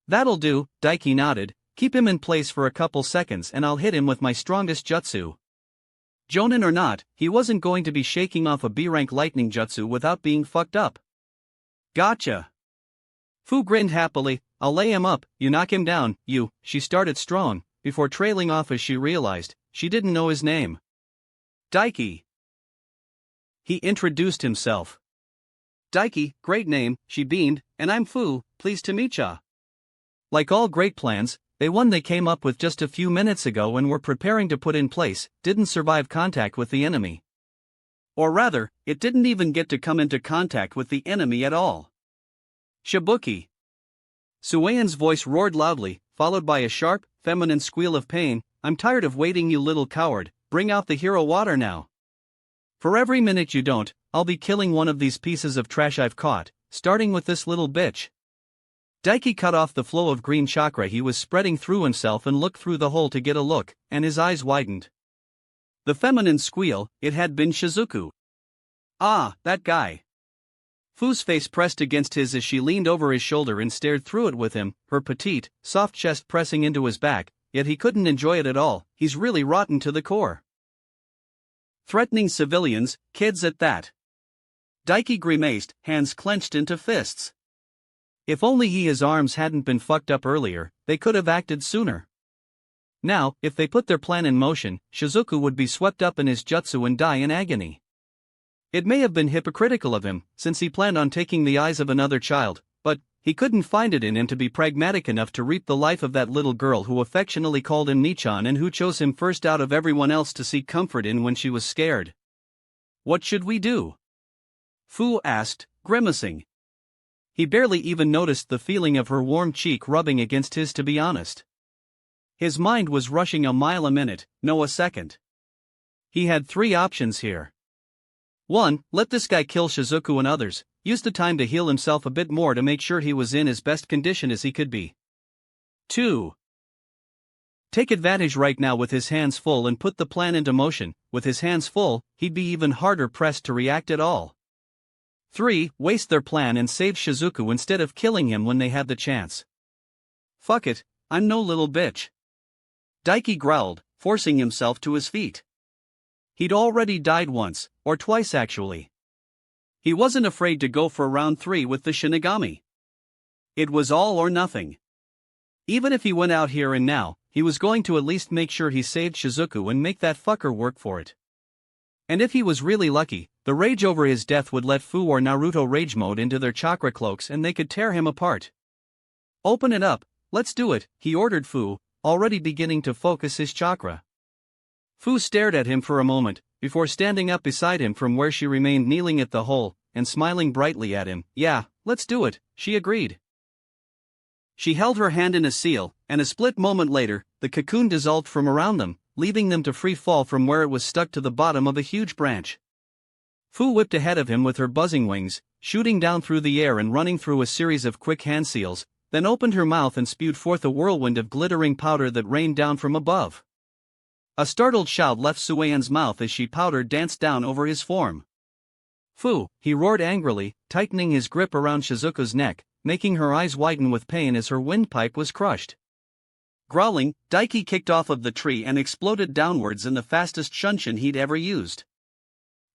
That'll do, Daiki nodded. Keep him in place for a couple seconds and I'll hit him with my strongest jutsu. Jonin or not, he wasn't going to be shaking off a B-rank lightning jutsu without being fucked up. Gotcha. Fu grinned happily. I'll lay him up, you knock him down, you. She started strong, before trailing off as she realized she didn't know his name. Daiki. He introduced himself. Daiki, great name, she beamed, and I'm Fu, pleased to meet ya. Like all great plans, the one they came up with just a few minutes ago and were preparing to put in place didn't survive contact with the enemy. Or rather, it didn't even get to come into contact with the enemy at all. Shibuki. Sueyan's voice roared loudly, followed by a sharp, feminine squeal of pain. I'm tired of waiting, you little coward, bring out the hero water now. For every minute you don't, I'll be killing one of these pieces of trash I've caught, starting with this little bitch. Daiki cut off the flow of green chakra he was spreading through himself and looked through the hole to get a look, and his eyes widened. The feminine squeal, it had been Shizuku. Ah, that guy. Fu's face pressed against his as she leaned over his shoulder and stared through it with him, her petite, soft chest pressing into his back, yet he couldn't enjoy it at all. He's really rotten to the core. Threatening civilians, kids at that. Daiki grimaced, hands clenched into fists. If only his arms hadn't been fucked up earlier, they could have acted sooner. Now, if they put their plan in motion, Shizuku would be swept up in his jutsu and die in agony. It may have been hypocritical of him, since he planned on taking the eyes of another child, but he couldn't find it in him to be pragmatic enough to reap the life of that little girl who affectionately called him Nichan and who chose him first out of everyone else to seek comfort in when she was scared. What should we do? Fu asked, grimacing. He barely even noticed the feeling of her warm cheek rubbing against his, to be honest. His mind was rushing a mile a minute, no a second. He had three options here. 1. Let this guy kill Shizuku and others, use the time to heal himself a bit more to make sure he was in as best condition as he could be. 2. Take advantage right now with his hands full and put the plan into motion. With his hands full, he'd be even harder pressed to react at all. 3. Waste their plan and save Shizuku instead of killing him when they had the chance. Fuck it, I'm no little bitch. Daiki growled, forcing himself to his feet. He'd already died once, or twice actually. He wasn't afraid to go for round 3 with the Shinigami. It was all or nothing. Even if he went out here and now, he was going to at least make sure he saved Shizuku and make that fucker work for it. And if he was really lucky, the rage over his death would let Fu or Naruto rage mode into their chakra cloaks and they could tear him apart. Open it up, let's do it, he ordered Fu, already beginning to focus his chakra. Fu stared at him for a moment, before standing up beside him from where she remained kneeling at the hole, and smiling brightly at him. Yeah, let's do it, she agreed. She held her hand in a seal, and a split moment later, the cocoon dissolved from around them, leaving them to free fall from where it was stuck to the bottom of a huge branch. Fu whipped ahead of him with her buzzing wings, shooting down through the air and running through a series of quick hand seals, then opened her mouth and spewed forth a whirlwind of glittering powder that rained down from above. A startled shout left Sueyan's mouth as she powder danced down over his form. Fu, he roared angrily, tightening his grip around Shizuku's neck, making her eyes widen with pain as her windpipe was crushed. Growling, Daiki kicked off of the tree and exploded downwards in the fastest shunshin he'd ever used.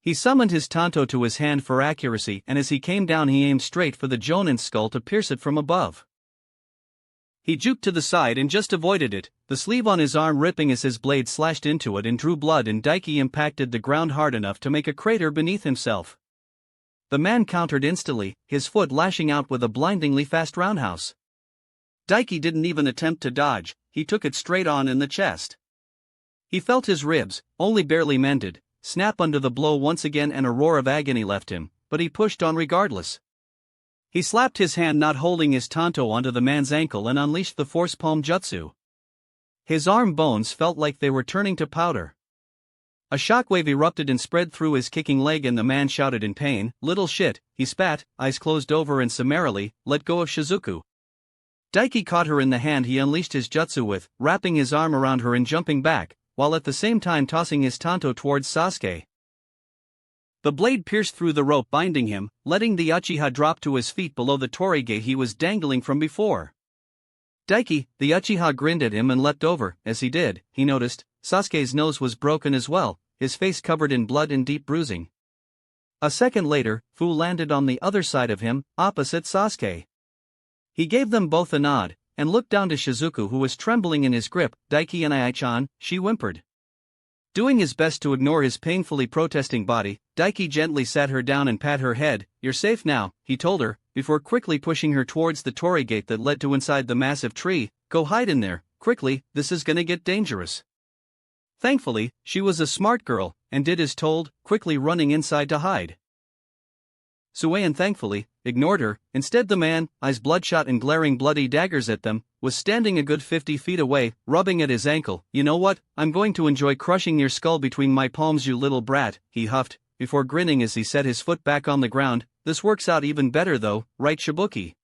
He summoned his tanto to his hand for accuracy, and as he came down he aimed straight for the Jonin's skull to pierce it from above. He juked to the side and just avoided it, the sleeve on his arm ripping as his blade slashed into it and drew blood, and Daiki impacted the ground hard enough to make a crater beneath himself. The man countered instantly, his foot lashing out with a blindingly fast roundhouse. Daiki didn't even attempt to dodge, he took it straight on in the chest. He felt his ribs, only barely mended, snap under the blow once again, and a roar of agony left him, but he pushed on regardless. He slapped his hand not holding his tanto onto the man's ankle and unleashed the force palm jutsu. His arm bones felt like they were turning to powder. A shockwave erupted and spread through his kicking leg, and the man shouted in pain. Little shit, he spat, eyes closed over, and summarily let go of Shizuku. Daiki caught her in the hand he unleashed his jutsu with, wrapping his arm around her and jumping back, while at the same time tossing his tanto towards Sasuke. The blade pierced through the rope binding him, letting the Uchiha drop to his feet below the Torige he was dangling from before. Daiki, the Uchiha, grinned at him and leapt over. As he did, he noticed Sasuke's nose was broken as well, his face covered in blood and deep bruising. A second later, Fu landed on the other side of him, opposite Sasuke. He gave them both a nod, and looked down to Shizuku, who was trembling in his grip. "Daiki Nai-chan," she whimpered. Doing his best to ignore his painfully protesting body, Daiki gently sat her down and pat her head. "You're safe now," he told her, before quickly pushing her towards the torii gate that led to inside the massive tree. "Go hide in there, quickly, this is gonna get dangerous." Thankfully, she was a smart girl, and did as told, quickly running inside to hide. Suein thankfully ignored her. Instead, the man, eyes bloodshot and glaring bloody daggers at them, was standing a good 50 feet away, rubbing at his ankle. "You know what, I'm going to enjoy crushing your skull between my palms, you little brat," he huffed, before grinning as he set his foot back on the ground. "This works out even better though, right Shibuki?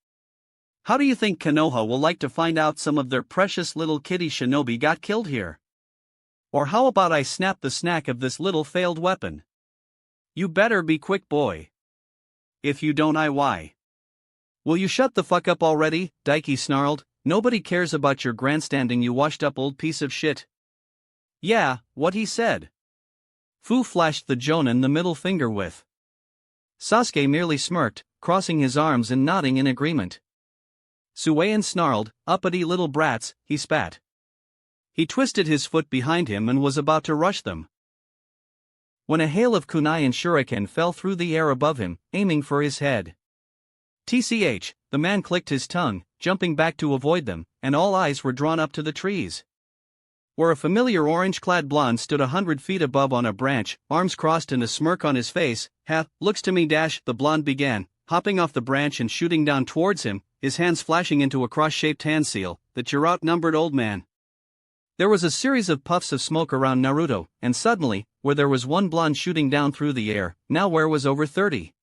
How do you think Konoha will like to find out some of their precious little kitty shinobi got killed here? Or how about I snap the snack of this little failed weapon? You better be quick, boy. If you don't, why? Will you shut the fuck up already?" Daiki snarled. "Nobody cares about your grandstanding, you washed up old piece of shit." "Yeah, what he said." Fu flashed the Jonin the middle finger with. Sasuke merely smirked, crossing his arms and nodding in agreement. Suein snarled, "Uppity little brats," he spat. He twisted his foot behind him and was about to rush them, when a hail of kunai and shuriken fell through the air above him, aiming for his head. "Tch," the man clicked his tongue, jumping back to avoid them, and all eyes were drawn up to the trees, where a familiar orange-clad blonde stood 100 feet above on a branch, arms crossed and a smirk on his face. Looks to me the blonde began, hopping off the branch and shooting down towards him, his hands flashing into a cross-shaped hand seal. "That you're outnumbered, old man." There was a series of puffs of smoke around Naruto, and suddenly, where there was one blonde shooting down through the air, now where was over 30.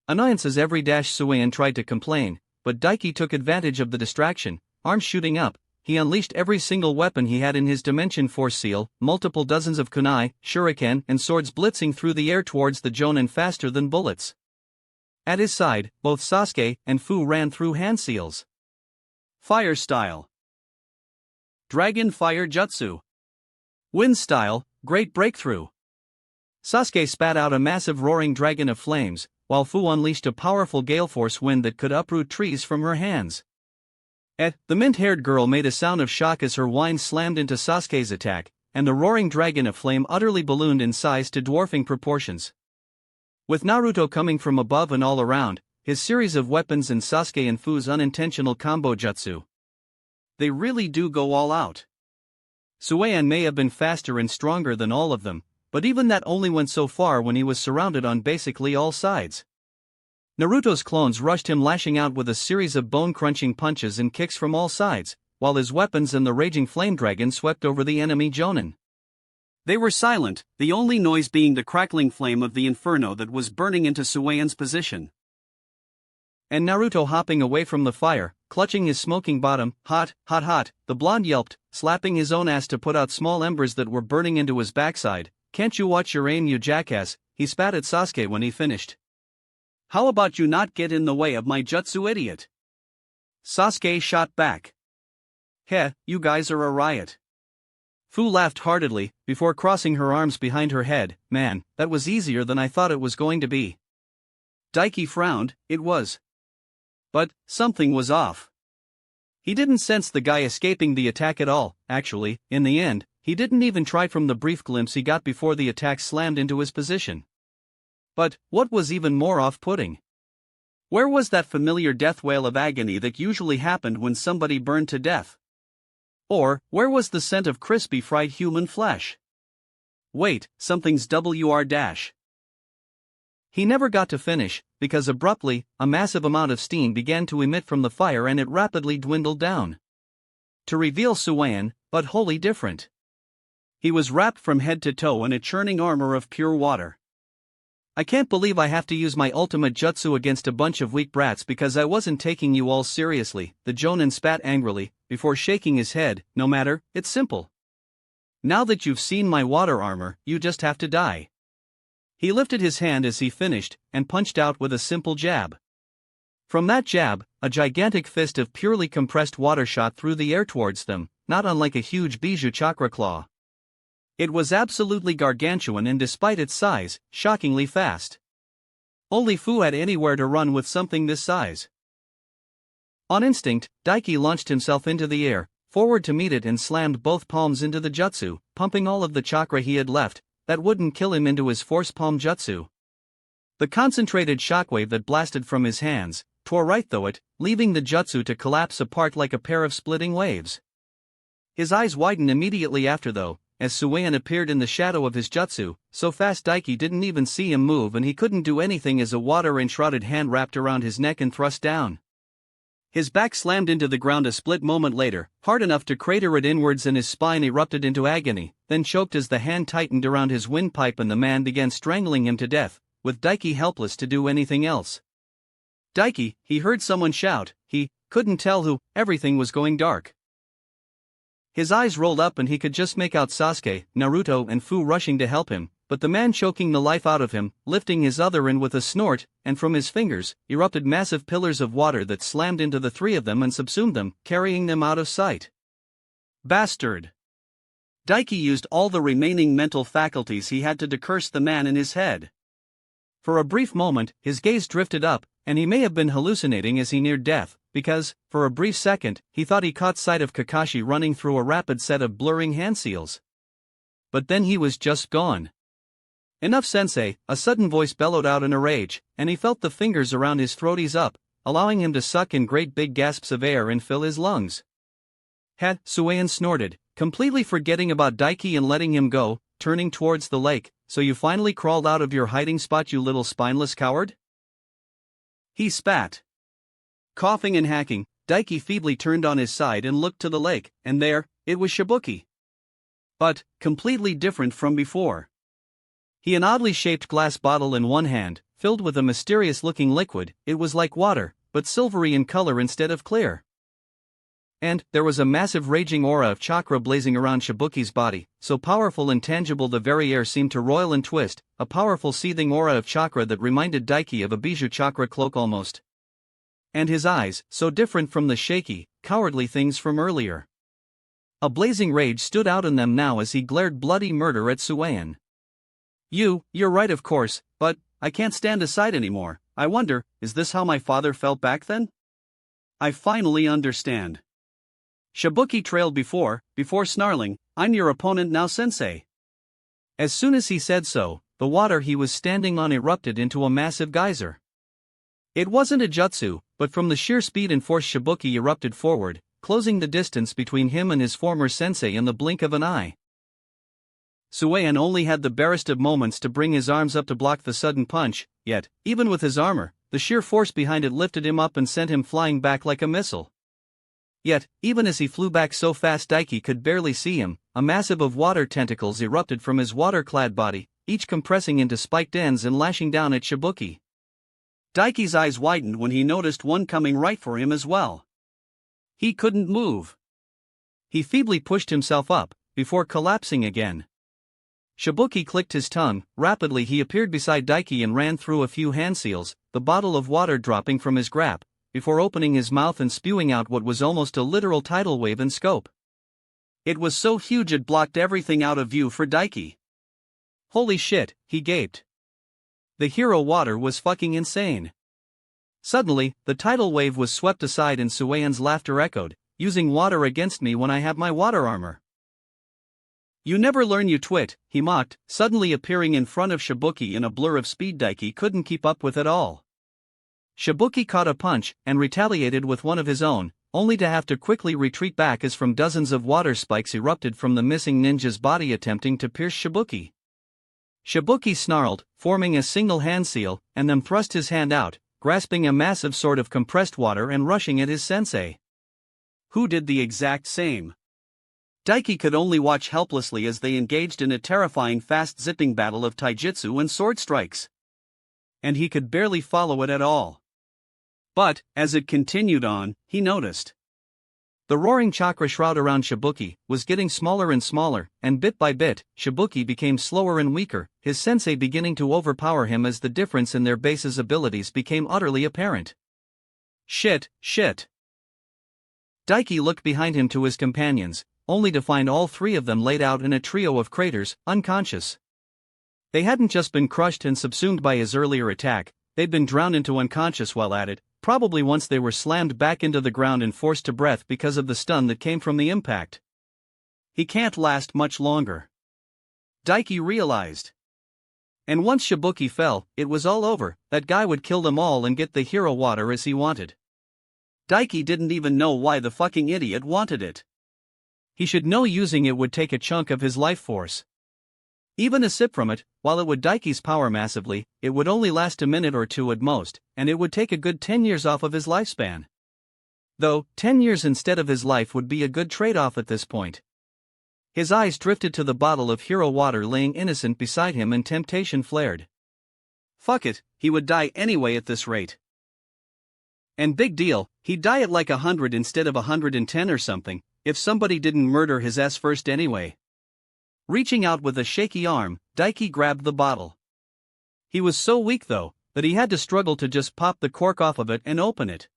Annoyances every dash. Suein tried to complain, but Daiki took advantage of the distraction. Arms shooting up, he unleashed every single weapon he had in his Dimension Force seal, multiple dozens of kunai, shuriken, and swords blitzing through the air towards the Jonin faster than bullets. At his side, both Sasuke and Fu ran through hand seals. Fire style. Dragon Fire Jutsu. Wind style, Great Breakthrough. Sasuke spat out a massive roaring dragon of flames, while Fu unleashed a powerful gale force wind that could uproot trees from her hands. The mint-haired girl made a sound of shock as her wine slammed into Sasuke's attack, and the roaring dragon of flame utterly ballooned in size to dwarfing proportions. With Naruto coming from above and all around, his series of weapons and Sasuke and Fu's unintentional combo jutsu, they really do go all out. Suein may have been faster and stronger than all of them, but even that only went so far when he was surrounded on basically all sides. Naruto's clones rushed him, lashing out with a series of bone-crunching punches and kicks from all sides, while his weapons and the raging flame dragon swept over the enemy Jonin. They were silent, the only noise being the crackling flame of the inferno that was burning into Suein's position. And Naruto hopping away from the fire, clutching his smoking bottom. "Hot, hot, hot," the blonde yelped, slapping his own ass to put out small embers that were burning into his backside. "Can't you watch your aim, you jackass?" he spat at Sasuke when he finished. "How about you not get in the way of my jutsu, idiot?" Sasuke shot back. You guys are a riot." Fu laughed heartedly, before crossing her arms behind her head. "Man, that was easier than I thought it was going to be." Daiki frowned. It was. But something was off. He didn't sense the guy escaping the attack at all. Actually, in the end, he didn't even try from the brief glimpse he got before the attack slammed into his position. But what was even more off-putting? Where was that familiar death wail of agony that usually happened when somebody burned to death? Or, where was the scent of crispy fried human flesh? Wait, something's WR-. He never got to finish, because abruptly, a massive amount of steam began to emit from the fire and it rapidly dwindled down, to reveal Suein, but wholly different. He was wrapped from head to toe in a churning armor of pure water. "I can't believe I have to use my ultimate jutsu against a bunch of weak brats because I wasn't taking you all seriously," the Jonin spat angrily, before shaking his head. "No matter, it's simple. Now that you've seen my water armor, you just have to die." He lifted his hand as he finished, and punched out with a simple jab. From that jab, a gigantic fist of purely compressed water shot through the air towards them, not unlike a huge bijou chakra claw. It was absolutely gargantuan and, despite its size, shockingly fast. Only Fu had anywhere to run with something this size. On instinct, Daiki launched himself into the air, forward to meet it and slammed both palms into the jutsu, pumping all of the chakra he had left, that wouldn't kill him into his force palm jutsu. The concentrated shockwave that blasted from his hands tore right through it, leaving the jutsu to collapse apart like a pair of splitting waves. His eyes widened immediately after though, as Suein appeared in the shadow of his jutsu, so fast Daiki didn't even see him move and he couldn't do anything as a water-enshrouded hand wrapped around his neck and thrust down. His back slammed into the ground a split moment later, hard enough to crater it inwards and his spine erupted into agony, then choked as the hand tightened around his windpipe and the man began strangling him to death, with Daiki helpless to do anything else. Daiki, he heard someone shout, he couldn't tell who, everything was going dark. His eyes rolled up and he could just make out Sasuke, Naruto and Fu rushing to help him, but the man choking the life out of him, lifting his other end with a snort, and from his fingers, erupted massive pillars of water that slammed into the three of them and subsumed them, carrying them out of sight. Bastard! Daiki used all the remaining mental faculties he had to curse the man in his head. For a brief moment, his gaze drifted up, and he may have been hallucinating as he neared death, because, for a brief second, he thought he caught sight of Kakashi running through a rapid set of blurring hand seals. But then he was just gone. Enough, sensei, a sudden voice bellowed out in a rage, and he felt the fingers around his throat ease up, allowing him to suck in great big gasps of air and fill his lungs. Had Suein snorted, completely forgetting about Daiki and letting him go, turning towards the lake. So you finally crawled out of your hiding spot, you little spineless coward? He spat. Coughing and hacking, Daiki feebly turned on his side and looked to the lake, and there, it was Shibuki. But, completely different from before. He had an oddly shaped glass bottle in one hand, filled with a mysterious-looking liquid. It was like water, but silvery in color instead of clear. And there was a massive raging aura of chakra blazing around Shibuki's body, so powerful and tangible the very air seemed to roil and twist, a powerful seething aura of chakra that reminded Daiki of a bijou chakra cloak almost. And his eyes, so different from the shaky, cowardly things from earlier. A blazing rage stood out in them now as he glared bloody murder at Suein. You're right of course, but I can't stand aside anymore. I wonder, is this how my father felt back then? I finally understand. Shibuki trailed before snarling, I'm your opponent now, sensei. As soon as he said so, the water he was standing on erupted into a massive geyser. It wasn't a jutsu, but from the sheer speed and force Shibuki erupted forward, closing the distance between him and his former sensei in the blink of an eye. Suein only had the barest of moments to bring his arms up to block the sudden punch, yet, even with his armor, the sheer force behind it lifted him up and sent him flying back like a missile. Yet, even as he flew back so fast Daiki could barely see him, a massive of water tentacles erupted from his water-clad body, each compressing into spiked ends and lashing down at Shibuki. Daiki's eyes widened when he noticed one coming right for him as well. He couldn't move. He feebly pushed himself up, before collapsing again. Shibuki clicked his tongue. Rapidly he appeared beside Daiki and ran through a few hand seals, the bottle of water dropping from his grasp, before opening his mouth and spewing out what was almost a literal tidal wave in scope. It was so huge it blocked everything out of view for Daiki. Holy shit, he gaped. The hero water was fucking insane. Suddenly, the tidal wave was swept aside and Suein's laughter echoed, using water against me when I have my water armor. You never learn, you twit, he mocked, suddenly appearing in front of Shibuki in a blur of speed Daiki couldn't keep up with at all. Shibuki caught a punch and retaliated with one of his own, only to have to quickly retreat back as from dozens of water spikes erupted from the missing ninja's body attempting to pierce Shibuki. Shibuki snarled, forming a single hand seal, and then thrust his hand out, grasping a massive sword of compressed water and rushing at his sensei. Who did the exact same. Daiki could only watch helplessly as they engaged in a terrifying fast-zipping battle of taijutsu and sword strikes. And he could barely follow it at all. But, as it continued on, he noticed. The roaring chakra shroud around Shibuki was getting smaller and smaller, and bit by bit, Shibuki became slower and weaker, his sensei beginning to overpower him as the difference in their base's abilities became utterly apparent. Shit. Daiki looked behind him to his companions, only to find all three of them laid out in a trio of craters, unconscious. They hadn't just been crushed and subsumed by his earlier attack, they'd been drowned into unconscious while at it, probably once they were slammed back into the ground and forced to breath because of the stun that came from the impact. He can't last much longer, Daiki realized. And once Shibuki fell, it was all over. That guy would kill them all and get the hero water as he wanted. Daiki didn't even know why the fucking idiot wanted it. He should know using it would take a chunk of his life force. Even a sip from it, while it would Daiki's power massively, it would only last a minute or two at most, and it would take a good 10 years off of his lifespan. Though, 10 years instead of his life would be a good trade-off at this point. His eyes drifted to the bottle of hero water laying innocent beside him and temptation flared. Fuck it, he would die anyway at this rate. And big deal, he'd die at like 100 instead of 110 or something, if somebody didn't murder his ass first anyway. Reaching out with a shaky arm, Daiki grabbed the bottle. He was so weak though, that he had to struggle to just pop the cork off of it and open it.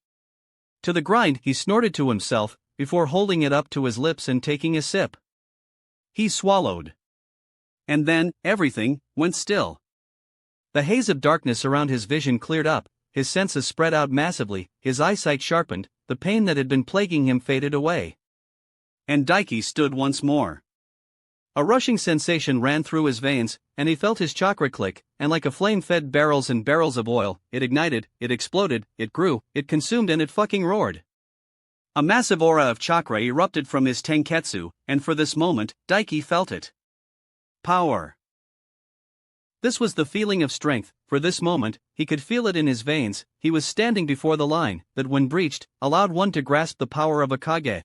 To the grind, he snorted to himself, before holding it up to his lips and taking a sip. He swallowed. And then, everything went still. The haze of darkness around his vision cleared up, his senses spread out massively, his eyesight sharpened, the pain that had been plaguing him faded away. And Daiki stood once more. A rushing sensation ran through his veins, and he felt his chakra click, and like a flame fed barrels and barrels of oil, it ignited, it exploded, it grew, it consumed and it fucking roared. A massive aura of chakra erupted from his tenketsu, and for this moment, Daiki felt it. Power. This was the feeling of strength. For this moment, he could feel it in his veins. He was standing before the line that, when breached, allowed one to grasp the power of a Kage.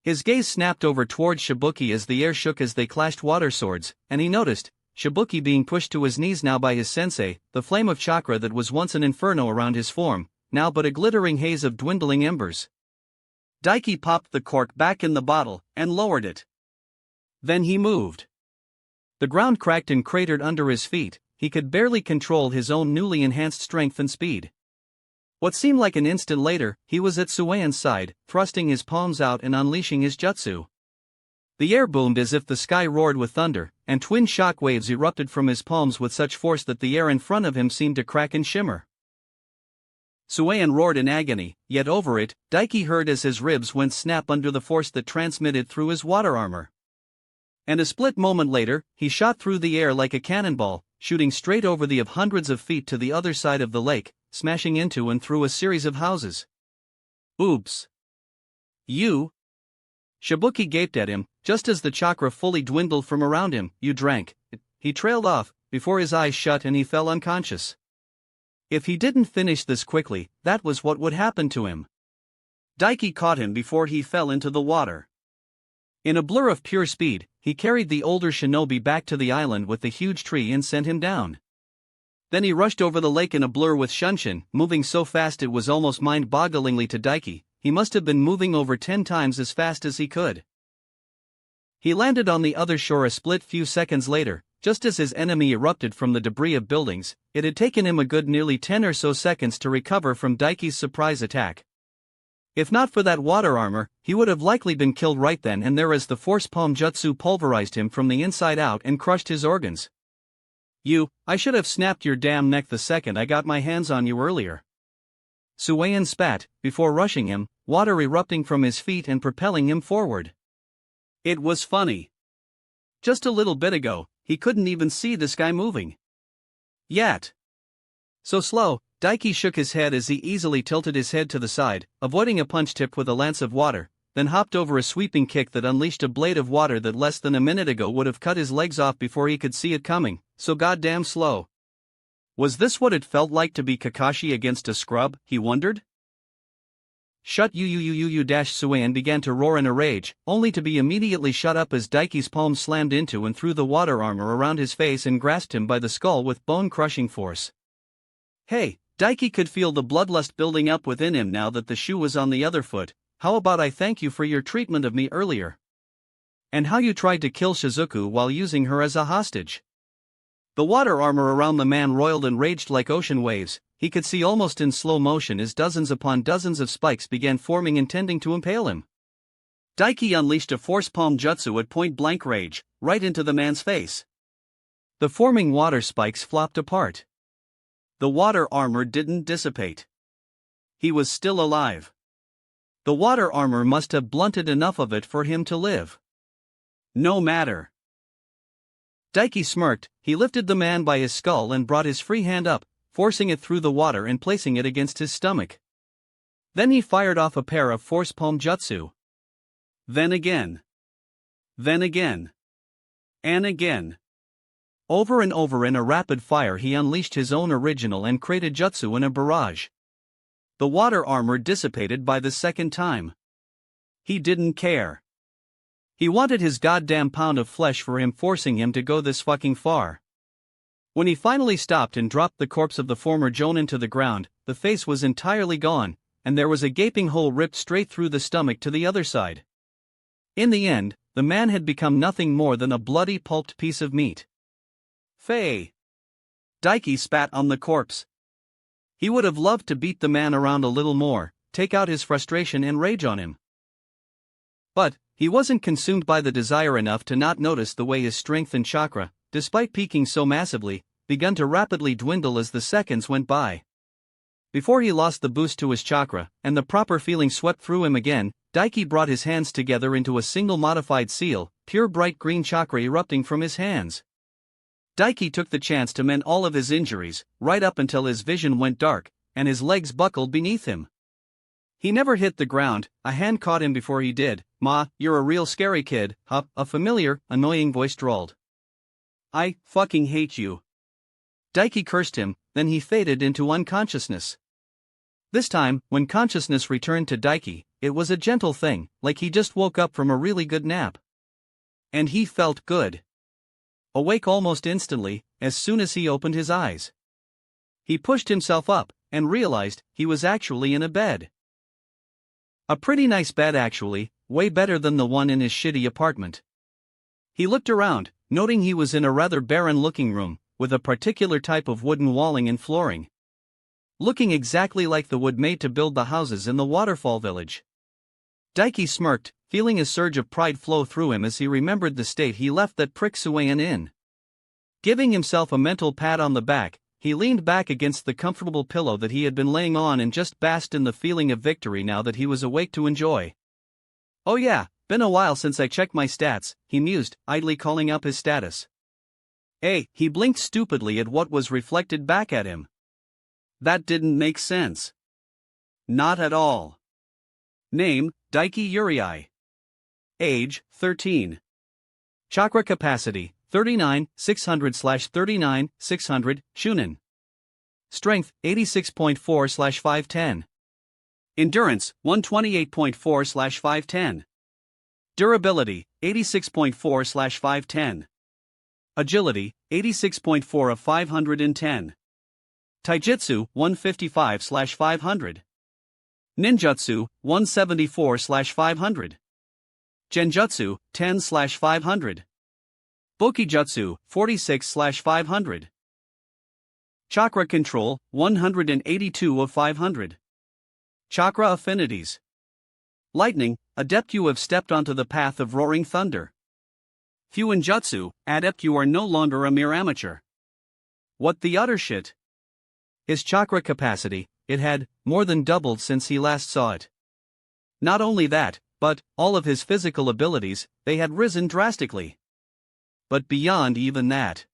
His gaze snapped over towards Shibuki as the air shook as they clashed water swords, and he noticed Shibuki being pushed to his knees now by his sensei, the flame of chakra that was once an inferno around his form, now but a glittering haze of dwindling embers. Daiki popped the cork back in the bottle and lowered it. Then he moved. The ground cracked and cratered under his feet. He could barely control his own newly enhanced strength and speed. What seemed like an instant later, he was at Sueyan's side, thrusting his palms out and unleashing his jutsu. The air boomed as if the sky roared with thunder, and twin shock waves erupted from his palms with such force that the air in front of him seemed to crack and shimmer. Sueyan roared in agony, yet over it, Daiki heard as his ribs went snap under the force that transmitted through his water armor. And a split moment later, he shot through the air like a cannonball, shooting straight over the of hundreds of feet to the other side of the lake, smashing into and through a series of houses. Oops. You? Shibuki gaped at him, just as the chakra fully dwindled from around him. You drank. He trailed off, before his eyes shut and he fell unconscious. If he didn't finish this quickly, that was what would happen to him. Daiki caught him before he fell into the water. In a blur of pure speed, he carried the older shinobi back to the island with the huge tree and sent him down. Then he rushed over the lake in a blur with Shunshin, moving so fast it was almost mind-bogglingly to Daiki. He must have been moving over 10 times as fast as he could. He landed on the other shore a split few seconds later, just as his enemy erupted from the debris of buildings. It had taken him a good nearly 10 or so seconds to recover from Daiki's surprise attack. If not for that water armor, he would have likely been killed right then and there as the force palm jutsu pulverized him from the inside out and crushed his organs. I should have snapped your damn neck the second I got my hands on you earlier. Sueyan spat, before rushing him, water erupting from his feet and propelling him forward. It was funny. Just a little bit ago, he couldn't even see this guy moving. Yet. So slow. Daiki shook his head as he easily tilted his head to the side, avoiding a punch tip with a lance of water, then hopped over a sweeping kick that unleashed a blade of water that less than a minute ago would have cut his legs off before he could see it coming, so goddamn slow. Was this what it felt like to be Kakashi against a scrub, he wondered? Shut you Sueyan began to roar in a rage, only to be immediately shut up as Daiki's palm slammed into and through the water armor around his face and grasped him by the skull with bone-crushing force. Hey, Daiki could feel the bloodlust building up within him now that the shoe was on the other foot. How about I thank you for your treatment of me earlier? And how you tried to kill Shizuku while using her as a hostage. The water armor around the man roiled and raged like ocean waves. He could see almost in slow motion as dozens upon dozens of spikes began forming intending to impale him. Daiki unleashed a force palm jutsu at point-blank rage, right into the man's face. The forming water spikes flopped apart. The water armor didn't dissipate. He was still alive. The water armor must have blunted enough of it for him to live. No matter. Daiki smirked. He lifted the man by his skull and brought his free hand up, forcing it through the water and placing it against his stomach. Then he fired off a pair of force palm jutsu. Then again. Then again. And again. Over and over in a rapid fire he unleashed his own original and created jutsu in a barrage. The water armor dissipated by the second time. He didn't care. He wanted his goddamn pound of flesh for him, forcing him to go this fucking far. When he finally stopped and dropped the corpse of the former Jonin to the ground, the face was entirely gone, and there was a gaping hole ripped straight through the stomach to the other side. In the end, the man had become nothing more than a bloody pulped piece of meat. Faye. Daiki spat on the corpse. He would have loved to beat the man around a little more, take out his frustration and rage on him. But he wasn't consumed by the desire enough to not notice the way his strength and chakra, despite peaking so massively, begun to rapidly dwindle as the seconds went by. Before he lost the boost to his chakra, and the proper feeling swept through him again, Daiki brought his hands together into a single modified seal, pure bright green chakra erupting from his hands. Daiki took the chance to mend all of his injuries, right up until his vision went dark, and his legs buckled beneath him. He never hit the ground. A hand caught him before he did. "Ma, you're a real scary kid, huh?" a familiar, annoying voice drawled. "I fucking hate you." Daiki cursed him, then he faded into unconsciousness. This time, when consciousness returned to Daiki, it was a gentle thing, like he just woke up from a really good nap. And he felt good. Awake almost instantly, as soon as he opened his eyes. He pushed himself up, and realized he was actually in a bed. A pretty nice bed actually, way better than the one in his shitty apartment. He looked around, noting he was in a rather barren-looking room, with a particular type of wooden walling and flooring. Looking exactly like the wood made to build the houses in the waterfall village. Daiki smirked, feeling a surge of pride flow through him as he remembered the state he left that prick Suein in. Giving himself a mental pat on the back, he leaned back against the comfortable pillow that he had been laying on and just basked in the feeling of victory now that he was awake to enjoy. "Oh yeah, been a while since I checked my stats," he mused, idly calling up his status. He blinked stupidly at what was reflected back at him. That didn't make sense. Not at all. Name, Daiki Uriai. Age, 13. Chakra capacity, 39,600/39,600, Shunin. Strength, 86.4/510. Endurance, 128.4/510. Durability, 86.4/510. Agility, 86.4 of 510. Taijutsu, 155/500. Ninjutsu, 174/500. Genjutsu, 10/500. Bokijutsu, 46/500. Chakra control, 182 of 500. Chakra affinities. Lightning, adept, you have stepped onto the path of roaring thunder. Fuinjutsu, adept, you are no longer a mere amateur. What the utter shit? His chakra capacity, it had more than doubled since he last saw it. Not only that, but all of his physical abilities, they had risen drastically. But beyond even that,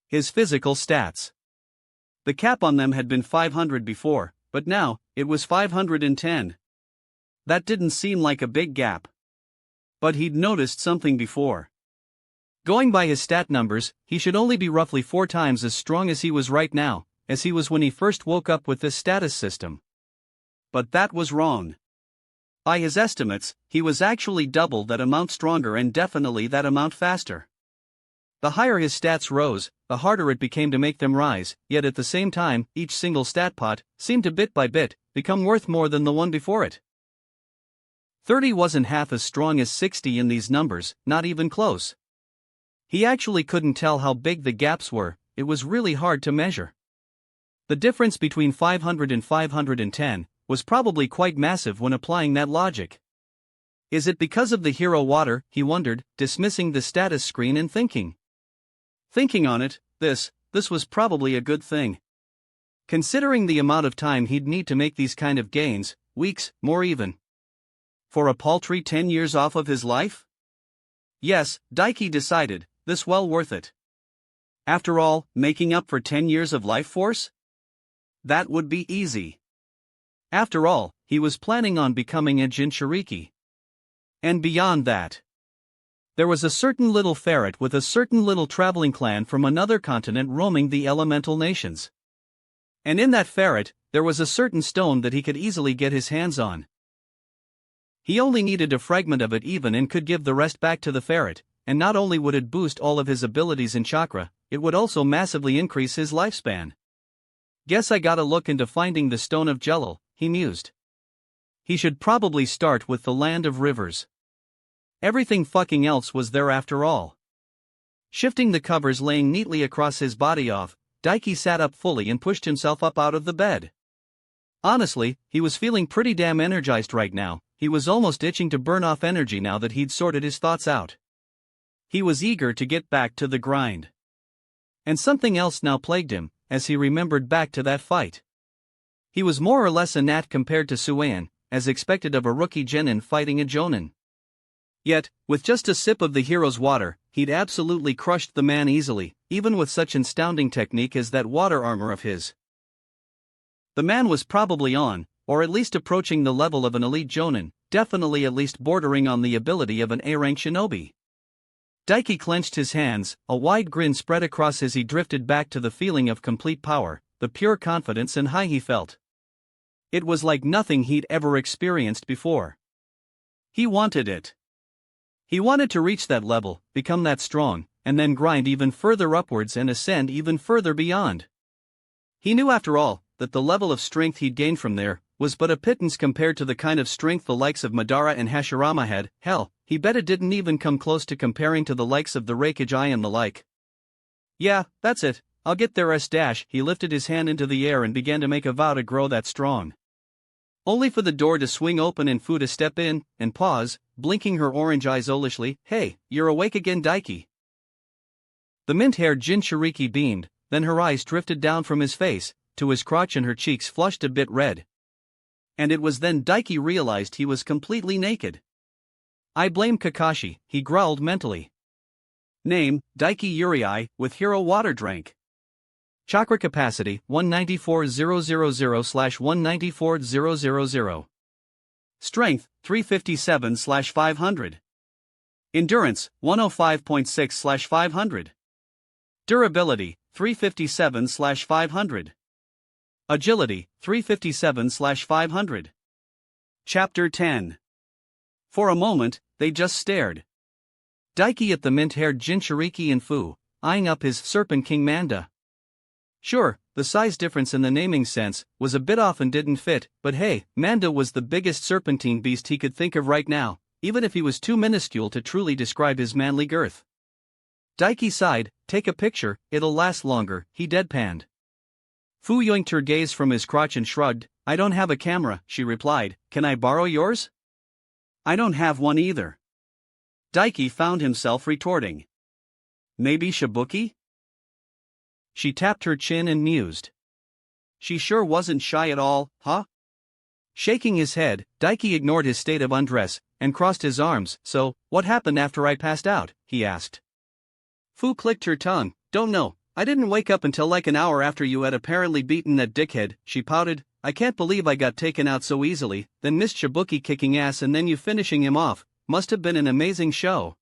his physical stats. The cap on them had been 500 before, but now, it was 510. That didn't seem like a big gap. But he'd noticed something before. Going by his stat numbers, he should only be roughly 4 times as strong as he was right now, as he was when he first woke up with this status system. But that was wrong. By his estimates, he was actually double that amount stronger and definitely that amount faster. The higher his stats rose, the harder it became to make them rise, yet at the same time, each single stat pot seemed to bit by bit become worth more than the one before it. 30 wasn't half as strong as 60 in these numbers, not even close. He actually couldn't tell how big the gaps were, it was really hard to measure. The difference between 500 and 510 was probably quite massive when applying that logic. Is it because of the hero water, he wondered, dismissing the status screen and thinking. Thinking on it, this was probably a good thing. Considering the amount of time he'd need to make these kind of gains, weeks, more even. For a paltry 10 years off of his life? Yes, Daiki decided, this well worth it. After all, making up for 10 years of life force? That would be easy. After all, he was planning on becoming a Jinchuriki. And beyond that, there was a certain little ferret with a certain little traveling clan from another continent roaming the elemental nations. And in that ferret, there was a certain stone that he could easily get his hands on. He only needed a fragment of it even and could give the rest back to the ferret, and not only would it boost all of his abilities in chakra, it would also massively increase his lifespan. Guess I gotta look into finding the Stone of Jelal, he mused. He should probably start with the Land of Rivers. Everything fucking else was there after all. Shifting the covers laying neatly across his body off, Daiki sat up fully and pushed himself up out of the bed. Honestly, he was feeling pretty damn energized right now. He was almost itching to burn off energy now that he'd sorted his thoughts out. He was eager to get back to the grind. And something else now plagued him, as he remembered back to that fight. He was more or less a gnat compared to Suan, as expected of a rookie genin fighting a jonin. Yet, with just a sip of the hero's water, he'd absolutely crushed the man easily, even with such astounding technique as that water armor of his. The man was probably on, or at least approaching the level of an elite jonin, definitely at least bordering on the ability of an A-rank shinobi. Daiki clenched his hands, a wide grin spread across as he drifted back to the feeling of complete power, the pure confidence and high he felt. It was like nothing he'd ever experienced before. He wanted it. He wanted to reach that level, become that strong, and then grind even further upwards and ascend even further beyond. He knew after all, that the level of strength he'd gained from there was but a pittance compared to the kind of strength the likes of Madara and Hashirama had. Hell, he bet it didn't even come close to comparing to the likes of the Reikage and the like. Yeah, that's it, I'll get there he lifted his hand into the air and began to make a vow to grow that strong. Only for the door to swing open and Fu to step in, and pause, blinking her orange eyes owlishly. Hey, you're awake again, Daiki. The mint-haired Jinchuriki beamed, then her eyes drifted down from his face, to his crotch and her cheeks flushed a bit red. And it was then Daiki realized he was completely naked. I blame Kakashi, he growled mentally. Name, Daiki Yurei, with hero water drank. Chakra capacity, 194,000/194,000. Strength, 357/500. Endurance, 105.6/500. Durability, 357/500. Agility, 357/500. Chapter 10. For a moment, they just stared. Daiki at the mint-haired Jinchuriki and Fu, eyeing up his Serpent King Manda. Sure, the size difference in the naming sense was a bit off and didn't fit, but hey, Manda was the biggest serpentine beast he could think of right now, even if he was too minuscule to truly describe his manly girth. Daiki sighed, take a picture, it'll last longer, he deadpanned. Fu yoinked her gaze from his crotch and shrugged. I don't have a camera, she replied, can I borrow yours? I don't have one either. Daiki found himself retorting. Maybe Shibuki? She tapped her chin and mused. She sure wasn't shy at all, huh? Shaking his head, Daiki ignored his state of undress, and crossed his arms. So, what happened after I passed out? He asked. Fu clicked her tongue. Don't know, I didn't wake up until like an hour after you had apparently beaten that dickhead, she pouted. I can't believe I got taken out so easily, then missed Shibuki kicking ass and then you finishing him off. Must have been an amazing show.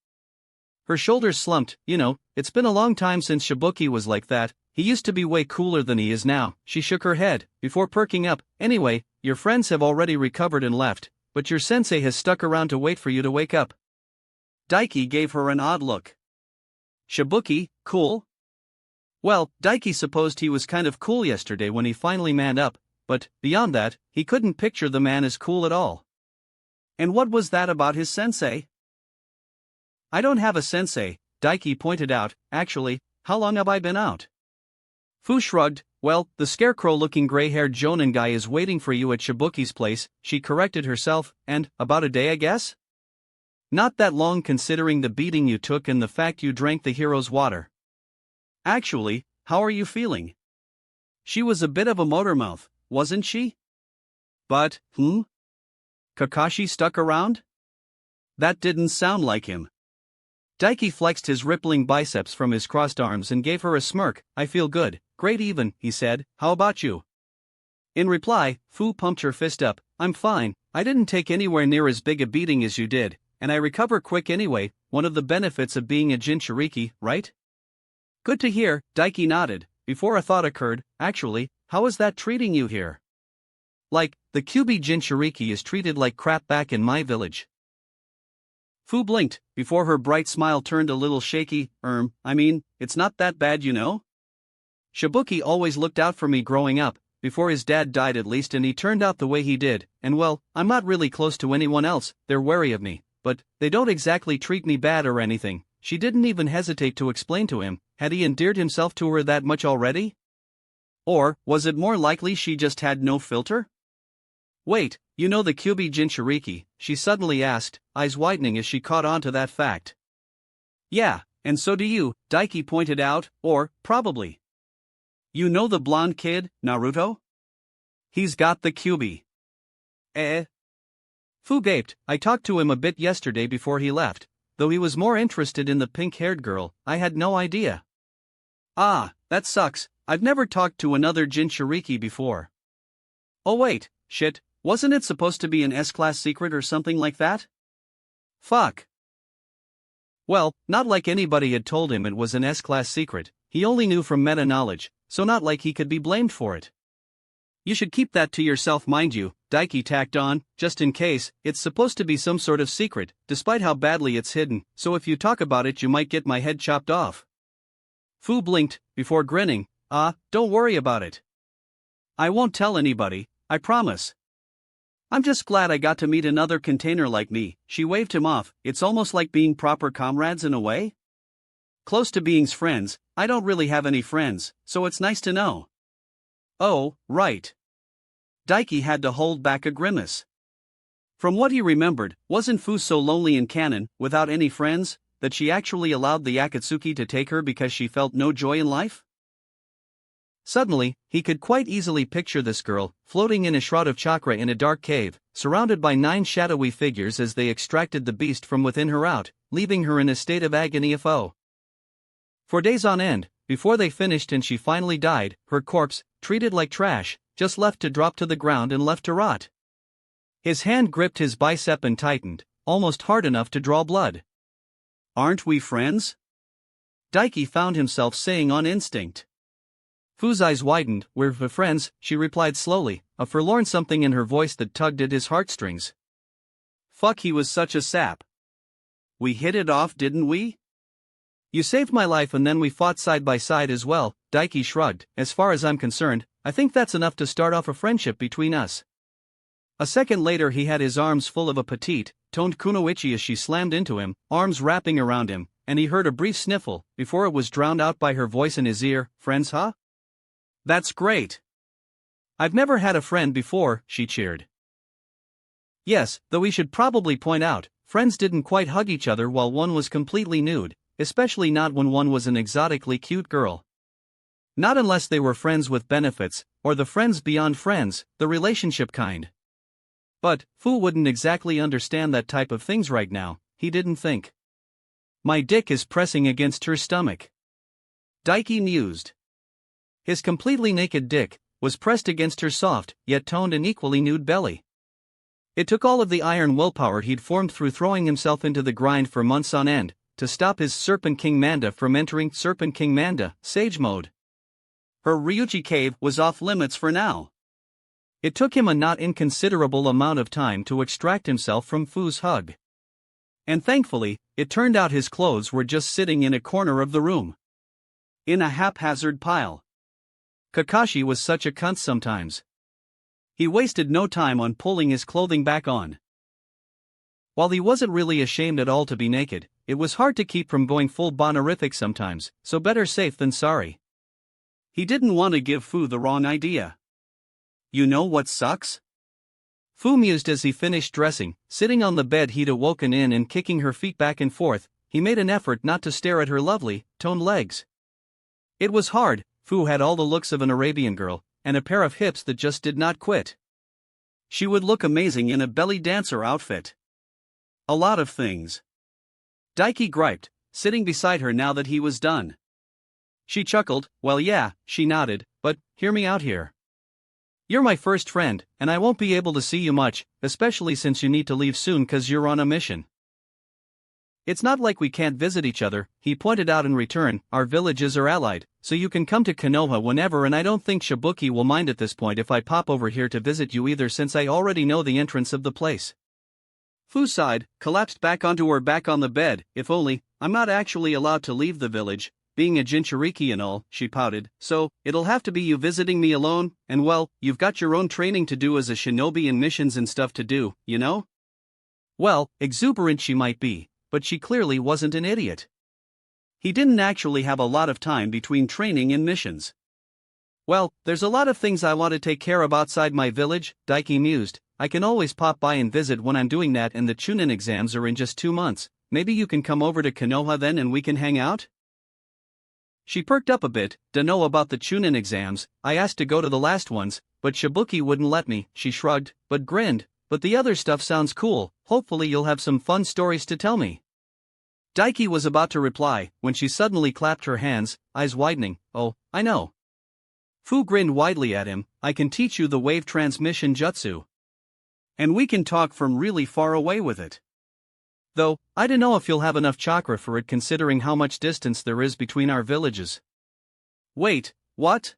Her shoulders slumped. It's been a long time since Shibuki was like that. He used to be way cooler than he is now. She shook her head, before perking up. Anyway, your friends have already recovered and left, but your sensei has stuck around to wait for you to wake up. Daiki gave her an odd look. Shibuki, cool? Well, Daiki supposed he was kind of cool yesterday when he finally manned up, but, beyond that, he couldn't picture the man as cool at all. And what was that about his sensei? I don't have a sensei, Daiki pointed out. Actually, how long have I been out? Fu shrugged. Well, the scarecrow-looking gray-haired jonin guy is waiting for you at Shibuki's place, she corrected herself, and, about a day I guess? Not that long considering the beating you took and the fact you drank the hero's water. Actually, how are you feeling? She was a bit of a motormouth, wasn't she? But, Kakashi stuck around? That didn't sound like him. Daiki flexed his rippling biceps from his crossed arms and gave her a smirk. I feel good, great even, he said, how about you? In reply, Fu pumped her fist up, I'm fine, I didn't take anywhere near as big a beating as you did, and I recover quick anyway, one of the benefits of being a Jinchuriki, right? Good to hear, Daiki nodded, before a thought occurred, actually, how is that treating you here? Like, the Kyuubi Jinchuriki is treated like crap back in my village. Fu blinked, before her bright smile turned a little shaky. It's not that bad, you know? Shibuki always looked out for me growing up, before his dad died at least, and he turned out the way he did, and well, I'm not really close to anyone else, they're wary of me, but they don't exactly treat me bad or anything. She didn't even hesitate to explain to him, had he endeared himself to her that much already? Or, was it more likely she just had no filter? Wait, you know the Kyuubi Jinchuriki, she suddenly asked, eyes widening as she caught on to that fact. Yeah, and so do you, Daiki pointed out, or, probably. You know the blonde kid, Naruto? He's got the Kyuubi. Fu gaped. I talked to him a bit yesterday before he left, though he was more interested in the pink-haired girl. I had no idea. Ah, that sucks, I've never talked to another Jinchuriki before. Oh wait, shit. Wasn't it supposed to be an S-class secret or something like that? Fuck. Well, not like anybody had told him it was an S-class secret, he only knew from meta-knowledge, so not like he could be blamed for it. You should keep that to yourself, mind you, Daiki tacked on, just in case. It's supposed to be some sort of secret, despite how badly it's hidden, so if you talk about it you might get my head chopped off. Fu blinked, before grinning. Don't worry about it. I won't tell anybody, I promise. I'm just glad I got to meet another container like me. She waved him off. It's almost like being proper comrades in a way. Close to being friends, I don't really have any friends, so it's nice to know. Oh, right. Daiki had to hold back a grimace. From what he remembered, wasn't Fu so lonely in canon, without any friends, that she actually allowed the Akatsuki to take her because she felt no joy in life? Suddenly, he could quite easily picture this girl, floating in a shroud of chakra in a dark cave, surrounded by 9 shadowy figures as they extracted the beast from within her out, leaving her in a state of agony. For days on end, before they finished and she finally died, her corpse, treated like trash, just left to drop to the ground and left to rot. His hand gripped his bicep and tightened, almost hard enough to draw blood. Aren't we friends? Daiki found himself saying on instinct. Fu's eyes widened. We're friends, she replied slowly, a forlorn something in her voice that tugged at his heartstrings. Fuck, he was such a sap. We hit it off, didn't we? You saved my life and then we fought side by side as well, Daiki shrugged. As far as I'm concerned, I think that's enough to start off a friendship between us. A second later he had his arms full of a petite, toned kunoichi as she slammed into him, arms wrapping around him, and he heard a brief sniffle, before it was drowned out by her voice in his ear. Friends, huh? That's great. I've never had a friend before, she cheered. Yes, though we should probably point out, friends didn't quite hug each other while one was completely nude, especially not when one was an exotically cute girl. Not unless they were friends with benefits, or the friends beyond friends, the relationship kind. But, Fu wouldn't exactly understand that type of things right now, he didn't think. My dick is pressing against her stomach. Daiki mused. His completely naked dick was pressed against her soft, yet toned and equally nude belly. It took all of the iron willpower he'd formed through throwing himself into the grind for months on end, to stop his Serpent King Manda from entering Serpent King Manda, Sage Mode. Her Ryuchi cave was off limits for now. It took him a not inconsiderable amount of time to extract himself from Fu's hug. And thankfully, it turned out his clothes were just sitting in a corner of the room. In a haphazard pile. Kakashi was such a cunt sometimes. He wasted no time on pulling his clothing back on. While he wasn't really ashamed at all to be naked, it was hard to keep from going full bonerific sometimes, so better safe than sorry. He didn't want to give Fu the wrong idea. You know what sucks? Fu mused as he finished dressing, sitting on the bed he'd awoken in and kicking her feet back and forth. He made an effort not to stare at her lovely, toned legs. It was hard, Fu had all the looks of an Arabian girl, and a pair of hips that just did not quit. She would look amazing in a belly dancer outfit. A lot of things. Daiki griped, sitting beside her now that he was done. She chuckled, well yeah, she nodded, but, hear me out here. You're my first friend, and I won't be able to see you much, especially since you need to leave soon cause you're on a mission. It's not like we can't visit each other, he pointed out in return, our villages are allied, so you can come to Konoha whenever and I don't think Shibuki will mind at this point if I pop over here to visit you either since I already know the entrance of the place. Fu sighed, collapsed back onto her back on the bed, if only, I'm not actually allowed to leave the village, being a Jinchuriki and all, she pouted, so, it'll have to be you visiting me alone, and well, you've got your own training to do as a shinobi and missions and stuff to do, you know? Well, exuberant she might be, but she clearly wasn't an idiot. He didn't actually have a lot of time between training and missions. Well, there's a lot of things I want to take care of outside my village, Daiki mused. I can always pop by and visit when I'm doing that and the Chunin exams are in just 2 months, maybe you can come over to Konoha then and we can hang out? She perked up a bit, dunno about the Chunin exams, I asked to go to the last ones, but Shibuki wouldn't let me, she shrugged, but grinned, but the other stuff sounds cool, hopefully you'll have some fun stories to tell me. Daiki was about to reply, when she suddenly clapped her hands, eyes widening, oh, I know. Fu grinned widely at him, I can teach you the wave transmission jutsu. And we can talk from really far away with it. Though, I don't know if you'll have enough chakra for it considering how much distance there is between our villages. Wait, what?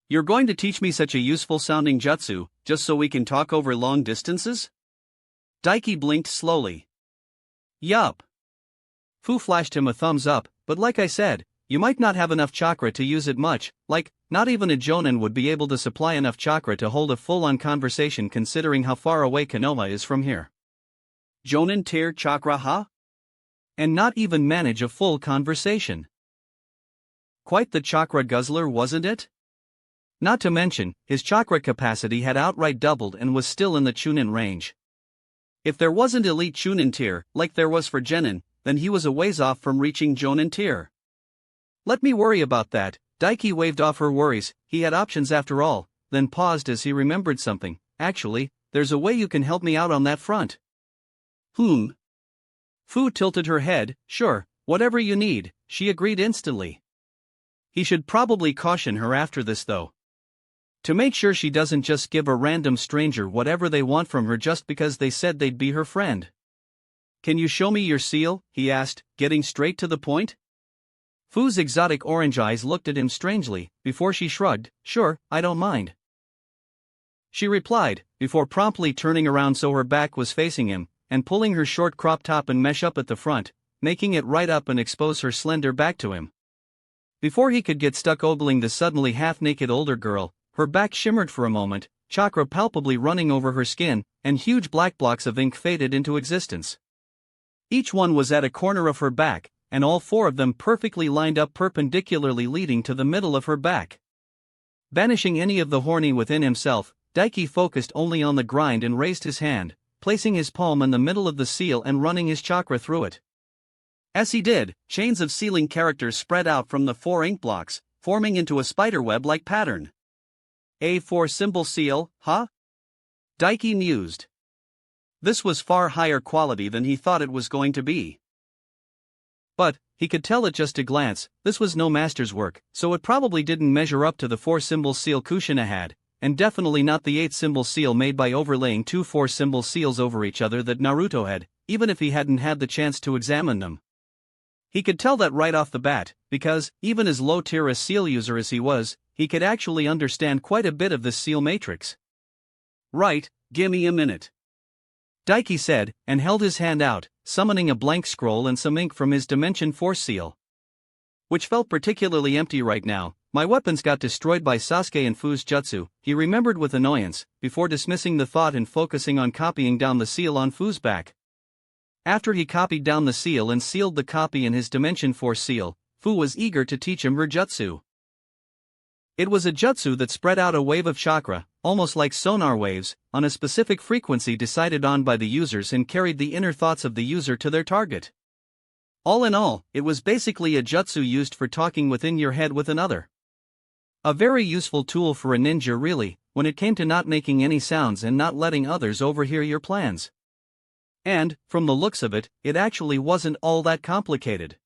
You're going to teach me such a useful sounding jutsu, just so we can talk over long distances? Daiki blinked slowly. Yup. Fu flashed him a thumbs up, but like I said, you might not have enough chakra to use it much, like, not even a jonin would be able to supply enough chakra to hold a full-on conversation considering how far away Konoha is from here. Jonin tier chakra huh? And not even manage a full conversation. Quite the chakra guzzler, wasn't it? Not to mention, his chakra capacity had outright doubled and was still in the Chunin range. If there wasn't elite Chunin tier, like there was for Genin, then he was a ways off from reaching Jonin tier. Let me worry about that, Daiki waved off her worries, he had options after all, then paused as he remembered something, actually, there's a way you can help me out on that front. Fu tilted her head, sure, whatever you need, she agreed instantly. He should probably caution her after this though. To make sure she doesn't just give a random stranger whatever they want from her just because they said they'd be her friend. Can you show me your seal? He asked, getting straight to the point. Fu's exotic orange eyes looked at him strangely, before she shrugged, sure, I don't mind. She replied, before promptly turning around so her back was facing him, and pulling her short crop top and mesh up at the front, making it right up and expose her slender back to him. Before he could get stuck ogling the suddenly half-naked older girl, her back shimmered for a moment, chakra palpably running over her skin, and huge black blocks of ink faded into existence. Each one was at a corner of her back, and all 4 of them perfectly lined up perpendicularly leading to the middle of her back. Banishing any of the horny within himself, Daiki focused only on the grind and raised his hand, placing his palm in the middle of the seal and running his chakra through it. As he did, chains of sealing characters spread out from the 4 ink blocks, forming into a spiderweb-like pattern. A 4 symbol seal, huh? Daiki mused. This was far higher quality than he thought it was going to be. But, he could tell at just a glance, this was no master's work, so it probably didn't measure up to the 4 symbol seal Kushina had, and definitely not the 8 symbol seal made by overlaying 2 4 symbol seals over each other that Naruto had, even if he hadn't had the chance to examine them. He could tell that right off the bat, because, even as low-tier a seal user as he was, he could actually understand quite a bit of this seal matrix. Right, gimme a minute. Daiki said, and held his hand out, summoning a blank scroll and some ink from his Dimension Force seal. Which felt particularly empty right now. My weapons got destroyed by Sasuke and Fu's jutsu, he remembered with annoyance, before dismissing the thought and focusing on copying down the seal on Fu's back. After he copied down the seal and sealed the copy in his Dimension Force seal, Fu was eager to teach him her jutsu. It was a jutsu that spread out a wave of chakra, almost like sonar waves, on a specific frequency decided on by the users and carried the inner thoughts of the user to their target. All in all, it was basically a jutsu used for talking within your head with another. A very useful tool for a ninja really, when it came to not making any sounds and not letting others overhear your plans. And, from the looks of it, it actually wasn't all that complicated.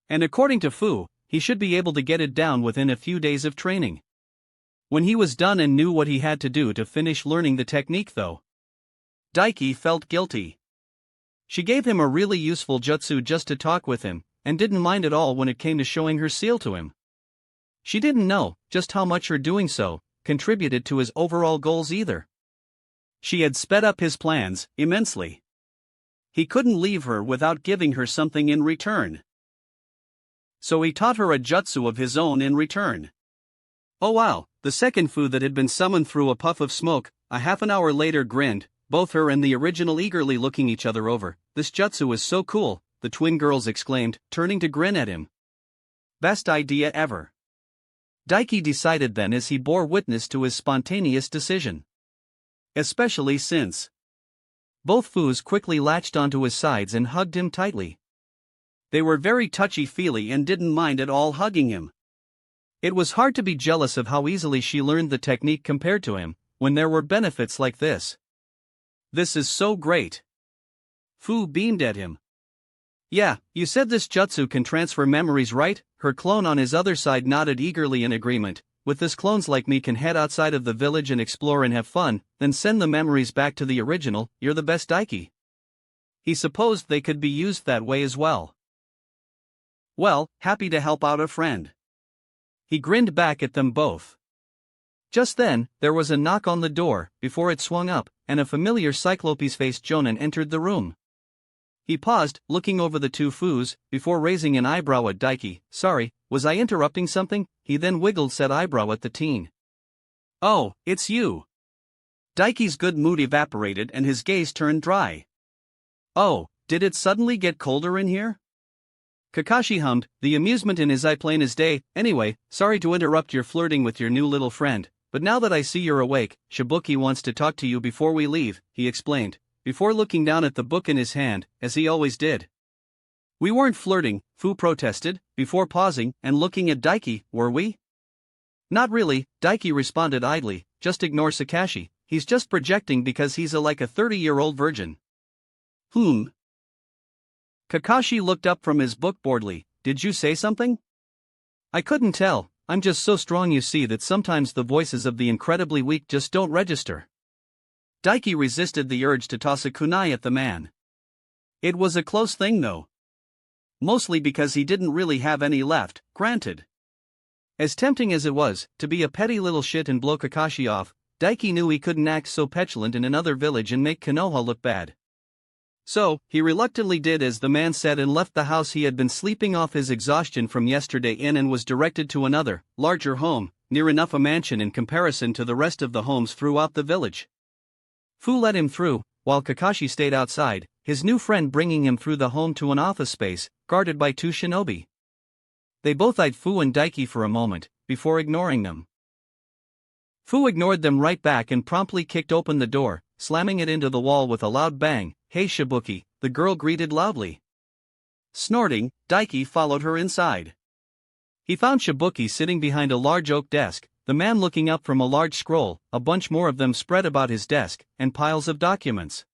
And according to Fu, he should be able to get it down within a few days of training. When he was done and knew what he had to do to finish learning the technique though, Daiki felt guilty. She gave him a really useful jutsu just to talk with him, and didn't mind at all when it came to showing her seal to him. She didn't know just how much her doing so contributed to his overall goals either. She had sped up his plans immensely. He couldn't leave her without giving her something in return. So he taught her a jutsu of his own in return. Oh wow, the second Fu that had been summoned through a puff of smoke, a half an hour later grinned, both her and the original eagerly looking each other over. This jutsu is so cool, the twin girls exclaimed, turning to grin at him. Best idea ever. Daiki decided then as he bore witness to his spontaneous decision. Especially since both Fus quickly latched onto his sides and hugged him tightly. They were very touchy-feely and didn't mind at all hugging him. It was hard to be jealous of how easily she learned the technique compared to him, when there were benefits like this. This is so great. Fu beamed at him. Yeah, you said this jutsu can transfer memories, right? Her clone on his other side nodded eagerly in agreement. With this, clones like me can head outside of the village and explore and have fun, then send the memories back to the original. You're the best, Daiki. He supposed they could be used that way as well. Well, happy to help out a friend. He grinned back at them both. Just then, there was a knock on the door. Before it swung up, and a familiar Cyclopes-faced Jonin entered the room. He paused, looking over the two Fus, before raising an eyebrow at Daiki. Sorry, was I interrupting something? He then wiggled said eyebrow at the teen. Oh, it's you. Daiki's good mood evaporated and his gaze turned dry. Oh, did it suddenly get colder in here? Kakashi hummed, the amusement in his eye plain as day. Anyway, sorry to interrupt your flirting with your new little friend, but now that I see you're awake, Shibuki wants to talk to you before we leave, he explained, before looking down at the book in his hand, as he always did. We weren't flirting, Fu protested, before pausing and looking at Daiki, were we? Not really, Daiki responded idly, just ignore Sakashi, he's just projecting because he's like a 30-year-old virgin. Kakashi looked up from his book boredly. Did you say something? I couldn't tell, I'm just so strong you see that sometimes the voices of the incredibly weak just don't register. Daiki resisted the urge to toss a kunai at the man. It was a close thing though. Mostly because he didn't really have any left, granted. As tempting as it was, to be a petty little shit and blow Kakashi off, Daiki knew he couldn't act so petulant in another village and make Konoha look bad. So, he reluctantly did as the man said and left the house he had been sleeping off his exhaustion from yesterday in and was directed to another, larger home, near enough a mansion in comparison to the rest of the homes throughout the village. Fu let him through, while Kakashi stayed outside, his new friend bringing him through the home to an office space, guarded by two shinobi. They both eyed Fu and Daiki for a moment, before ignoring them. Fu ignored them right back and promptly kicked open the door, slamming it into the wall with a loud bang. Hey Shibuki, the girl greeted loudly. Snorting, Daiki followed her inside. He found Shibuki sitting behind a large oak desk, the man looking up from a large scroll, a bunch more of them spread about his desk, and piles of documents.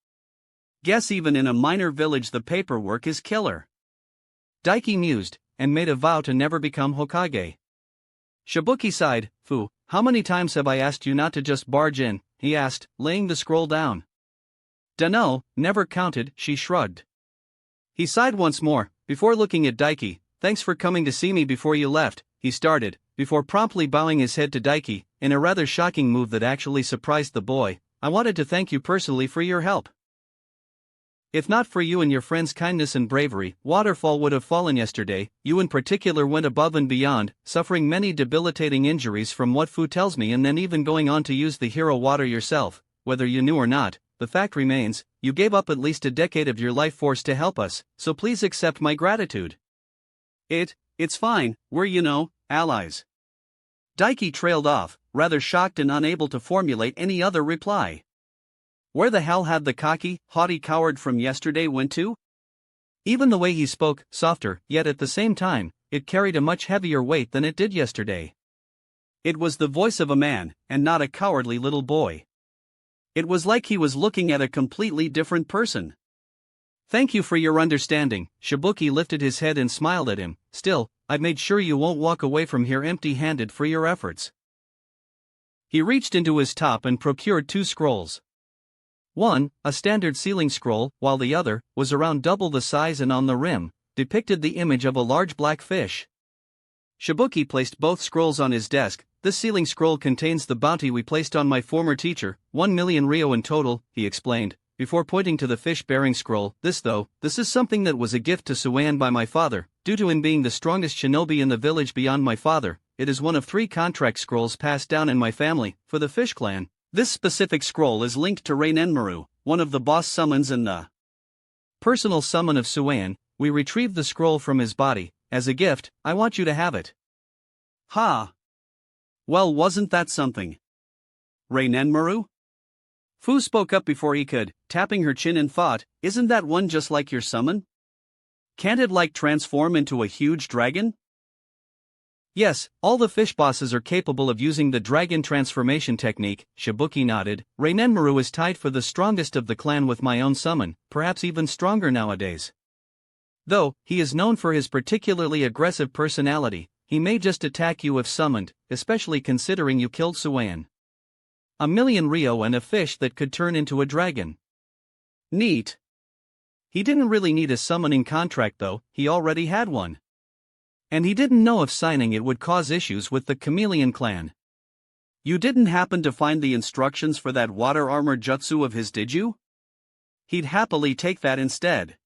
Guess even in a minor village the paperwork is killer. Daiki mused, and made a vow to never become Hokage. Shibuki sighed. Fu, how many times have I asked you not to just barge in? He asked, laying the scroll down. Dunno, never counted, she shrugged. He sighed once more, before looking at Daiki. Thanks for coming to see me before you left, he started, before promptly bowing his head to Daiki, in a rather shocking move that actually surprised the boy. I wanted to thank you personally for your help. If not for you and your friend's kindness and bravery, Waterfall would have fallen yesterday. You in particular went above and beyond, suffering many debilitating injuries from what Fu tells me and then even going on to use the hero water yourself, whether you knew or not. The fact remains, you gave up at least a decade of your life force to help us, so please accept my gratitude. It's fine, we're allies. Daiki trailed off, rather shocked and unable to formulate any other reply. Where the hell had the cocky, haughty coward from yesterday went to? Even the way he spoke, softer, yet at the same time, it carried a much heavier weight than it did yesterday. It was the voice of a man, and not a cowardly little boy. It was like he was looking at a completely different person. Thank you for your understanding. Shibuki lifted his head and smiled at him. Still, I've made sure you won't walk away from here empty-handed for your efforts. He reached into his top and procured 2 scrolls. One, a standard sealing scroll, while the other was around double the size and on the rim depicted the image of a large black fish. Shibuki placed both scrolls on his desk. This sealing scroll contains the bounty we placed on my former teacher, 1 million ryo in total, he explained, before pointing to the fish-bearing scroll. This is something that was a gift to Suan by my father, due to him being the strongest shinobi in the village beyond my father. It is one of 3 contract scrolls passed down in my family, for the fish clan. This specific scroll is linked to Reinenmaru, one of the boss summons in the personal summon of Suan. We retrieved the scroll from his body. As a gift, I want you to have it. Ha! Well, wasn't that something? Reinenmaru? Fu spoke up before he could, tapping her chin and thought, isn't that one just like your summon? Can't it transform into a huge dragon? Yes, all the fish bosses are capable of using the dragon transformation technique, Shibuki nodded. Reinenmaru is tied for the strongest of the clan with my own summon, perhaps even stronger nowadays. Though, he is known for his particularly aggressive personality, he may just attack you if summoned, especially considering you killed Suan. 1 million ryo and a fish that could turn into a dragon. Neat. He didn't really need a summoning contract though, he already had one. And he didn't know if signing it would cause issues with the Chameleon clan. You didn't happen to find the instructions for that water armor jutsu of his, did you? He'd happily take that instead.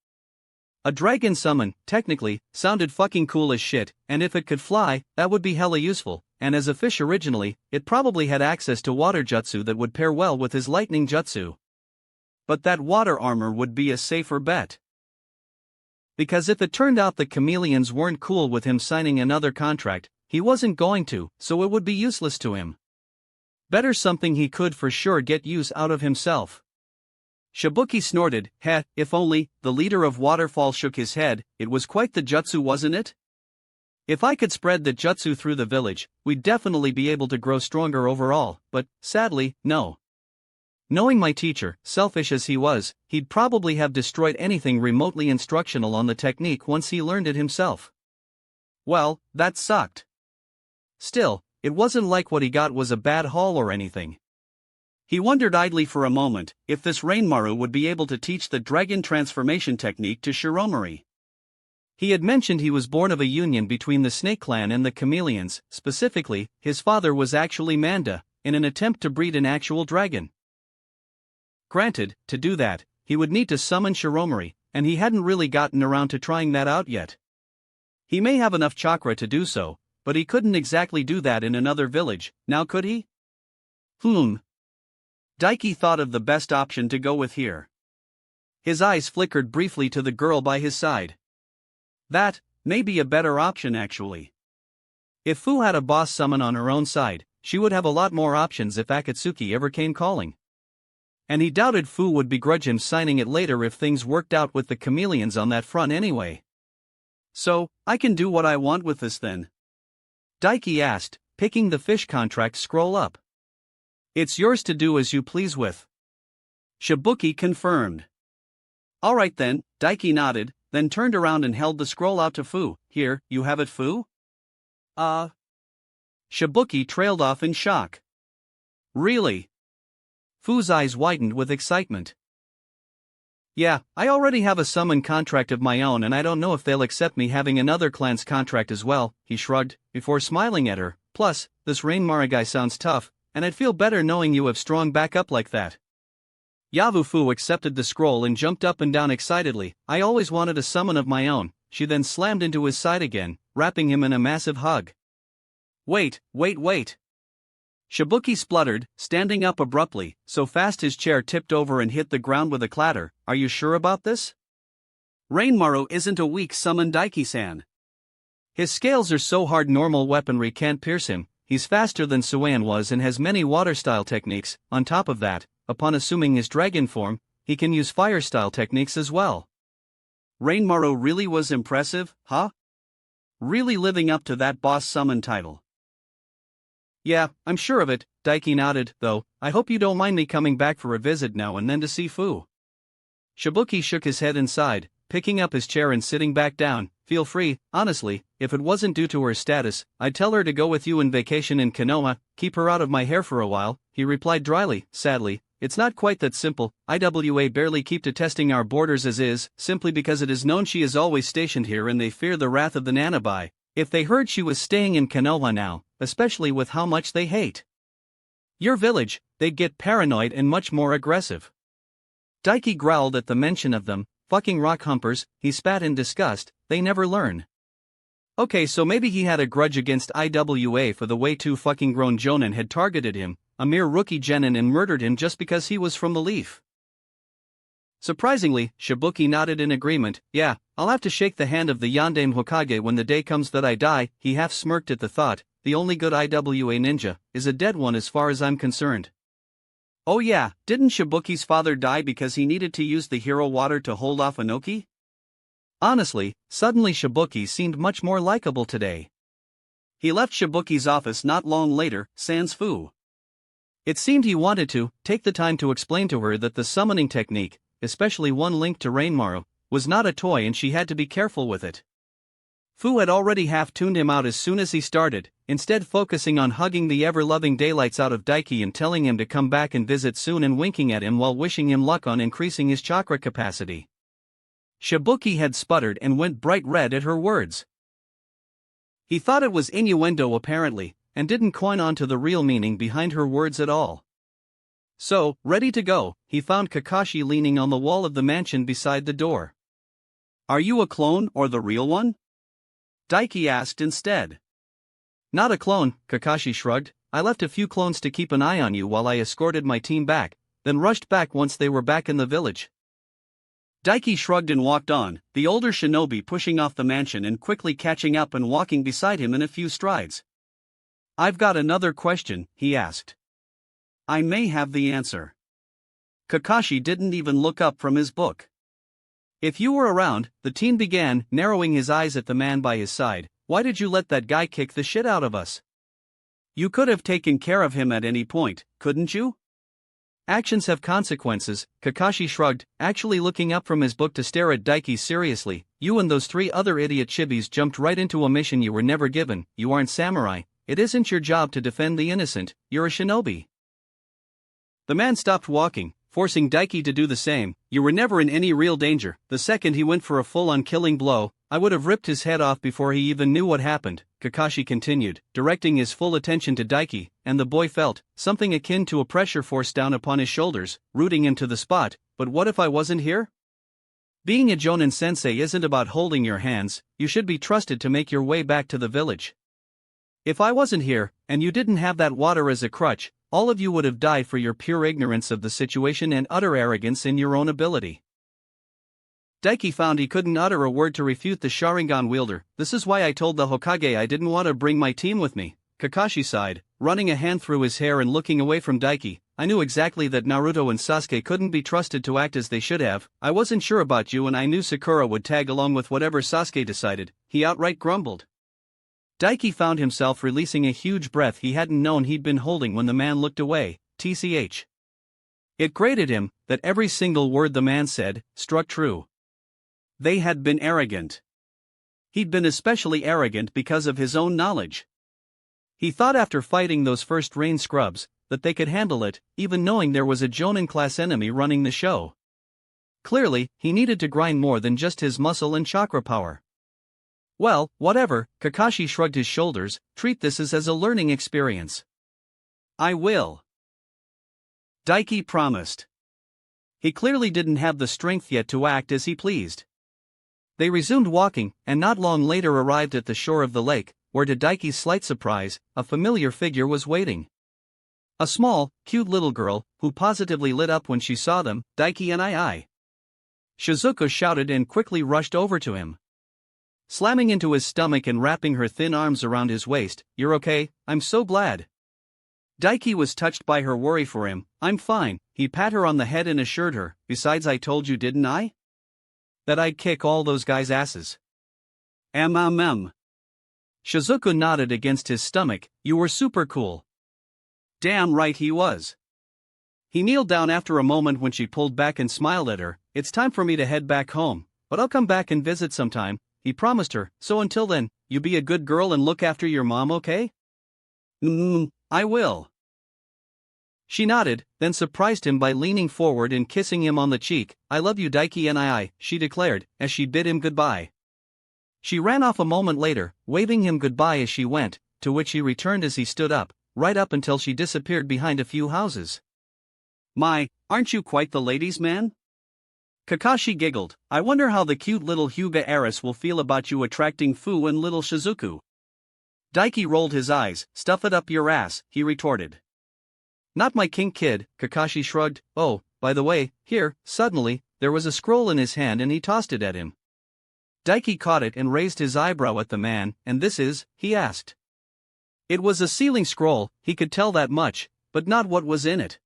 A dragon summon, technically, sounded fucking cool as shit, and if it could fly, that would be hella useful, and as a fish originally, it probably had access to water jutsu that would pair well with his lightning jutsu. But that water armor would be a safer bet. Because if it turned out the chameleons weren't cool with him signing another contract, he wasn't going to, so it would be useless to him. Better something he could for sure get use out of himself. Shibuki snorted. Heh, if only. The leader of Waterfall shook his head. It was quite the jutsu, wasn't it? If I could spread the jutsu through the village, we'd definitely be able to grow stronger overall, but, sadly, no. Knowing my teacher, selfish as he was, he'd probably have destroyed anything remotely instructional on the technique once he learned it himself. Well, that sucked. Still, it wasn't like what he got was a bad haul or anything. He wondered idly for a moment if this Reinmaru would be able to teach the dragon transformation technique to Shiromari. He had mentioned he was born of a union between the Snake Clan and the Chameleons. Specifically, his father was actually Manda, in an attempt to breed an actual dragon. Granted, to do that, he would need to summon Shiromari, and he hadn't really gotten around to trying that out yet. He may have enough chakra to do so, but he couldn't exactly do that in another village, now could he? Daiki thought of the best option to go with here. His eyes flickered briefly to the girl by his side. That may be a better option actually. If Fu had a boss summon on her own side, she would have a lot more options if Akatsuki ever came calling. And he doubted Fu would begrudge him signing it later if things worked out with the chameleons on that front anyway. So, I can do what I want with this then? Daiki asked, picking the fish contract scroll up. It's yours to do as you please with. Shibuki confirmed. Alright then, Daiki nodded, then turned around and held the scroll out to Fu. Here, you have it, Fu? Shibuki trailed off in shock. Really? Fu's eyes widened with excitement. Yeah, I already have a summon contract of my own and I don't know if they'll accept me having another clan's contract as well, he shrugged, before smiling at her. Plus, this Reinmaru guy sounds tough, and I'd feel better knowing you have strong backup like that. Yavu Fu accepted the scroll and jumped up and down excitedly. I always wanted a summon of my own. She then slammed into his side again, wrapping him in a massive hug. Wait. Shibuki spluttered, standing up abruptly, so fast his chair tipped over and hit the ground with a clatter. Are you sure about this? Reinmaru isn't a weak summon, Daiki-san. His scales are so hard normal weaponry can't pierce him. He's faster than Suan was and has many water-style techniques. On top of that, upon assuming his dragon form, he can use fire-style techniques as well. Reinmaru really was impressive, huh? Really living up to that boss summon title. Yeah, I'm sure of it, Daiki nodded, though, I hope you don't mind me coming back for a visit now and then to see Fu. Shibuki shook his head and sighed, picking up his chair and sitting back down. Feel free, honestly, if it wasn't due to her status, I'd tell her to go with you on vacation in Konoha, keep her out of my hair for a while, he replied dryly. Sadly, it's not quite that simple. IWA barely keep to testing our borders as is, simply because it is known she is always stationed here and they fear the wrath of the Nanabai. If they heard she was staying in Konoha now, especially with how much they hate your village, they'd get paranoid and much more aggressive. Daiki growled at the mention of them. Fucking rock humpers, he spat in disgust, they never learn. Okay, so maybe he had a grudge against IWA for the way two fucking grown jonin had targeted him, a mere rookie genin, and murdered him just because he was from the Leaf. Surprisingly, Shibuki nodded in agreement. Yeah, I'll have to shake the hand of the Yandame Hokage when the day comes that I die. He half smirked at the thought. The only good IWA ninja is a dead one as far as I'm concerned. Oh yeah, didn't Shibuki's father die because he needed to use the hero water to hold off Inoki? Honestly, suddenly Shibuki seemed much more likable today. He left Shibuki's office not long later, sans Fu. It seemed he wanted to take the time to explain to her that the summoning technique, especially one linked to Rainmaru, was not a toy and she had to be careful with it. Fu had already half-tuned him out as soon as he started, instead focusing on hugging the ever-loving daylights out of Daiki and telling him to come back and visit soon and winking at him while wishing him luck on increasing his chakra capacity. Shibuki had sputtered and went bright red at her words. He thought it was innuendo apparently, and didn't coin on to the real meaning behind her words at all. So, ready to go, he found Kakashi leaning on the wall of the mansion beside the door. Are you a clone or the real one? Daiki asked instead. Not a clone, Kakashi shrugged. I left a few clones to keep an eye on you while I escorted my team back, then rushed back once they were back in the village. Daiki shrugged and walked on, the older shinobi pushing off the mansion and quickly catching up and walking beside him in a few strides. I've got another question, he asked. I may have the answer. Kakashi didn't even look up from his book. If you were around, the teen began, narrowing his eyes at the man by his side. Why did you let that guy kick the shit out of us? You could have taken care of him at any point, couldn't you? Actions have consequences, Kakashi shrugged, actually looking up from his book to stare at Daiki seriously. You and those three other idiot chibis jumped right into a mission you were never given. You aren't samurai, it isn't your job to defend the innocent, you're a shinobi. The man stopped walking, forcing Daiki to do the same. You were never in any real danger. The second he went for a full-on killing blow, I would have ripped his head off before he even knew what happened, Kakashi continued, directing his full attention to Daiki, and the boy felt something akin to a pressure force down upon his shoulders, rooting him to the spot. But what if I wasn't here? Being a Jonin sensei isn't about holding your hands, you should be trusted to make your way back to the village. If I wasn't here, and you didn't have that water as a crutch, all of you would have died for your pure ignorance of the situation and utter arrogance in your own ability. Daiki found he couldn't utter a word to refute the Sharingan wielder. This is why I told the Hokage I didn't want to bring my team with me, Kakashi sighed, running a hand through his hair and looking away from Daiki. I knew exactly that Naruto and Sasuke couldn't be trusted to act as they should have. I wasn't sure about you and I knew Sakura would tag along with whatever Sasuke decided, he outright grumbled. Daiki found himself releasing a huge breath he hadn't known he'd been holding when the man looked away. TCH. It grated him that every single word the man said struck true. They had been arrogant. He'd been especially arrogant because of his own knowledge. He thought after fighting those first rain scrubs that they could handle it, even knowing there was a Jonin-class enemy running the show. Clearly, he needed to grind more than just his muscle and chakra power. Well, whatever, Kakashi shrugged his shoulders, treat this as a learning experience. I will. Daiki promised. He clearly didn't have the strength yet to act as he pleased. They resumed walking, and not long later arrived at the shore of the lake, where to Daiki's slight surprise, a familiar figure was waiting. A small, cute little girl, who positively lit up when she saw them. Daiki and I. Shizuka shouted and quickly rushed over to him. Slamming into his stomach and wrapping her thin arms around his waist. You're okay, I'm so glad. Daiki was touched by her worry for him. I'm fine, he pat her on the head and assured her. Besides, I told you, didn't I? That I'd kick all those guys' asses. Shizuka nodded against his stomach. You were super cool. Damn right he was. He kneeled down after a moment when she pulled back and smiled at her. It's time for me to head back home, but I'll come back and visit sometime, he promised her, so until then, you be a good girl and look after your mom, okay? I will. She nodded, then surprised him by leaning forward and kissing him on the cheek. I love you Daiki nii, she declared, as she bid him goodbye. She ran off a moment later, waving him goodbye as she went, to which he returned as he stood up, right up until she disappeared behind a few houses. My, aren't you quite the ladies' man? Kakashi giggled. I wonder how the cute little Hyuga heiress will feel about you attracting Fu and little Shizuku. Daiki rolled his eyes. Stuff it up your ass, he retorted. Not my kink kid, Kakashi shrugged. Oh, by the way, here, suddenly, there was a scroll in his hand and he tossed it at him. Daiki caught it and raised his eyebrow at the man. And this is, he asked. It was a sealing scroll, he could tell that much, but not what was in it.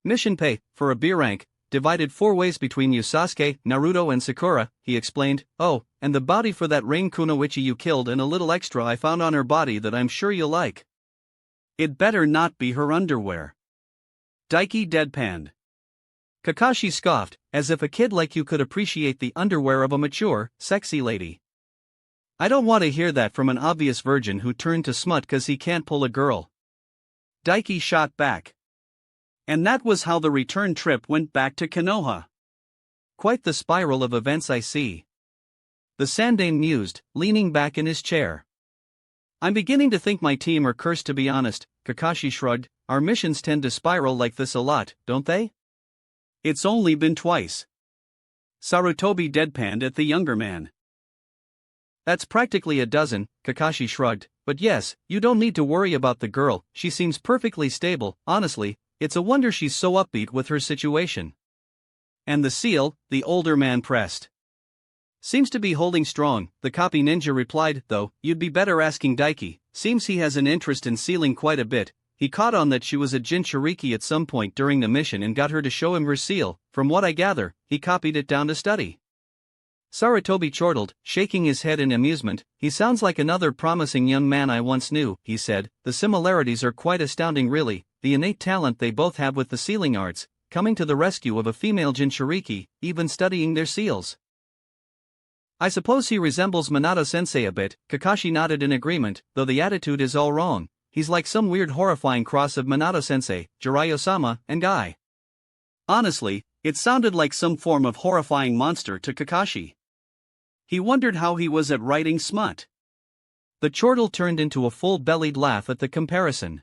Mission pay, for a B rank, divided 4 ways between you Sasuke, Naruto and Sakura, he explained. Oh, and the body for that Rain Kunoichi you killed and a little extra I found on her body that I'm sure you'll like. It better not be her underwear. Daiki deadpanned. Kakashi scoffed, as if a kid like you could appreciate the underwear of a mature, sexy lady. I don't want to hear that from an obvious virgin who turned to smut cause he can't pull a girl. Daiki shot back. And that was how the return trip went back to Konoha. Quite the spiral of events I see. The Sandaime mused, leaning back in his chair. I'm beginning to think my team are cursed to be honest, Kakashi shrugged. Our missions tend to spiral like this a lot, don't they? It's only been twice. Sarutobi deadpanned at the younger man. That's practically a dozen, Kakashi shrugged, but yes, you don't need to worry about the girl, she seems perfectly stable, honestly, it's a wonder she's so upbeat with her situation. And the seal, the older man pressed. Seems to be holding strong, the copy ninja replied, though, you'd be better asking Daiki, seems he has an interest in sealing quite a bit. He caught on that she was a Jinchuriki at some point during the mission and got her to show him her seal. From what I gather, he copied it down to study. Sarutobi chortled, shaking his head in amusement. He sounds like another promising young man I once knew, he said. The similarities are quite astounding really, the innate talent they both have with the sealing arts, coming to the rescue of a female Jinchuriki, even studying their seals. I suppose he resembles Minato-sensei a bit, Kakashi nodded in agreement, though the attitude is all wrong. He's like some weird horrifying cross of Minato-sensei, Jiraiya-sama, and Guy. Honestly, it sounded like some form of horrifying monster to Kakashi. He wondered how he was at writing smut. The chortle turned into a full-bellied laugh at the comparison.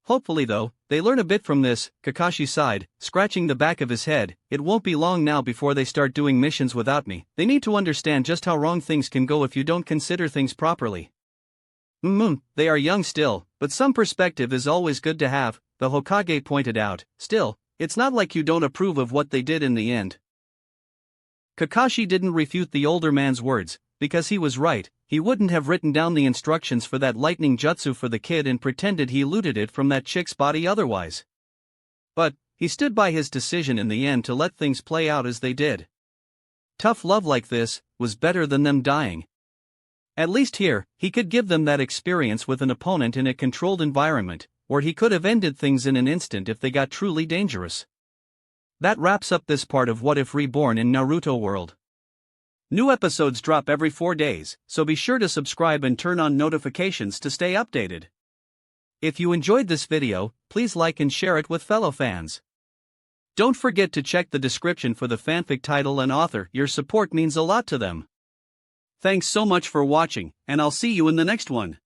Hopefully though, they learn a bit from this, Kakashi sighed, scratching the back of his head. It won't be long now before they start doing missions without me. They need to understand just how wrong things can go if you don't consider things properly. They are young still, but some perspective is always good to have, the Hokage pointed out. Still, it's not like you don't approve of what they did in the end. Kakashi didn't refute the older man's words, because he was right. He wouldn't have written down the instructions for that lightning jutsu for the kid and pretended he looted it from that chick's body otherwise. But, he stood by his decision in the end to let things play out as they did. Tough love like this was better than them dying. At least here, he could give them that experience with an opponent in a controlled environment, or he could have ended things in an instant if they got truly dangerous. That wraps up this part of What If Reborn in Naruto World. New episodes drop every 4 days, so be sure to subscribe and turn on notifications to stay updated. If you enjoyed this video, please like and share it with fellow fans. Don't forget to check the description for the fanfic title and author, your support means a lot to them. Thanks so much for watching, and I'll see you in the next one.